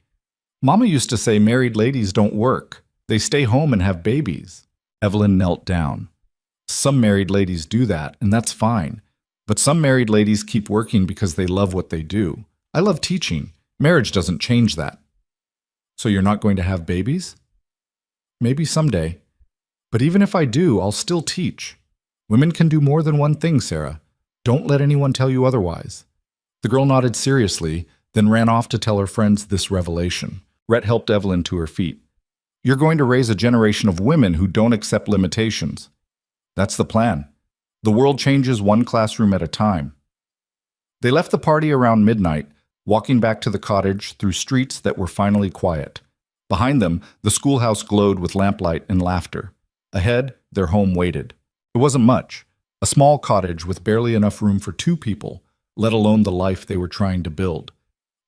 [SPEAKER 1] Mama used to say married ladies don't work. They stay home and have babies. Evelyn knelt down. Some married ladies do that, and that's fine. But some married ladies keep working because they love what they do. I love teaching. Marriage doesn't change that. So you're not going to have babies? Maybe someday. But even if I do, I'll still teach. Women can do more than one thing, Sarah. Don't let anyone tell you otherwise. The girl nodded seriously, then ran off to tell her friends this revelation. Rhett helped Evelyn to her feet. You're going to raise a generation of women who don't accept limitations. That's the plan. The world changes one classroom at a time. They left the party around midnight, walking back to the cottage through streets that were finally quiet. Behind them, the schoolhouse glowed with lamplight and laughter. Ahead, their home waited. It wasn't much. A small cottage with barely enough room for 2 people, let alone the life they were trying to build.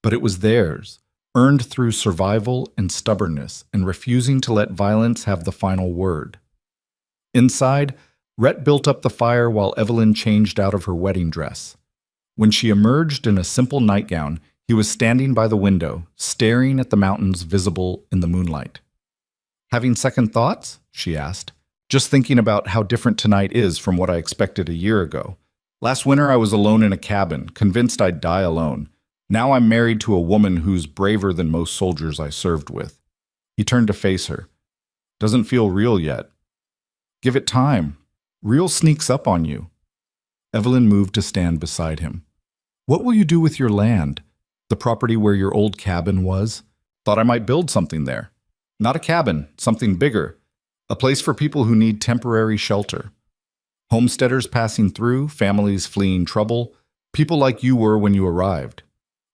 [SPEAKER 1] But it was theirs, earned through survival and stubbornness, and refusing to let violence have the final word. Inside, Rhett built up the fire while Evelyn changed out of her wedding dress. When she emerged in a simple nightgown, he was standing by the window, staring at the mountains visible in the moonlight. Having second thoughts? She asked. Just thinking about how different tonight is from what I expected a year ago. Last winter I was alone in a cabin, convinced I'd die alone. Now I'm married to a woman who's braver than most soldiers I served with. He turned to face her. Doesn't feel real yet. Give it time. Real sneaks up on you. Evelyn moved to stand beside him. What will you do with your land? The property where your old cabin was? Thought I might build something there. Not a cabin, something bigger. A place for people who need temporary shelter. Homesteaders passing through, families fleeing trouble, people like you were when you arrived.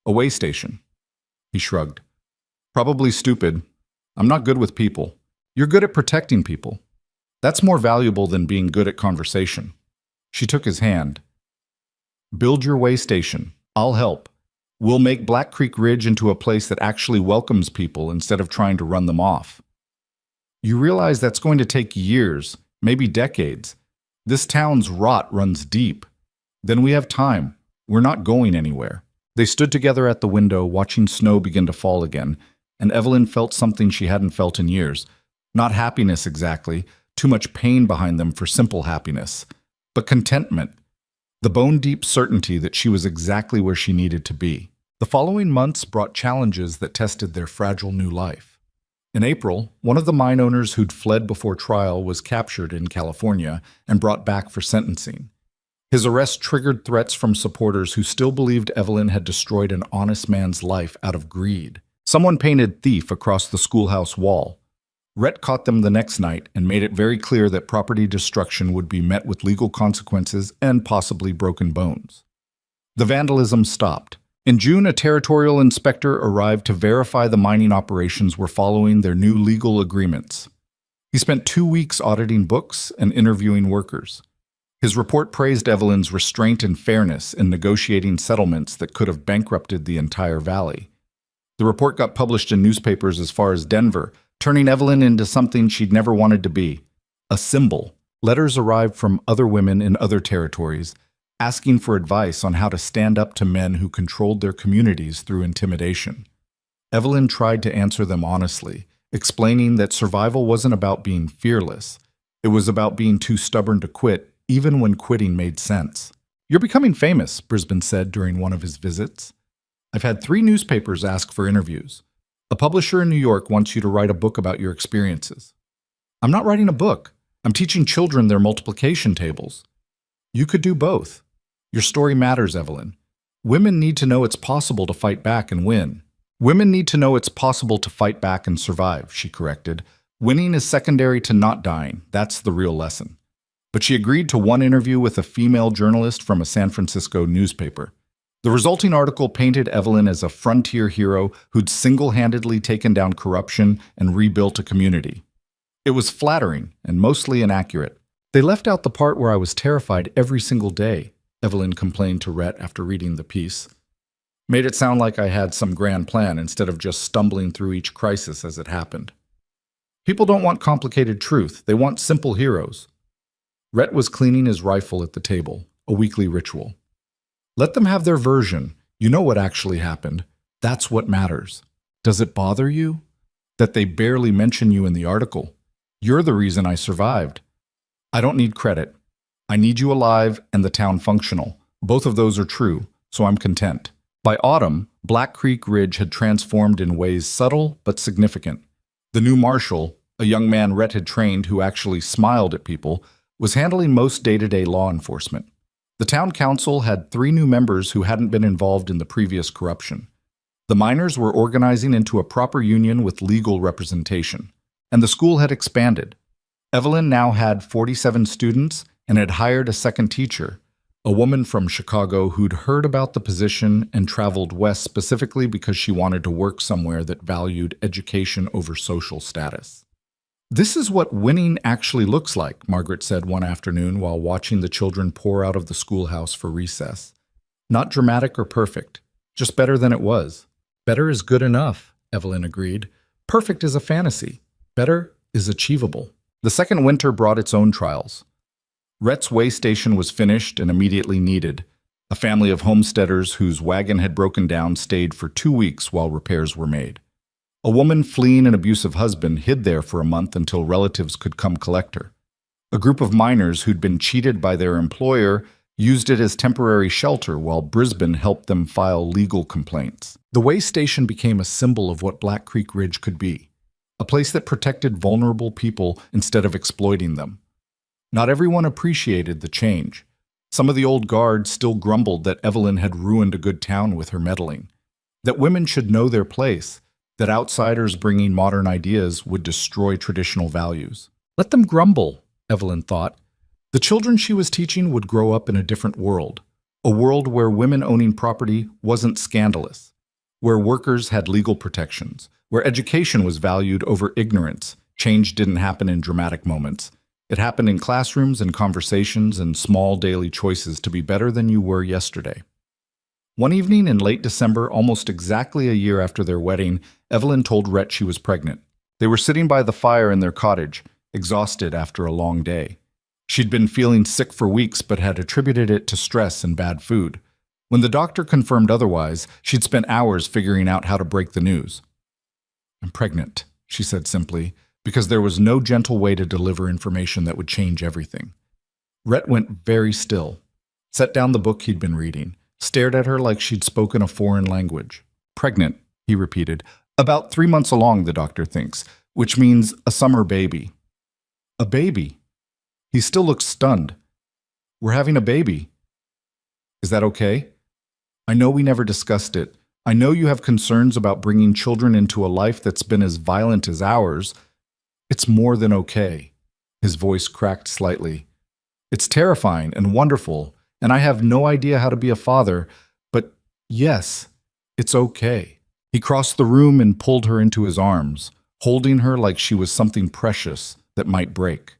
[SPEAKER 1] A way station. He shrugged. Probably stupid. I'm not good with people. You're good at protecting people. That's more valuable than being good at conversation. She took his hand. Build your way station. I'll help. We'll make Black Creek Ridge into a place that actually welcomes people instead of trying to run them off. You realize that's going to take years, maybe decades. This town's rot runs deep. Then we have time. We're not going anywhere. They stood together at the window, watching snow begin to fall again, and Evelyn felt something she hadn't felt in years. Not happiness exactly, too much pain behind them for simple happiness, but contentment, the bone-deep certainty that she was exactly where she needed to be. The following months brought challenges that tested their fragile new life. In April, one of the mine owners who'd fled before trial was captured in California and brought back for sentencing. His arrest triggered threats from supporters who still believed Evelyn had destroyed an honest man's life out of greed. Someone painted thief across the schoolhouse wall. Rhett caught them the next night and made it very clear that property destruction would be met with legal consequences and possibly broken bones. The vandalism stopped. In June, a territorial inspector arrived to verify the mining operations were following their new legal agreements. He spent 2 weeks auditing books and interviewing workers. His report praised Evelyn's restraint and fairness in negotiating settlements that could have bankrupted the entire valley. The report got published in newspapers as far as Denver, turning Evelyn into something she'd never wanted to be, a symbol. Letters arrived from other women in other territories, asking for advice on how to stand up to men who controlled their communities through intimidation. Evelyn tried to answer them honestly, explaining that survival wasn't about being fearless. It was about being too stubborn to quit, even when quitting made sense. You're becoming famous, Brisbane said during one of his visits. I've had 3 newspapers ask for interviews. A publisher in New York wants you to write a book about your experiences. I'm not writing a book. I'm teaching children their multiplication tables. You could do both. Your story matters, Evelyn. Women need to know it's possible to fight back and win. Women need to know it's possible to fight back and survive, she corrected. Winning is secondary to not dying. That's the real lesson. But she agreed to one interview with a female journalist from a San Francisco newspaper. The resulting article painted Evelyn as a frontier hero who'd single-handedly taken down corruption and rebuilt a community. It was flattering and mostly inaccurate. They left out the part where I was terrified every single day, Evelyn complained to Rhett after reading the piece. Made it sound like I had some grand plan instead of just stumbling through each crisis as it happened. People don't want complicated truth. They want simple heroes. Rhett was cleaning his rifle at the table, a weekly ritual. Let them have their version. You know what actually happened. That's what matters. Does it bother you that they barely mention you in the article? You're the reason I survived. I don't need credit. I need you alive and the town functional. Both of those are true, so I'm content. By autumn, Black Creek Ridge had transformed in ways subtle but significant. The new marshal, a young man Rhett had trained who actually smiled at people, was handling most day-to-day law enforcement. The town council had 3 new members who hadn't been involved in the previous corruption. The miners were organizing into a proper union with legal representation, and the school had expanded. Evelyn now had 47 students and had hired a second teacher, a woman from Chicago who'd heard about the position and traveled west specifically because she wanted to work somewhere that valued education over social status. This is what winning actually looks like, Margaret said one afternoon while watching the children pour out of the schoolhouse for recess. Not dramatic or perfect, just better than it was. Better is good enough, Evelyn agreed. Perfect is a fantasy. Better is achievable. The second winter brought its own trials. Rhett's way station was finished and immediately needed. A family of homesteaders whose wagon had broken down stayed for 2 weeks while repairs were made. A woman fleeing an abusive husband hid there for a month until relatives could come collect her. A group of miners who'd been cheated by their employer used it as temporary shelter while Brisbane helped them file legal complaints. The way station became a symbol of what Black Creek Ridge could be, a place that protected vulnerable people instead of exploiting them. Not everyone appreciated the change. Some of the old guard still grumbled that Evelyn had ruined a good town with her meddling, that women should know their place, that outsiders bringing modern ideas would destroy traditional values. Let them grumble, Evelyn thought. The children she was teaching would grow up in a different world, a world where women owning property wasn't scandalous, where workers had legal protections, where education was valued over ignorance. Change didn't happen in dramatic moments. It happened in classrooms and conversations and small daily choices to be better than you were yesterday. One evening in late December, almost exactly a year after their wedding, Evelyn told Rhett she was pregnant. They were sitting by the fire in their cottage, exhausted after a long day. She'd been feeling sick for weeks but had attributed it to stress and bad food. When the doctor confirmed otherwise, she'd spent hours figuring out how to break the news. "I'm pregnant," she said simply, because there was no gentle way to deliver information that would change everything. Rhett went very still, set down the book he'd been reading, stared at her like she'd spoken a foreign language. "Pregnant," he repeated. "About 3 months along, the doctor thinks, which means a summer baby." "A baby?" He still looked stunned. "We're having a baby. Is that okay? I know we never discussed it. I know you have concerns about bringing children into a life that's been as violent as ours. It's more than okay." His voice cracked slightly. "It's terrifying and wonderful, and I have no idea how to be a father, but yes, it's okay." He crossed the room and pulled her into his arms, holding her like she was something precious that might break.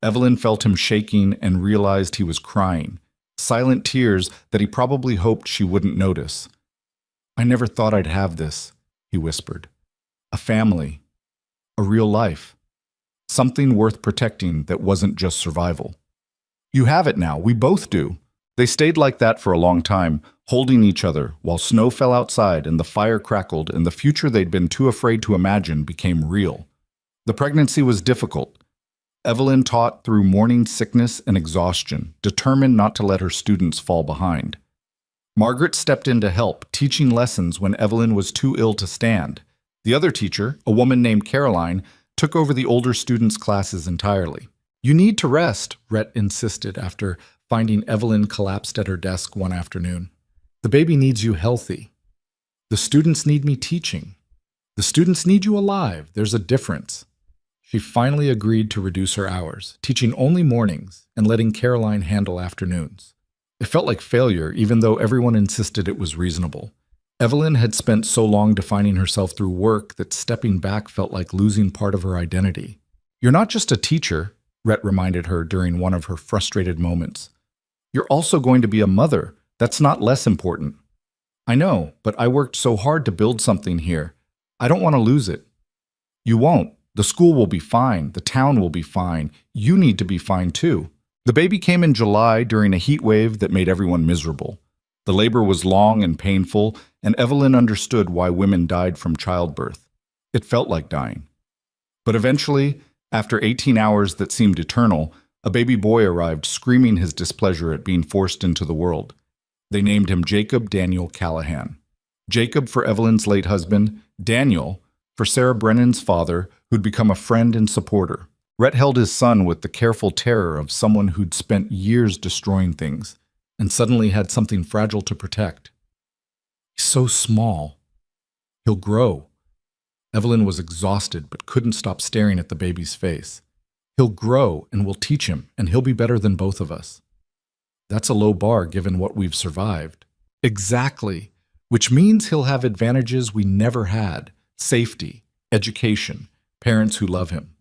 [SPEAKER 1] Evelyn felt him shaking and realized he was crying, silent tears that he probably hoped she wouldn't notice. "I never thought I'd have this," he whispered. "A family. A real life. Something worth protecting that wasn't just survival. You have it now. We both do." They stayed like that for a long time, holding each other while snow fell outside and the fire crackled and the future they'd been too afraid to imagine became real. The pregnancy was difficult. Evelyn taught through morning sickness and exhaustion, determined not to let her students fall behind. Margaret stepped in to help, teaching lessons when Evelyn was too ill to stand. The other teacher, a woman named Caroline, took over the older students' classes entirely. "You need to rest," Rhett insisted after finding Evelyn collapsed at her desk one afternoon. "The baby needs you healthy. The students need me teaching. The students need you alive. There's a difference." She finally agreed to reduce her hours, teaching only mornings and letting Caroline handle afternoons. It felt like failure, even though everyone insisted it was reasonable. Evelyn had spent so long defining herself through work that stepping back felt like losing part of her identity. "You're not just a teacher," Rhett reminded her during one of her frustrated moments. "You're also going to be a mother. That's not less important." "I know, but I worked so hard to build something here. I don't want to lose it." "You won't. The school will be fine. The town will be fine. You need to be fine too. The baby came in July during a heat wave that made everyone miserable. The labor was long and painful, and Evelyn understood why women died from childbirth. It felt like dying. But eventually, after 18 hours that seemed eternal, a baby boy arrived screaming his displeasure at being forced into the world. They named him Jacob Daniel Callahan. Jacob for Evelyn's late husband, Daniel for Sarah Brennan's father, who'd become a friend and supporter. Rhett held his son with the careful terror of someone who'd spent years destroying things and suddenly had something fragile to protect. He's so small. He'll grow. Evelyn was exhausted but couldn't stop staring at the baby's face. He'll grow and we'll teach him, and he'll be better than both of us. That's a low bar given what we've survived. Exactly. Which means he'll have advantages we never had: safety, education, parents who love him.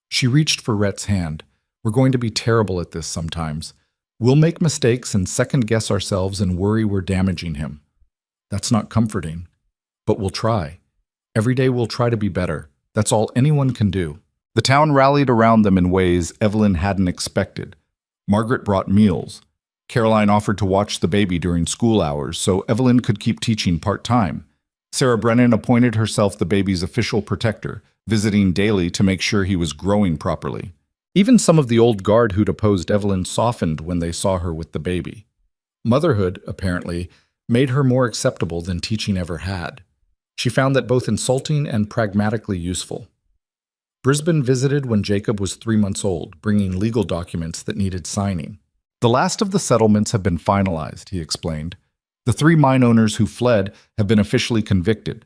[SPEAKER 1] She reached for Rhett's hand. We're going to be terrible at this sometimes. We'll make mistakes and second-guess ourselves and worry we're damaging him. That's not comforting. But we'll try. Every day we'll try to be better. That's all anyone can do. The town rallied around them in ways Evelyn hadn't expected. Margaret brought meals. Caroline offered to watch the baby during school hours so Evelyn could keep teaching part-time. Sarah Brennan appointed herself the baby's official protector, visiting daily to make sure he was growing properly. Even some of the old guard who'd opposed Evelyn softened when they saw her with the baby. Motherhood, apparently, made her more acceptable than teaching ever had. She found that both insulting and pragmatically useful. Brisbane visited when Jacob was 3 months old, bringing legal documents that needed signing. The last of the settlements have been finalized, he explained. The 3 mine owners who fled have been officially convicted.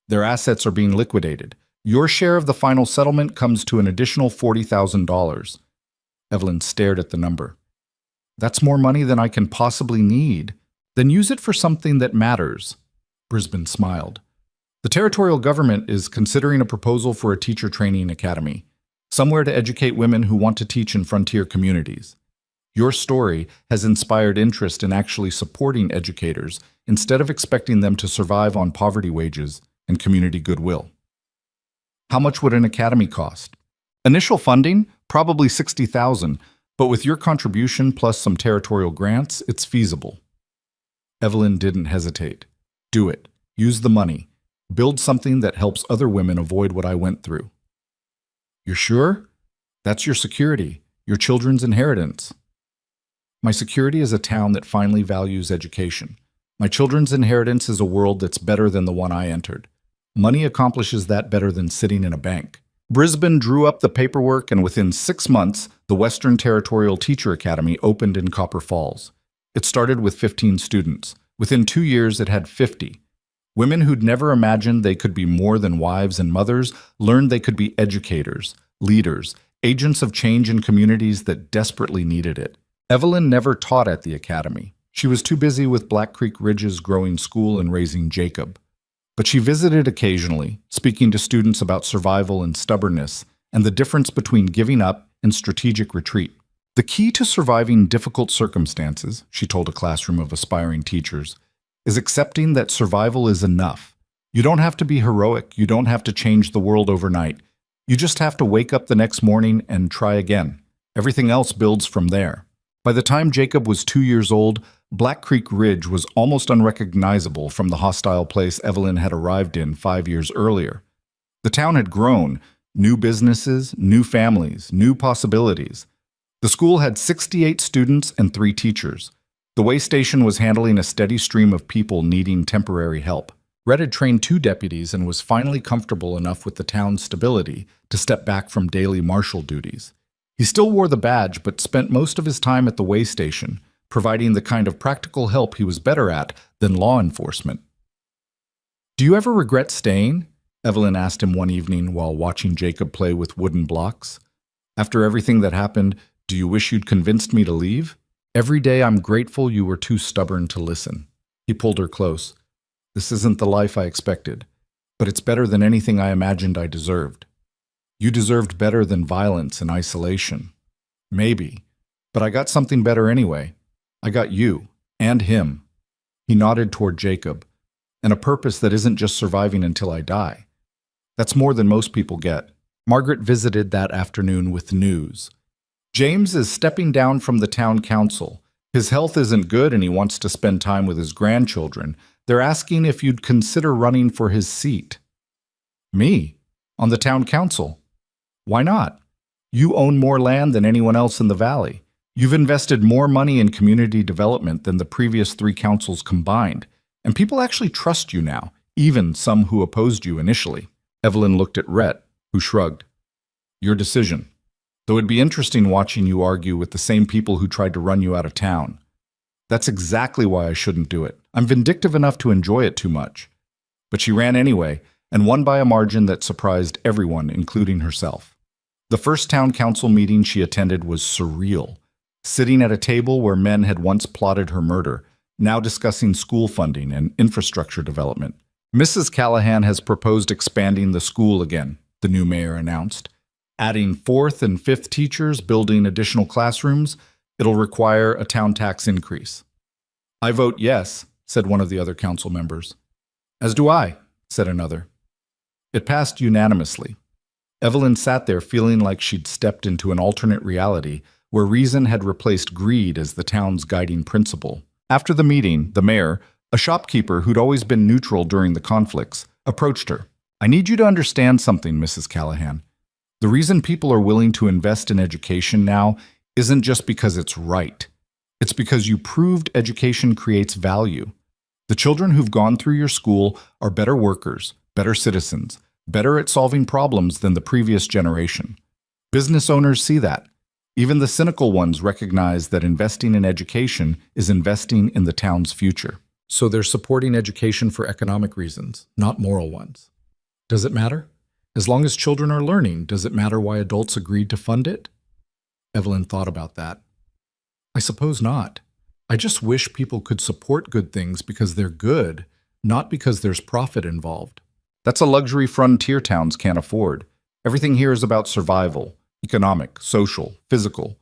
[SPEAKER 1] Their assets are being liquidated. Your share of the final settlement comes to an additional $40,000. Evelyn stared at the number. That's more money than I can possibly need. Then use it for something that matters. Brisbane smiled. The territorial government is considering a proposal for a teacher training academy, somewhere to educate women who want to teach in frontier communities. Your story has inspired interest in actually supporting educators instead of expecting them to survive on poverty wages and community goodwill. How much would an academy cost? Initial funding? Probably $60,000, but with your contribution plus some territorial grants, it's feasible. Evelyn didn't hesitate. Do it. Use the money. Build something that helps other women avoid what I went through. You're sure? That's your security, your children's inheritance. My security is a town that finally values education. My children's inheritance is a world that's better than the one I entered. Money accomplishes that better than sitting in a bank. Brisbane drew up the paperwork, and within 6 months, the Western Territorial Teacher Academy opened in Copper Falls. It started with 15 students. Within 2 years, it had 50. Women who'd never imagined they could be more than wives and mothers learned they could be educators, leaders, agents of change in communities that desperately needed it. Evelyn never taught at the academy. She was too busy with Black Creek Ridge's growing school and raising Jacob. But she visited occasionally, speaking to students about survival and stubbornness, and the difference between giving up and strategic retreat. The key to surviving difficult circumstances, she told a classroom of aspiring teachers, is accepting that survival is enough. You don't have to be heroic. You don't have to change the world overnight. You just have to wake up the next morning and try again. Everything else builds from there. By the time Jacob was 2 years old, Black Creek Ridge was almost unrecognizable from the hostile place Evelyn had arrived in 5 years earlier. The town had grown, new businesses, new families, new possibilities. The school had 68 students and 3 teachers. The way station was handling a steady stream of people needing temporary help. Rhett had trained 2 deputies and was finally comfortable enough with the town's stability to step back from daily marshal duties. He still wore the badge, but spent most of his time at the way station, providing the kind of practical help he was better at than law enforcement. Do you ever regret staying? Evelyn asked him one evening while watching Jacob play with wooden blocks. After everything that happened, do you wish you'd convinced me to leave? Every day I'm grateful you were too stubborn to listen. He pulled her close. This isn't the life I expected, but it's better than anything I imagined I deserved. You deserved better than violence and isolation. Maybe, but I got something better anyway. I got you, and him. He nodded toward Jacob, and a purpose that isn't just surviving until I die. That's more than most people get. Margaret visited that afternoon with news. James is stepping down from the town council. His health isn't good and he wants to spend time with his grandchildren. They're asking if you'd consider running for his seat. Me? On the town council? Why not? You own more land than anyone else in the valley. You've invested more money in community development than the previous 3 councils combined, and people actually trust you now, even some who opposed you initially. Evelyn looked at Rhett, who shrugged. Your decision. Though it'd be interesting watching you argue with the same people who tried to run you out of town. That's exactly why I shouldn't do it. I'm vindictive enough to enjoy it too much. But she ran anyway, and won by a margin that surprised everyone, including herself. The first town council meeting she attended was surreal. Sitting at a table where men had once plotted her murder, now discussing school funding and infrastructure development. Mrs. Callahan has proposed expanding the school again, the new mayor announced. Adding 4th and 5th teachers, building additional classrooms, it'll require a town tax increase. I vote yes, said one of the other council members. As do I, said another. It passed unanimously. Evelyn sat there feeling like she'd stepped into an alternate reality where reason had replaced greed as the town's guiding principle. After the meeting, the mayor, a shopkeeper who'd always been neutral during the conflicts, approached her. I need you to understand something, Mrs. Callahan. The reason people are willing to invest in education now isn't just because it's right. It's because you proved education creates value. The children who've gone through your school are better workers, better citizens, better at solving problems than the previous generation. Business owners see that. Even the cynical ones recognize that investing in education is investing in the town's future. So they're supporting education for economic reasons, not moral ones. Does it matter? As long as children are learning, does it matter why adults agreed to fund it? Evelyn thought about that. I suppose not. I just wish people could support good things because they're good, not because there's profit involved. That's a luxury frontier towns can't afford. Everything here is about survival, economic, social, physical.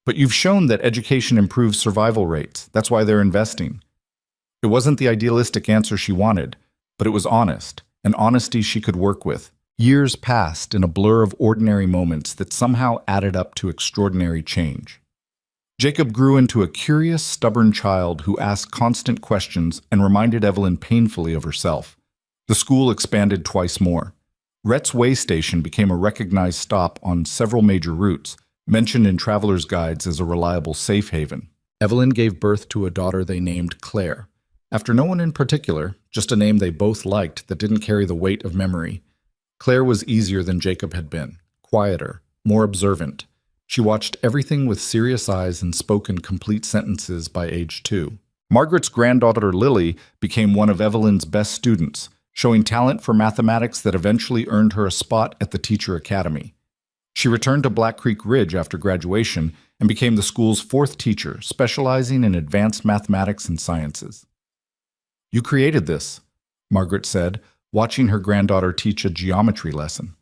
[SPEAKER 1] But you've shown that education improves survival rates. That's why they're investing. It wasn't the idealistic answer she wanted, but it was honest, an honesty she could work with. Years passed in a blur of ordinary moments that somehow added up to extraordinary change. Jacob grew into a curious, stubborn child who asked constant questions and reminded Evelyn painfully of herself. The school expanded twice more. Rhett's Way Station became a recognized stop on several major routes, mentioned in travelers' guides as a reliable safe haven. Evelyn gave birth to a daughter they named Claire, after no one in particular, just a name they both liked that didn't carry the weight of memory. Claire was easier than Jacob had been, quieter, more observant. She watched everything with serious eyes and spoke in complete sentences by age 2. Margaret's granddaughter Lily became one of Evelyn's best students, showing talent for mathematics that eventually earned her a spot at the Teacher Academy. She returned to Black Creek Ridge after graduation and became the school's 4th teacher, specializing in advanced mathematics and sciences. You created this, Margaret said, watching her granddaughter teach a geometry lesson.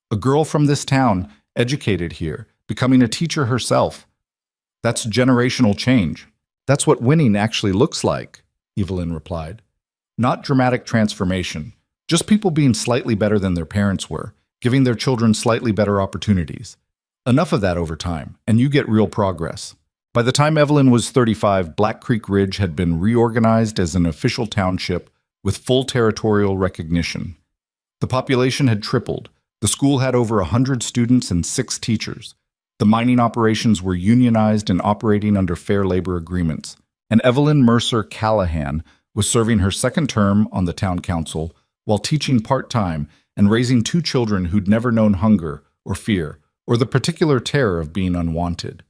[SPEAKER 1] A girl from this town, educated here, becoming a teacher herself. That's generational change. That's what winning actually looks like, Evelyn replied. Not dramatic transformation, just people being slightly better than their parents were, giving their children slightly better opportunities. Enough of that over time, and you get real progress. By the time Evelyn was 35, Black Creek Ridge had been reorganized as an official township with full territorial recognition. The population had tripled. The school had over 100 students and 6 teachers. The mining operations were unionized and operating under fair labor agreements. And Evelyn Mercer Callahan was serving her 2nd term on the town council while teaching part-time and raising 2 children who'd never known hunger or fear or the particular terror of being unwanted.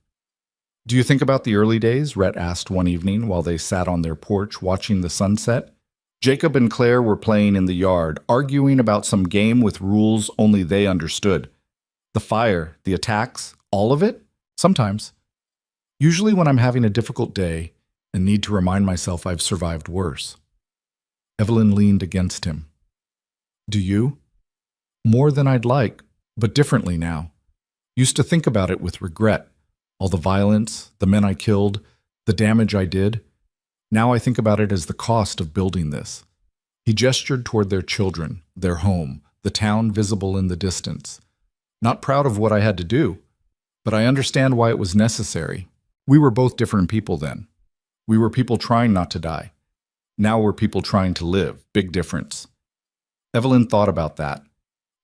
[SPEAKER 1] Do you think about the early days? Rhett asked one evening while they sat on their porch watching the sunset. Jacob and Claire were playing in the yard, arguing about some game with rules only they understood. The fire, the attacks, all of it? Sometimes. Usually when I'm having a difficult day and need to remind myself I've survived worse. Evelyn leaned against him. Do you? More than I'd like, but differently now. Used to think about it with regret. All the violence, the men I killed, the damage I did. Now I think about it as the cost of building this. He gestured toward their children, their home, the town visible in the distance. Not proud of what I had to do, but I understand why it was necessary. We were both different people then. We were people trying not to die. Now we're people trying to live. Big difference. Evelyn thought about that.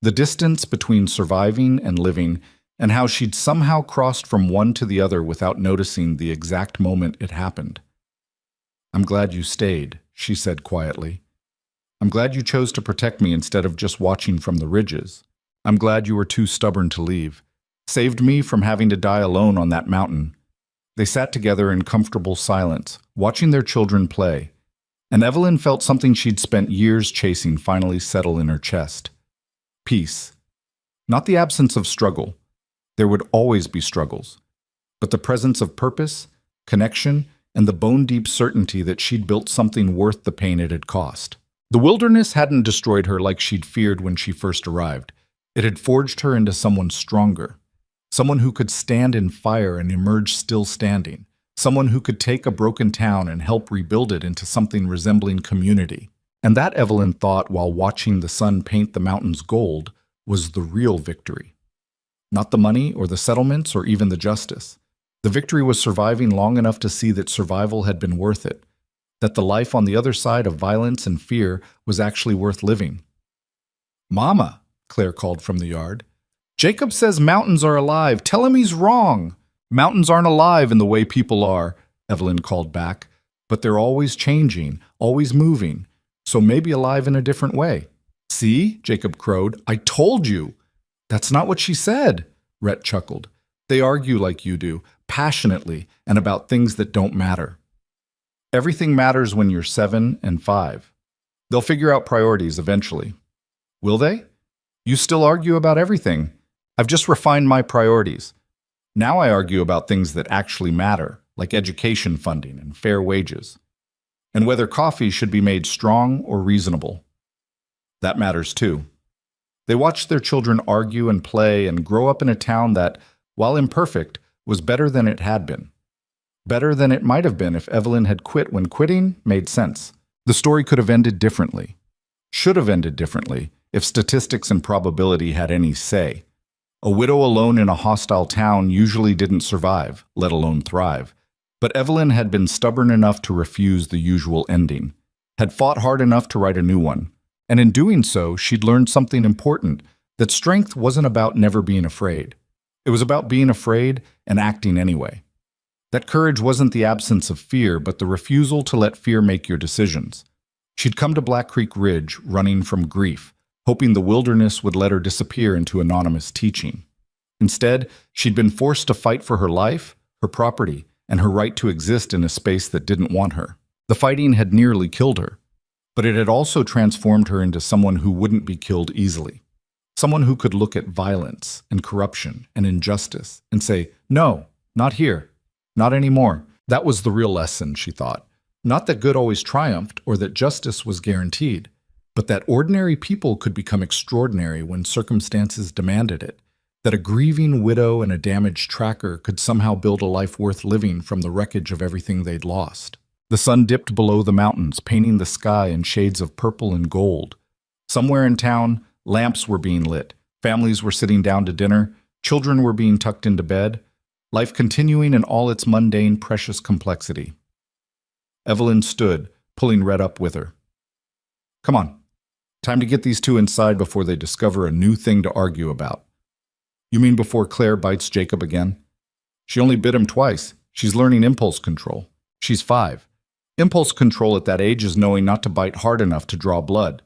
[SPEAKER 1] The distance between surviving and living, and how she'd somehow crossed from one to the other without noticing the exact moment it happened. "I'm glad you stayed," she said quietly. "I'm glad you chose to protect me instead of just watching from the ridges. I'm glad you were too stubborn to leave. Saved me from having to die alone on that mountain." They sat together in comfortable silence, watching their children play, and Evelyn felt something she'd spent years chasing finally settle in her chest. Peace. Not the absence of struggle. There would always be struggles, but the presence of purpose, connection, and the bone-deep certainty that she'd built something worth the pain it had cost. The wilderness hadn't destroyed her like she'd feared when she first arrived. It had forged her into someone stronger, someone who could stand in fire and emerge still standing, someone who could take a broken town and help rebuild it into something resembling community. And that, Evelyn thought while watching the sun paint the mountains gold, was the real victory. Not the money or the settlements or even the justice. The victory was surviving long enough to see that survival had been worth it, that the life on the other side of violence and fear was actually worth living. "Mama," Claire called from the yard. "Jacob says mountains are alive. Tell him he's wrong." "Mountains aren't alive in the way people are," Evelyn called back. "But they're always changing, always moving, so maybe alive in a different way." "See?" Jacob crowed. "I told you." "That's not what she said," Rhett chuckled. "They argue like you do, passionately, and about things that don't matter. Everything matters when you're 7 and 5. They'll figure out priorities eventually." "Will they?" "You still argue about everything. I've just refined my priorities. Now I argue about things that actually matter, like education funding and fair wages. And whether coffee should be made strong or reasonable. That matters too." They watched their children argue and play and grow up in a town that, while imperfect, was better than it had been. Better than it might have been if Evelyn had quit when quitting made sense. The story could have ended differently. Should have ended differently if statistics and probability had any say. A widow alone in a hostile town usually didn't survive, let alone thrive. But Evelyn had been stubborn enough to refuse the usual ending, had fought hard enough to write a new one. And in doing so, she'd learned something important, that strength wasn't about never being afraid. It was about being afraid and acting anyway. That courage wasn't the absence of fear, but the refusal to let fear make your decisions. She'd come to Black Creek Ridge, running from grief, hoping the wilderness would let her disappear into anonymous teaching. Instead, she'd been forced to fight for her life, her property, and her right to exist in a space that didn't want her. The fighting had nearly killed her, but it had also transformed her into someone who wouldn't be killed easily. Someone who could look at violence and corruption and injustice and say, "No, not here, not anymore." That was the real lesson, she thought. Not that good always triumphed or that justice was guaranteed, but that ordinary people could become extraordinary when circumstances demanded it. That a grieving widow and a damaged tracker could somehow build a life worth living from the wreckage of everything they'd lost. The sun dipped below the mountains, painting the sky in shades of purple and gold. Somewhere in town, lamps were being lit. Families were sitting down to dinner. Children were being tucked into bed. Life continuing in all its mundane, precious complexity. Evelyn stood, pulling Rhett up with her. "Come on. Time to get these two inside before they discover a new thing to argue about." "You mean before Claire bites Jacob again?" "She only bit him twice. She's learning impulse control. She's 5. Impulse control at that age is knowing not to bite hard enough to draw blood."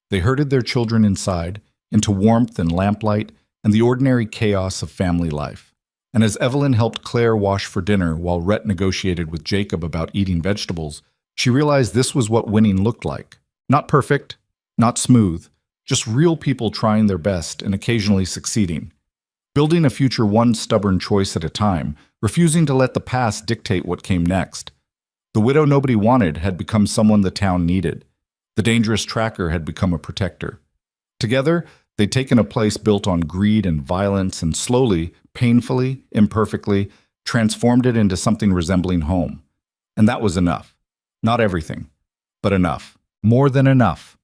[SPEAKER 1] They herded their children inside, into warmth and lamplight and the ordinary chaos of family life. And as Evelyn helped Claire wash for dinner while Rhett negotiated with Jacob about eating vegetables, she realized this was what winning looked like. Not perfect, not smooth, just real people trying their best and occasionally succeeding. Building a future one stubborn choice at a time, refusing to let the past dictate what came next. The widow nobody wanted had become someone the town needed. The dangerous tracker had become a protector. Together, they'd taken a place built on greed and violence and slowly, painfully, imperfectly, transformed it into something resembling home. And that was enough. Not everything, but enough. More than enough.